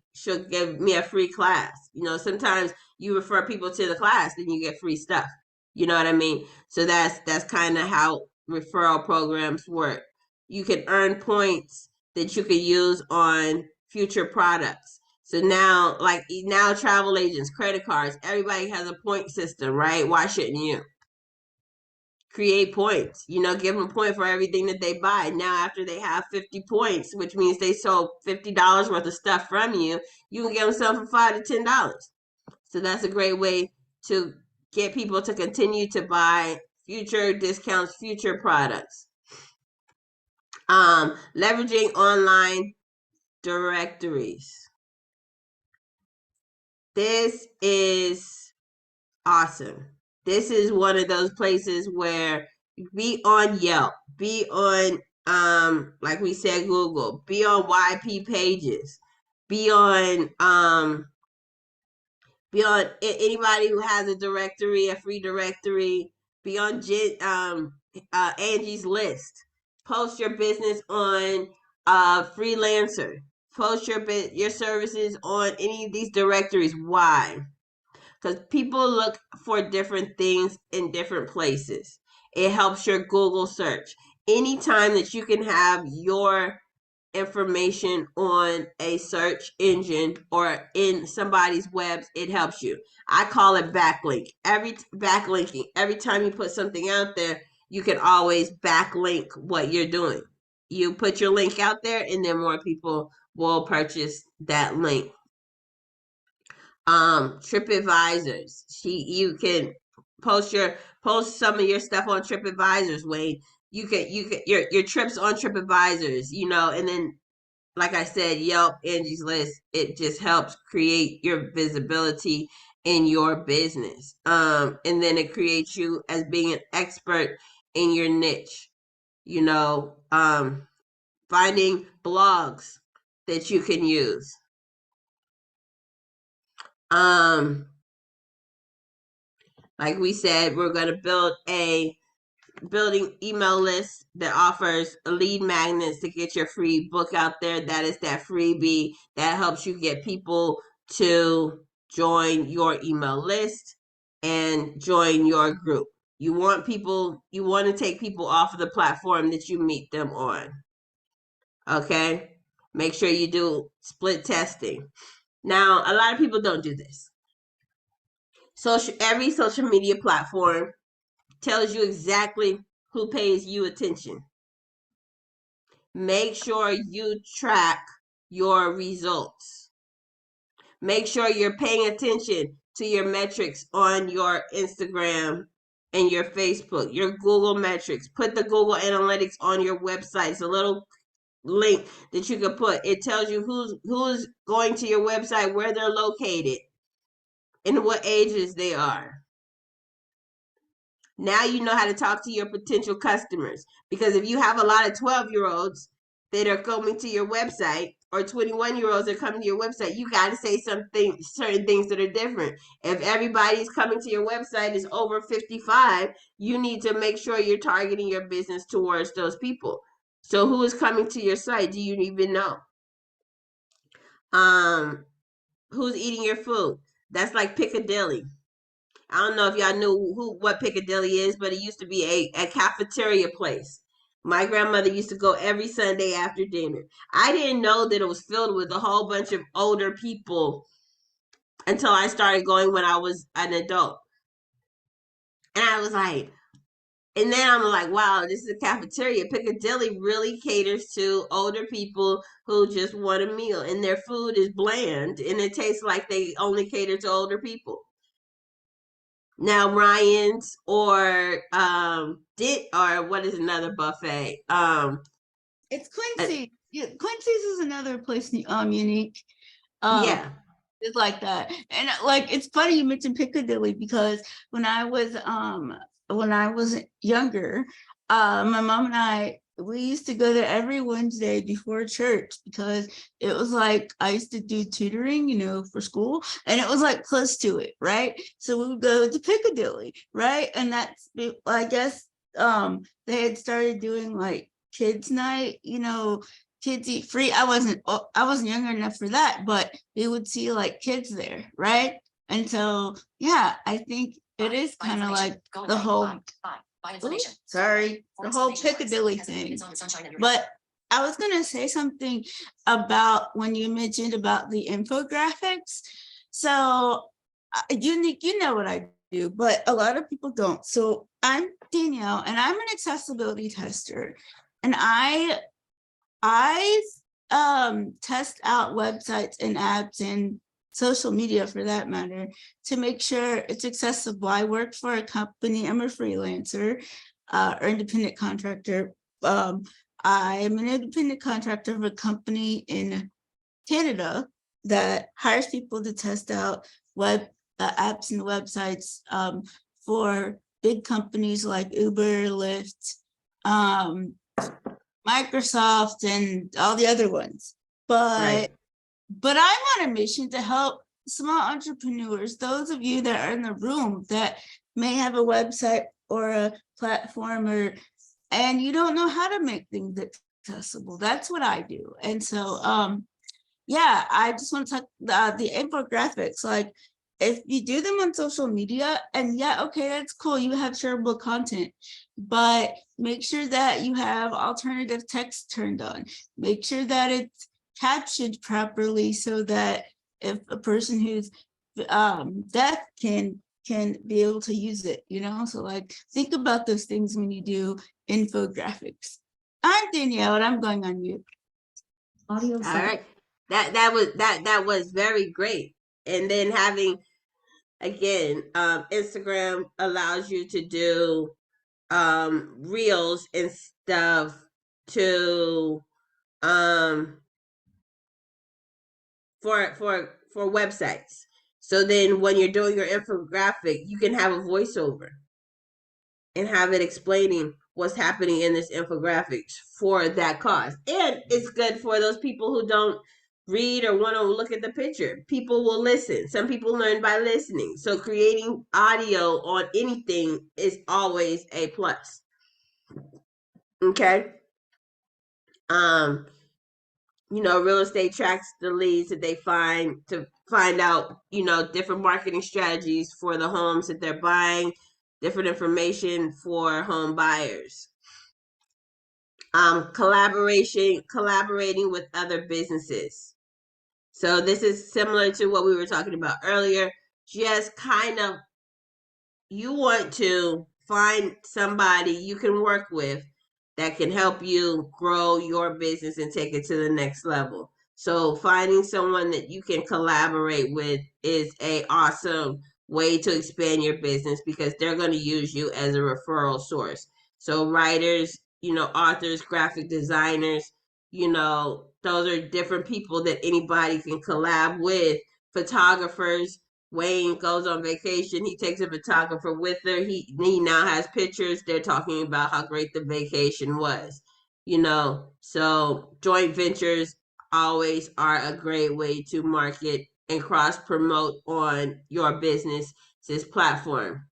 a free class. You know, sometimes you refer people to the class, then you get free stuff. You know what I mean? So that's kind of how referral programs work. You can earn points that you can use on future products. So now, like now, travel agents, credit cards, everybody has a point system, right? Why shouldn't you? Create points, you know, give them a point for everything that they buy. Now, after they have 50 points, which means they sold $50 worth of stuff from you, you can give them something for $5 to $10. So that's a great way to get people to continue to buy future discounts, future products. Leveraging online directories. This is awesome. This is one of those places where be on Yelp, be on like we said, Google, be on YP pages, be on anybody who has a directory, a free directory, be on Angie's List. Post your business on Freelancer. Post your services on any of these directories. Why? Because people look for different things in different places. It helps your Google search. Anytime that you can have your information on a search engine or in somebody's webs, it helps you. I call it backlinking. Every time you put something out there, you can always backlink what you're doing. You put your link out there, and then more people will purchase that link. TripAdvisors. You can post some of your stuff on TripAdvisors, Wade. You can your trips on TripAdvisors, you know, and then like I said, Yelp, Angie's List, it just helps create your visibility in your business. And then it creates you as being an expert in your niche. You know, finding blogs that you can use. Like we said, we're going to building email list that offers lead magnets to get your free book out there. That is that freebie that helps you get people to join your email list and join your group. You want to take people off of the platform that you meet them on. Okay? Make sure you do split testing. Now, a lot of people don't do this. Every social media platform tells you exactly who pays you attention. Make sure you track your results. Make sure you're paying attention to your metrics on your Instagram and your Facebook, your Google metrics. Put the Google Analytics on your website. It's a little link that you can put. It tells you who's going to your website, where they're located, and what ages they are. Now you know how to talk to your potential customers, because if you have a lot of 12-year-olds that are coming to your website or 21-year-olds that are coming to your website, you got to say certain things that are different. If everybody's coming to your website is over 55, you need to make sure you're targeting your business towards those people. So who is coming to your site? Do you even know? Who's eating your food? That's like Piccadilly. I don't know if y'all knew what Piccadilly is, but it used to be a cafeteria place. My grandmother used to go every Sunday after dinner. I didn't know that it was filled with a whole bunch of older people until I started going when I was an adult. And I was like, and then I'm like, wow, this is a cafeteria. Piccadilly really caters to older people who just want a meal, and their food is bland and it tastes like they only cater to older people. Now Ryan's or what is another buffet? It's Quincy. Yeah, Quincy's is another place unique. Yeah. It's like that. And like, it's funny you mentioned Piccadilly, because when I was younger, my mom and I, we used to go there every Wednesday before church, because it was like, I used to do tutoring, you know, for school, and it was like close to it, right? So we would go to Piccadilly, right? And that's, I guess, they had started doing like kids night, you know, kids eat free. I wasn't younger enough for that, but we would see like kids there, right? And so, yeah, I think it is kind of like the whole, sorry, the whole Piccadilly thing. But I was gonna say something about when you mentioned about the infographics. So you know what I do, but a lot of people don't. So I'm Danielle, and I'm an accessibility tester, and I test out websites and apps and social media, for that matter, to make sure it's accessible. I work for a company. I'm a freelancer or independent contractor. I am an independent contractor of a company in Canada that hires people to test out web apps and websites for big companies like Uber, Lyft, Microsoft, and all the other ones. Right. But I'm on a mission to help small entrepreneurs, those of you that are in the room that may have a website or a platform, and you don't know how to make things accessible. That's what I do. And so yeah, I just want to talk the infographics. Like, if you do them on social media, and yeah, okay, that's cool, you have shareable content, but make sure that you have alternative text turned on. Make sure that it's captioned properly, so that if a person who's deaf can be able to use it, you know? So like, think about those things when you do infographics. I'm Danielle, and I'm going on mute. Audio. All right. That was very great. And then having, again, Instagram allows you to do reels and stuff to for websites. So then when you're doing your infographic, you can have a voiceover and have it explaining what's happening in this infographic for that cause. And it's good for those people who don't read or want to look at the picture. People will listen. Some people learn by listening. So creating audio on anything is always a plus. Okay. You know, real estate tracks the leads that they find to find out, you know, different marketing strategies for the homes that they're buying, different information for home buyers. Collaborating with other businesses. So this is similar to what we were talking about earlier. Just kind of, you want to find somebody you can work with that can help you grow your business and take it to the next level. So finding someone that you can collaborate with is a awesome way to expand your business, because they're going to use you as a referral source. So writers, you know, authors, graphic designers, you know, those are different people that anybody can collab with. Photographers, Wayne goes on vacation. He takes a photographer with her. He now has pictures. They're talking about how great the vacation was. You know, so joint ventures always are a great way to market and cross promote on your business's platform.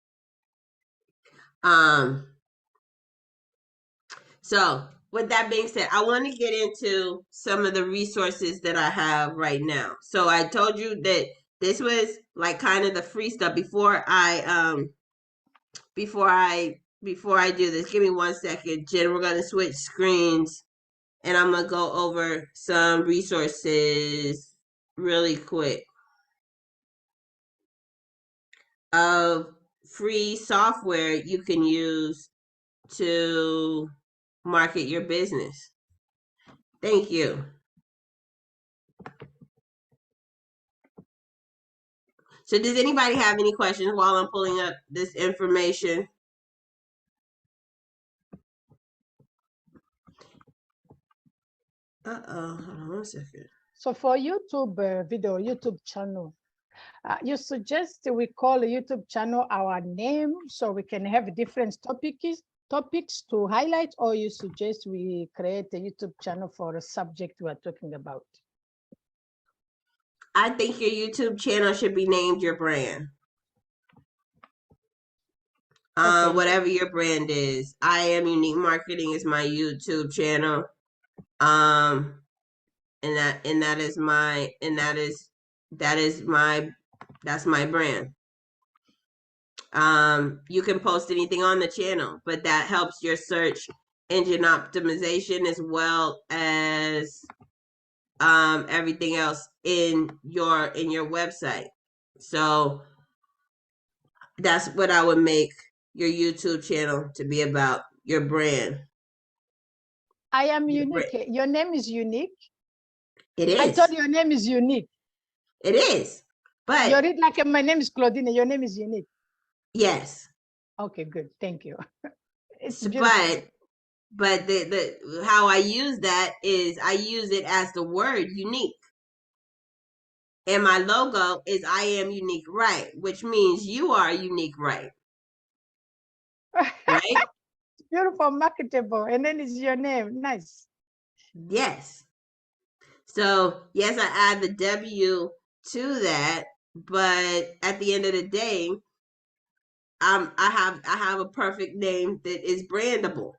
So with that being said, I want to get into some of the resources that I have right now. So I told you that this was like kind of the free stuff before I do this. Give me 1 second, Jen. We're gonna switch screens, and I'm gonna go over some resources really quick of free software you can use to market your business. Thank you. So does anybody have any questions while I'm pulling up this information? Hold on 1 second. So for YouTube video, YouTube channel, You suggest we call a YouTube channel our name so we can have different topics to highlight, or you suggest we create a YouTube channel for a subject we are talking about? I think your YouTube channel should be named your brand. Okay. Whatever your brand is. I Am Unique Marketing is my YouTube channel. And that is my that's my brand. You can post anything on the channel, but that helps your search engine optimization as well as everything else in your website. So that's what I would make your YouTube channel to be about, your brand. I am Your unique. brand. Your name is unique. It I is. thought your name is unique. It is. But You read like my name is Claudine. Your name is unique. yes. Okay, good. Thank you. It's So, beautiful. but the how I use that is I use it as the word unique. And my logo is I am unique, right? Which means you are unique, right? Right? Beautiful, marketable. And then it's your name. Nice. Yes. So yes, I add the W to that, but at the end of the day, I have a perfect name that is brandable.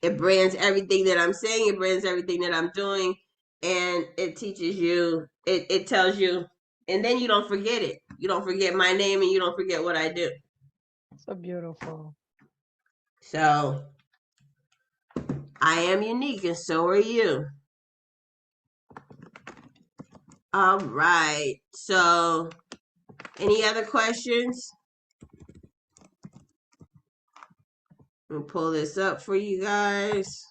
It brands everything that I'm saying, it brands everything that I'm doing, and it teaches you, it tells you, and then you don't forget it. You don't forget my name and you don't forget what I do. So beautiful. So I am unique and so are you. All right. So any other questions? Let me pull this up for you guys.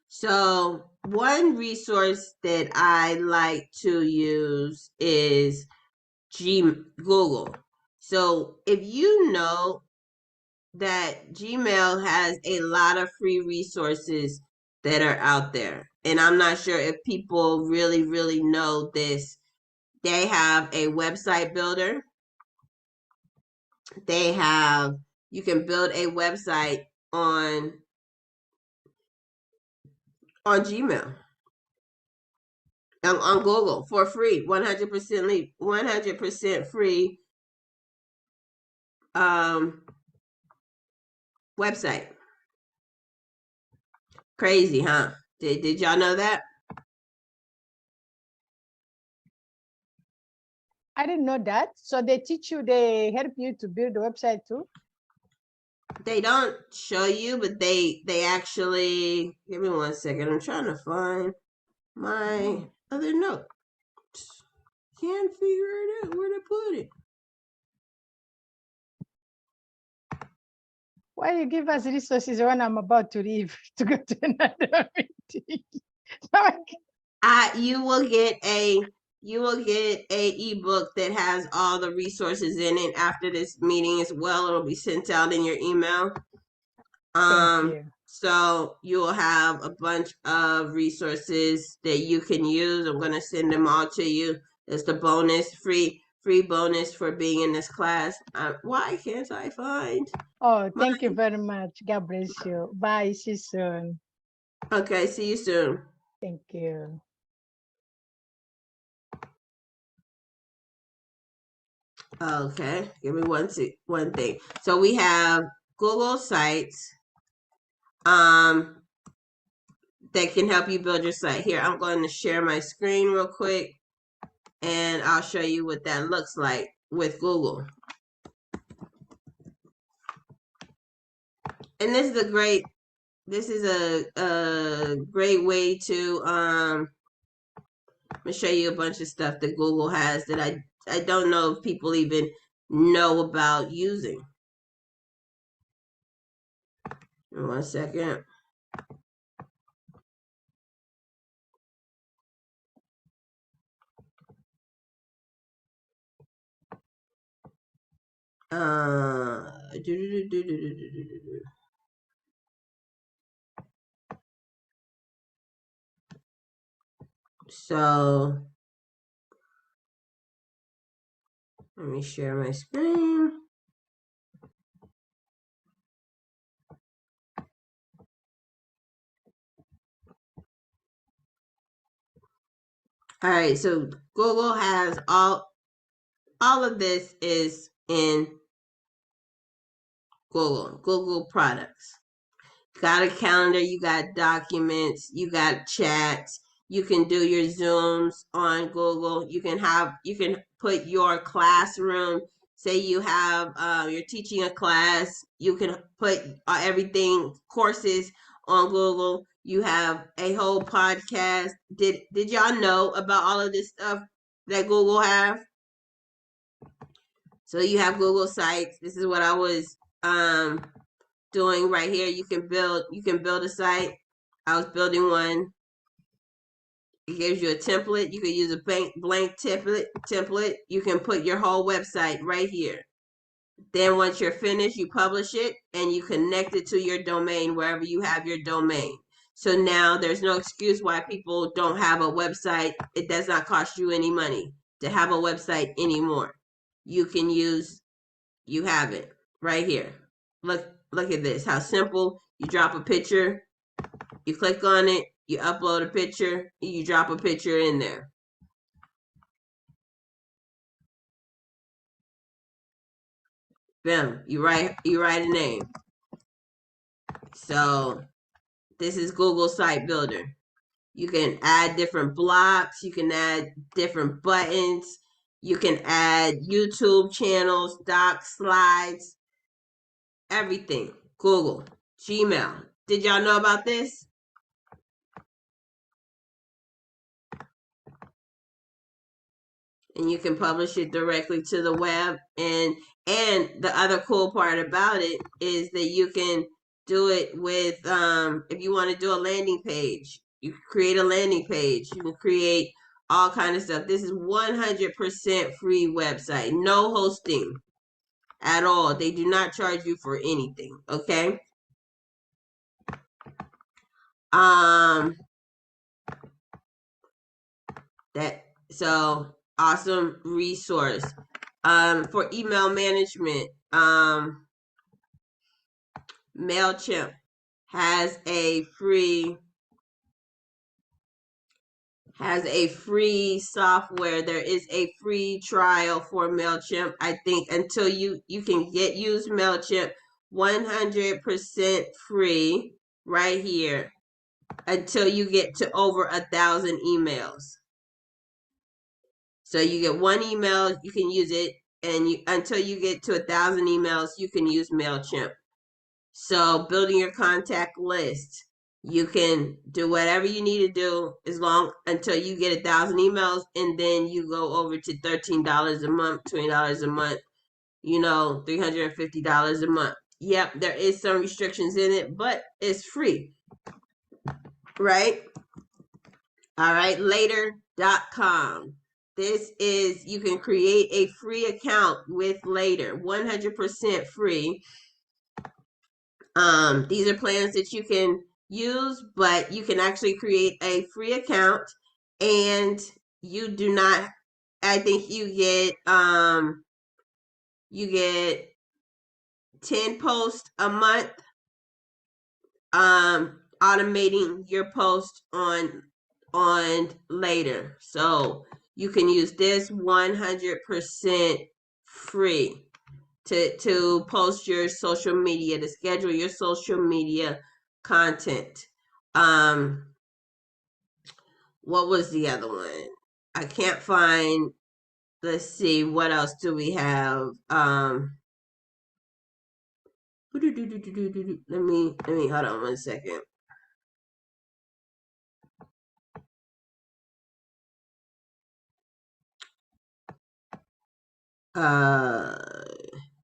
So one resource that I like to use is Google. So if you know that Gmail has a lot of free resources that are out there, and I'm not sure if people really, really know this, they have a website builder. You can build a website on Gmail, on Google for free, 100% free website. Crazy, huh? Did y'all know that? I didn't know that. So they teach you, they help you to build a website too? They don't show you, but they actually, give me 1 second. I'm trying to find my other note. Can't figure it out where to put it. Why you give us resources when I'm about to leave to go to another meeting? You will get a ebook that has all the resources in it after this meeting as well. It'll be sent out in your email. Thank you. So you will have a bunch of resources that you can use. I'm gonna send them all to you. It's the bonus, free bonus for being in this class. Why can't I find? Oh, thank you very much. God bless you. Bye. See you soon. Okay, see you soon. Thank you. Okay, give me one thing. So we have Google Sites that can help you build your site. Here, I'm going to share my screen real quick and I'll show you what that looks like with Google. And this is a great way to I'm gonna show you a bunch of stuff that Google has that I don't know if people even know about using. 1 second. do. So let me share my screen. All right, so Google has all of this is in Google products. Got a calendar, you got documents, you got chats, you can do your Zooms on Google. You can put your classroom, say you have you're teaching a class, you can put everything, courses on Google. You have a whole podcast. Did y'all know about all of this stuff that Google have? So you have Google Sites. This is what I was doing right here. You can build a site. I was building one. It gives you a template. You can use a blank template. You can put your whole website right here. Then once you're finished, you publish it and you connect it to your domain wherever you have your domain. So now there's no excuse why people don't have a website. It does not cost you any money to have a website anymore. You have it right here. Look at this, how simple. You drop a picture, you click on it, you upload a picture, you drop a picture in there. Boom, you write a name. So this is Google Site Builder. You can add different blocks, you can add different buttons, you can add YouTube channels, docs, slides, everything. Google, Gmail. Did y'all know about this? And you can publish it directly to the web. And the other cool part about it is that you can do it with if you want to do a landing page, you can create a landing page. You can create all kind of stuff. This is 100% free website, no hosting at all. They do not charge you for anything. Okay. So awesome resource. For email management, MailChimp has a free software. There is a free trial for MailChimp. I think until you can use MailChimp 100% free right here until you get to over 1,000 emails. So you get one email, you can use it, and until you get to 1,000 emails, you can use MailChimp. So building your contact list, you can do whatever you need to do until you get 1,000 emails, and then you go over to $13 a month, $20 a month, $350 a month. Yep, there is some restrictions in it, but it's free, right? All right, later.com. This is, you can create a free account with Later, 100% free. These are plans that you can use, but you can actually create a free account and you do not, I think you get 10 posts a month, automating your post on Later. So you can use this 100% free to post your social media, to schedule your social media content. What was the other one? I can't find. Let's see, what else do we have? Let me hold on 1 second.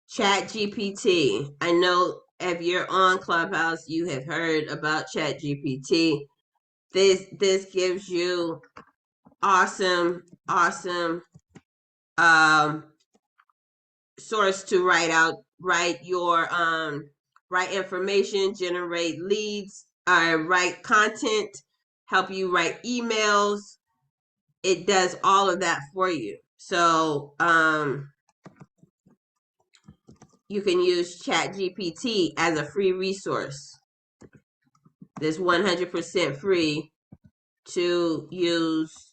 Chat GPT. I know if you're on Clubhouse, you have heard about Chat GPT. This gives you awesome source to write your write information, generate leads, write content, help you write emails. It does all of that for you. So you can use ChatGPT as a free resource. That's 100% free to use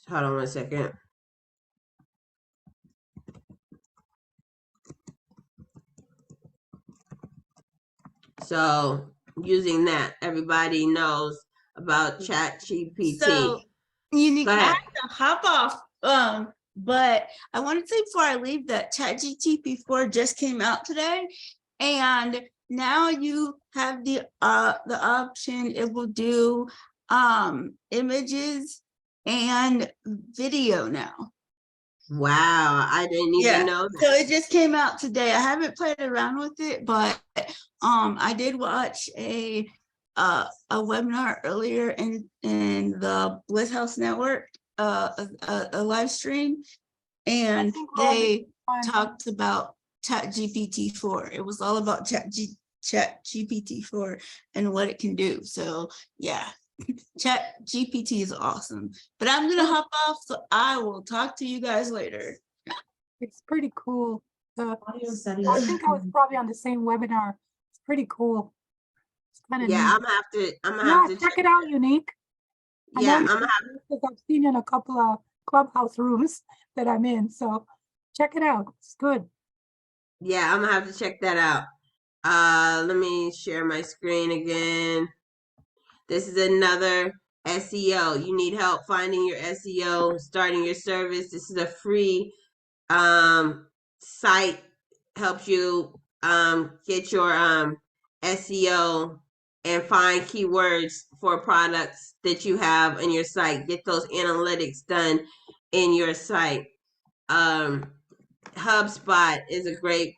hold on one second. So using that, everybody knows about ChatGPT. So unique, Go I ahead. have to hop off. But I want to say before I leave that ChatGPT 4 just came out today, and now you have the option. It will do images and video now. Wow, I didn't even know that. So it just came out today. I haven't played around with it, but I did watch a webinar earlier in the Bliss House Network, a live stream, and they talked about ChatGPT 4. It was all about ChatGPT 4 and what it can do. So yeah, ChatGPT is awesome. But I'm gonna hop off, so I will talk to you guys later. It's pretty cool. I think I was probably on the same webinar. It's pretty cool. It's kind of Yeah, neat. I'm gonna have to check it out, Unique. I Yeah, know I'm gonna have because I've seen you in a couple of clubhouse rooms that I'm in. So check it out. It's good. Yeah, I'm gonna have to check that out. Let me share my screen again. This is another SEO. You need help finding your SEO, starting your service. This is a free site. Helps you get your SEO and find keywords for products that you have in your site. Get those analytics done in your site. HubSpot is a great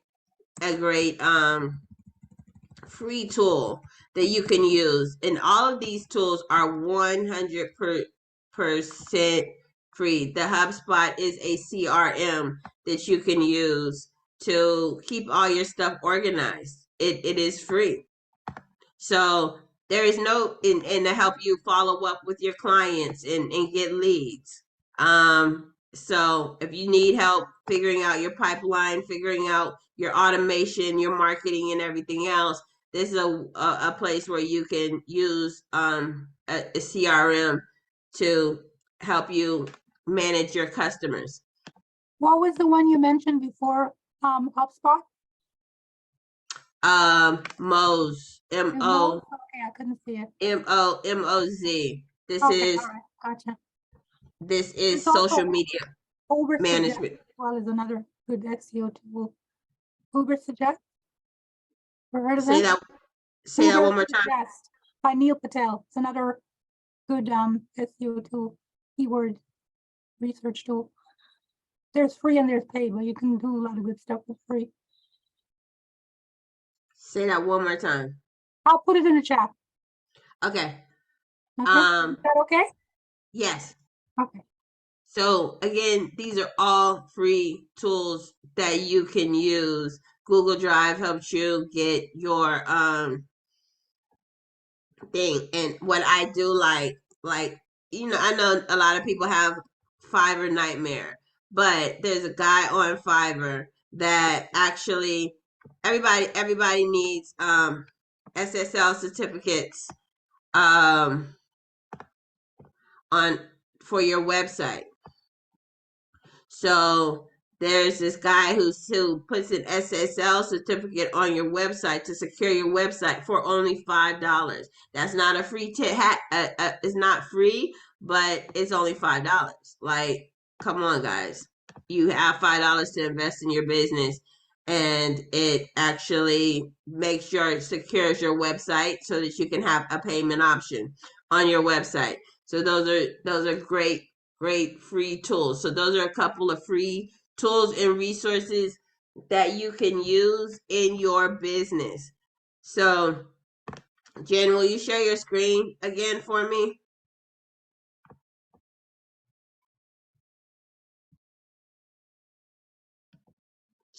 free tool that you can use, and all of these tools are 100% free. The HubSpot is a CRM that you can use to keep all your stuff organized. It is free. So there is no and to help you follow up with your clients and get leads. So if you need help figuring out your pipeline, figuring out your automation, your marketing, and everything else, this is a place where you can use a CRM to help you manage your customers. What was the one you mentioned before? HubSpot? Moz, M-O, Okay, I couldn't see it. M-O-Z. This Okay, is all right, gotcha. this is It's also social media Uber Suggest management. as well is another good SEO tool. Uber Suggest? Ever heard of Say that? that one more time. Suggest by Neil Patel. It's another good SEO tool, keyword research tool. There's free and there's paid, but you can do a lot of good stuff for free. Say that one more time. I'll put it in the chat. Okay. Okay. Is that okay? Yes. Okay. So again, these are all free tools that you can use. Google Drive helps you get your thing. And what I do like, I know a lot of people have Fiverr nightmare, but there's a guy on Fiverr that actually everybody needs SSL certificates on for your website. So there's this guy who puts an SSL certificate on your website to secure your website for only $5. That's not a free it's not free, but it's only $5. Like, come on, guys. You have $5 to invest in your business, and it actually makes sure it secures your website so that you can have a payment option on your website. So those are great free tools. So those are a couple of free tools and resources that you can use in your business. So Jen, will you share your screen again for me?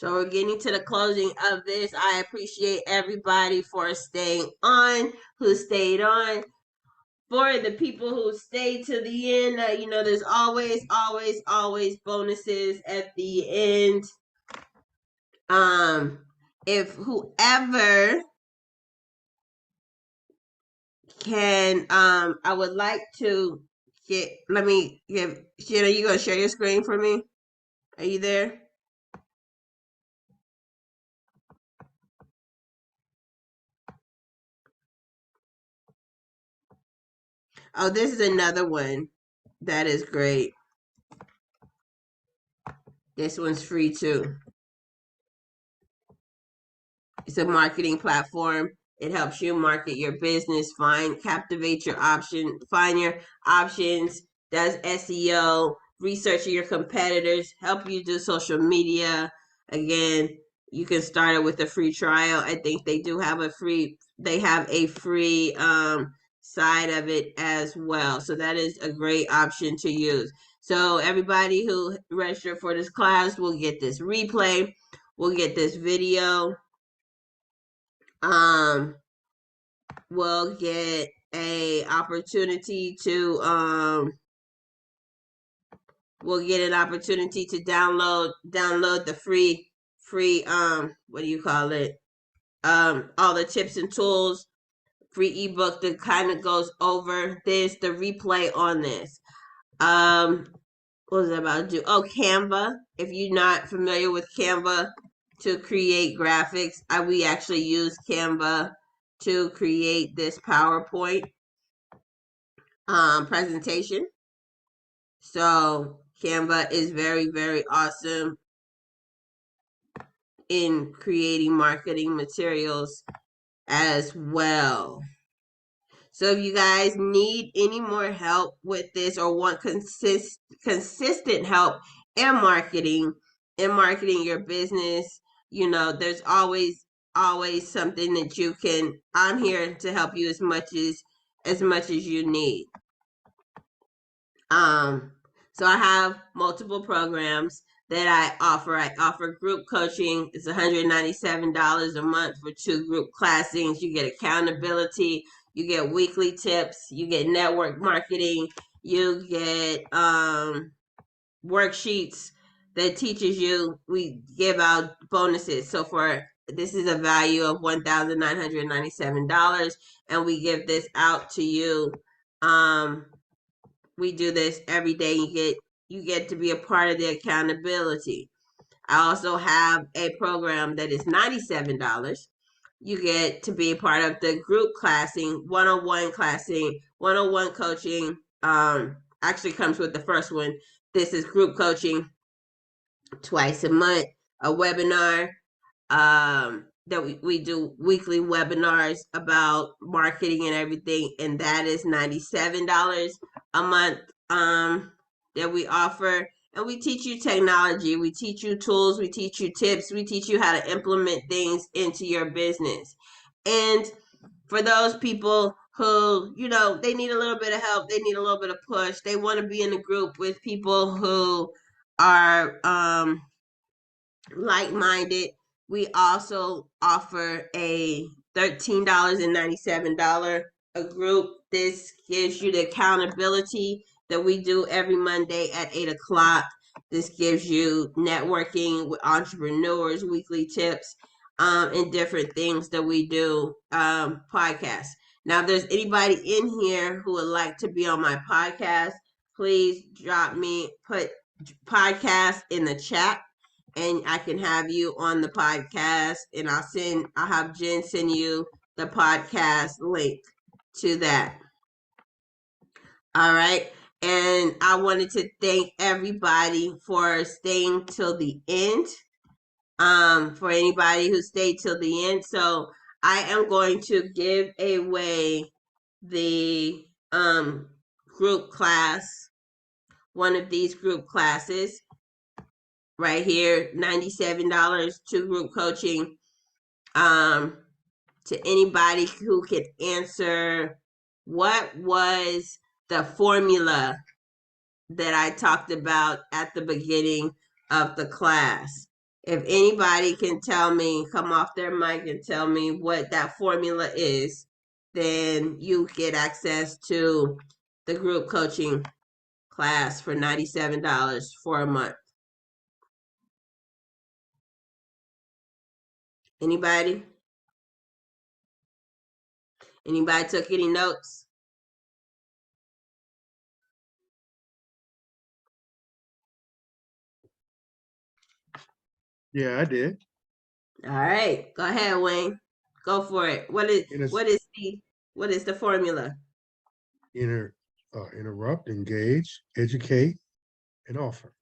So we're getting to the closing of this. I appreciate everybody for staying on, who stayed on. For the people who stayed to the end, there's always bonuses at the end. If whoever can, I would like to let me give, Shanna, you gonna share your screen for me? Are you there? Oh, this is another one that is great. This one's free too. It's a marketing platform. It helps you market your business, captivate your find your options, does SEO, researching your competitors, help you do social media. Again, you can start it with a free trial. I think they have a free side of it as well. So that is a great option to use. So everybody who registered for this class will get this replay, will get this video. Will get a opportunity to we'll get an opportunity to download the free what do you call it, all the tips and tools, free ebook that kind of goes over this, the replay on this. What was I about to do? Oh, Canva. If you're not familiar with Canva to create graphics, we actually use Canva to create this PowerPoint presentation. So Canva is very, very awesome in creating marketing materials as well. So if you guys need any more help with this or want consistent help in marketing your business, there's always something that you can. I'm here to help you as much as you need. So I have multiple programs that I offer. I offer group coaching. It's $197 a month for 2 group classings. You get accountability. You get weekly tips. You get network marketing. You get worksheets that teaches you. We give out bonuses. So this is a value of $1,997, and we give this out to you. We do this every day. You get to be a part of the accountability. I also have a program that is $97. You get to be a part of the group classing, one-on-one classing, one-on-one coaching. Actually comes with the first one. This is group coaching twice a month, a webinar that we do weekly webinars about marketing and everything, and that is $97 a month that we offer. And we teach you technology, we teach you tools, we teach you tips, we teach you how to implement things into your business. And for those people who, they need a little bit of help, they need a little bit of push, they want to be in a group with people who are like-minded, we also offer a $13.97 a group. This gives you the accountability that we do every Monday at 8 o'clock. This gives you networking with entrepreneurs, weekly tips, and different things that we do, podcasts. Now, if there's anybody in here who would like to be on my podcast, please put podcast in the chat, and I can have you on the podcast, and I'll have Jen send you the podcast link to that. All right. And I wanted to thank everybody for staying till the end. For anybody who stayed till the end. So I am going to give away the group class, one of these group classes right here, $97 to group coaching, to anybody who could answer what was the formula that I talked about at the beginning of the class. If anybody can tell me, come off their mic and tell me what that formula is, then you get access to the group coaching class for $97 for a month. Anybody? Anybody took any notes? Yeah, I did. All right, go ahead, Wayne. Go for it. What is the formula? Interrupt, engage, educate, and offer.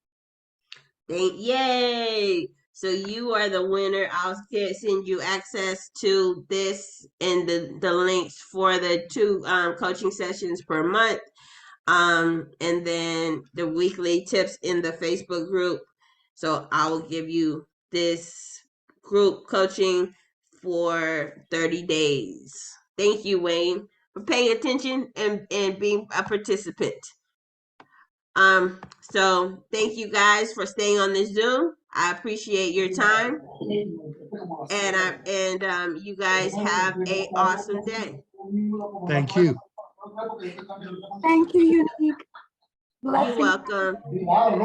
Yay! So you are the winner. I'll send you access to this and the links for the 2 coaching sessions per month. And then the weekly tips in the Facebook group. So I will give you this group coaching for 30 days. Thank you, Wayne, for paying attention and being a participant. So thank you guys for staying on this Zoom. I appreciate your time. And you guys have an awesome day. Thank you. Thank you, Unique. You're Blessings. welcome. All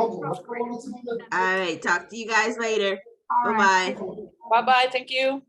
right, talk to you guys later. All right. Bye-bye. Bye-bye, thank you.